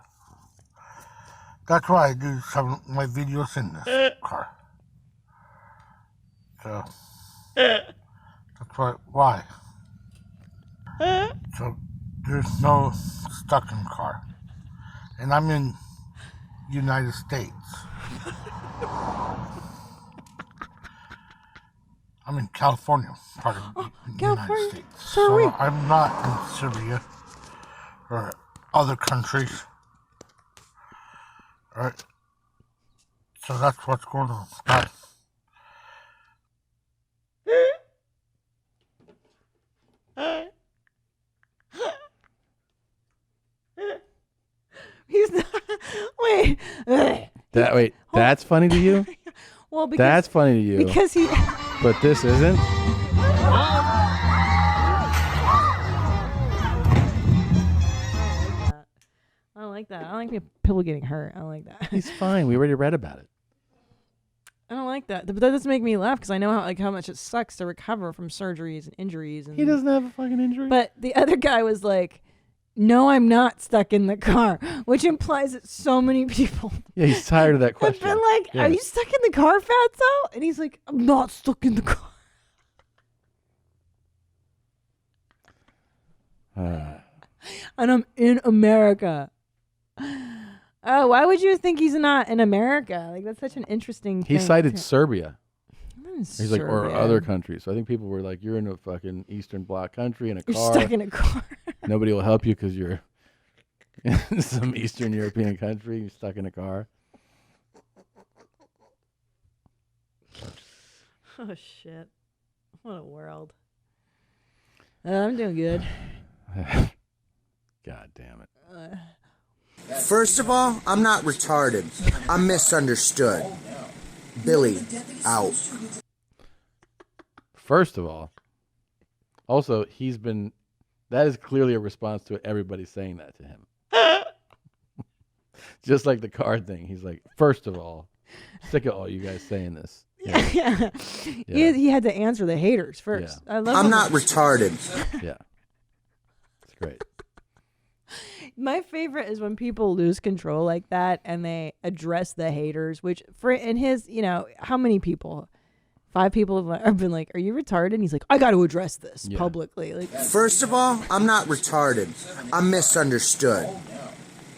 That's why I do some of my videos in this car. So that's why. So there's no stuck in car. And I'm in United States. I'm in California, part of the United States. So I'm not in Syria or other countries. Alright. So that's what's going on. Bye. He's not. Wait. That's funny to you? Well, because that's funny to you. Because he. But this isn't. I don't like that. I don't like people getting hurt. I don't like that. He's fine. We already read about it. I don't like that. But that doesn't make me laugh because I know how much it sucks to recover from surgeries and injuries. And He doesn't have a fucking injury. But the other guy was like, "No, I'm not stuck in the car," which implies that so many people. Yeah, he's tired of that have question. been like, "Are you stuck in the car, Fatso?" And he's like, "I'm not stuck in the car." And I'm in America. Oh, why would you think he's not in America? Like, that's such an interesting He thing. cited Serbia. He's He's like, or other countries. So I think people were like, you're in a fucking Eastern Bloc country in a car. You're stuck in a car. Nobody will help you because you're in some Eastern European country. You're stuck in a car. Oh, shit. What a world. I'm doing good. God damn it. First of all, I'm not retarded. I'm misunderstood. Billy, out. First of all, also, that is clearly a response to everybody saying that to him. Just like the card thing. He's like, first of all, sick of all you guys saying this. Yeah. He had to answer the haters first. Yeah. I love I'm not retarded. Yeah. It's great. My favorite is when people lose control like that and they address the haters, which in his, how many people? 5 people have been like, "Are you retarded?" And he's like, "I got to address this publicly." Like, First of all, I'm not retarded. I'm misunderstood.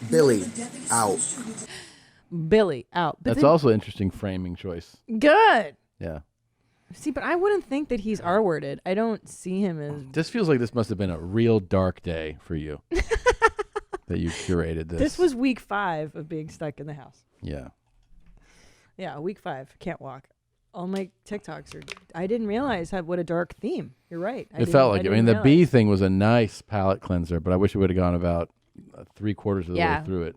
Billy, out. Billy, out. But That's also an interesting framing choice. good. Yeah. See, but I wouldn't think that he's R-worded. I don't see him as... This feels like this must have been a real dark day for you. That you curated this. This was week 5 of being stuck in the house. Yeah. Yeah, week 5. Can't walk. All my TikToks are... I didn't realize what a dark theme. You're right. It felt like it. I mean, the bee thing was a nice palate cleanser, but I wish it would have gone about 3/4 of the way through it.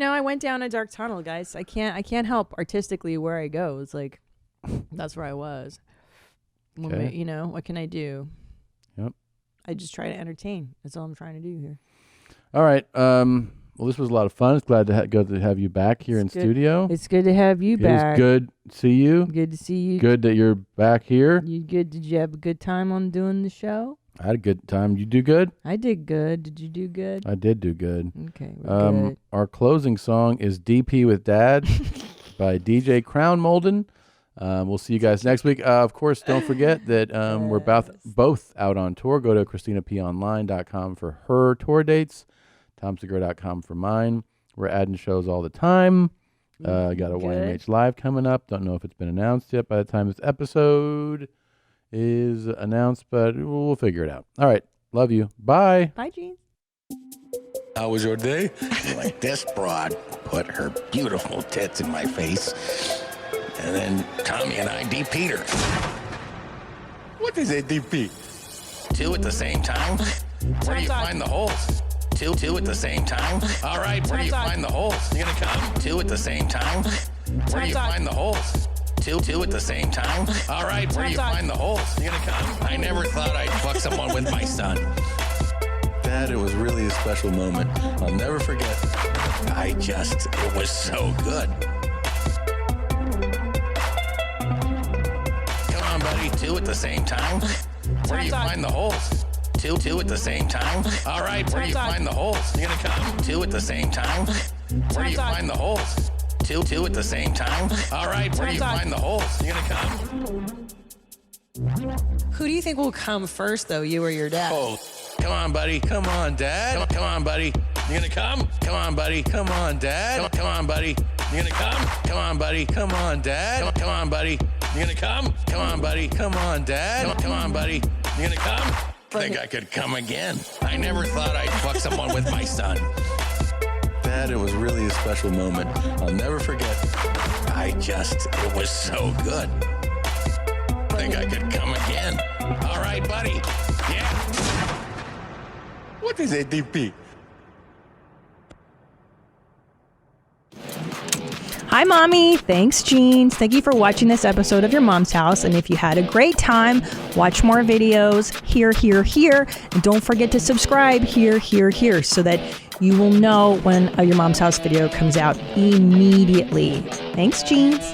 I went down a dark tunnel, guys. I can't help artistically where I go. It's like, that's where I was. Okay. What can I do? Yep. I just try to entertain. That's all I'm trying to do here. All right. Well, this was a lot of fun. It's glad to have you back here in studio. It's good to have you back. It's good to see you. Good to see you. Good that you're back here. You good? Did you have a good time on doing the show? I had a good time. You do good? I did good. Did you do good? I did do good. Okay, we're good. Our closing song is DP with Dad by DJ Crown Molden. We'll see you guys next week. Of course, don't forget that we're both out on tour. Go to ChristinaPOnline.com for her tour dates. TomSegura.com for mine. We're adding shows all the time. Got a YMH Live coming up. Don't know if it's been announced yet by the time this episode is announced, but we'll figure it out. All right. Love you. Bye. Bye, Gene. How was your day? Like this broad put her beautiful tits in my face, and then Tommy and I DP'd her. What is a DP? Two at the same time? Where do you find the holes? Two at the same time? All right, where do you find the holes? You're gonna come? Two at the same time? Where do you find the holes? Two at the same time? All right, where do you find the holes? You're gonna come? I never thought I'd fuck someone with my son. Dad, it was really a special moment. I'll never forget. It was so good. Come on, buddy, two at the same time? Where do you find the holes? Two at the same time? All right, where do you find the holes? You're gonna come? Two at the same time? Where do you find the holes? Two at the same time? All right, where do you find the holes? You're gonna come? Who do you think will come first, though, you or your dad? Oh, come on, buddy. Come on, Dad. Come on, buddy. You gonna come? Come on, buddy. Come on, Dad. Come on, buddy. You gonna come? Come on, buddy. Come on, Dad. Come on, buddy. You gonna come? Come on, buddy. Come on, Dad. Come on, buddy. You gonna come? I think I could come again. I never thought I'd fuck someone with my son. Dad, it was really a special moment. I'll never forget. It was so good. I think I could come again. All right, buddy. Yeah. What is a DP? Hi, Mommy. Thanks, Jeans. Thank you for watching this episode of Your Mom's House. And if you had a great time, watch more videos here. And don't forget to subscribe here, so that you will know when a Your Mom's House video comes out immediately. Thanks, Jeans.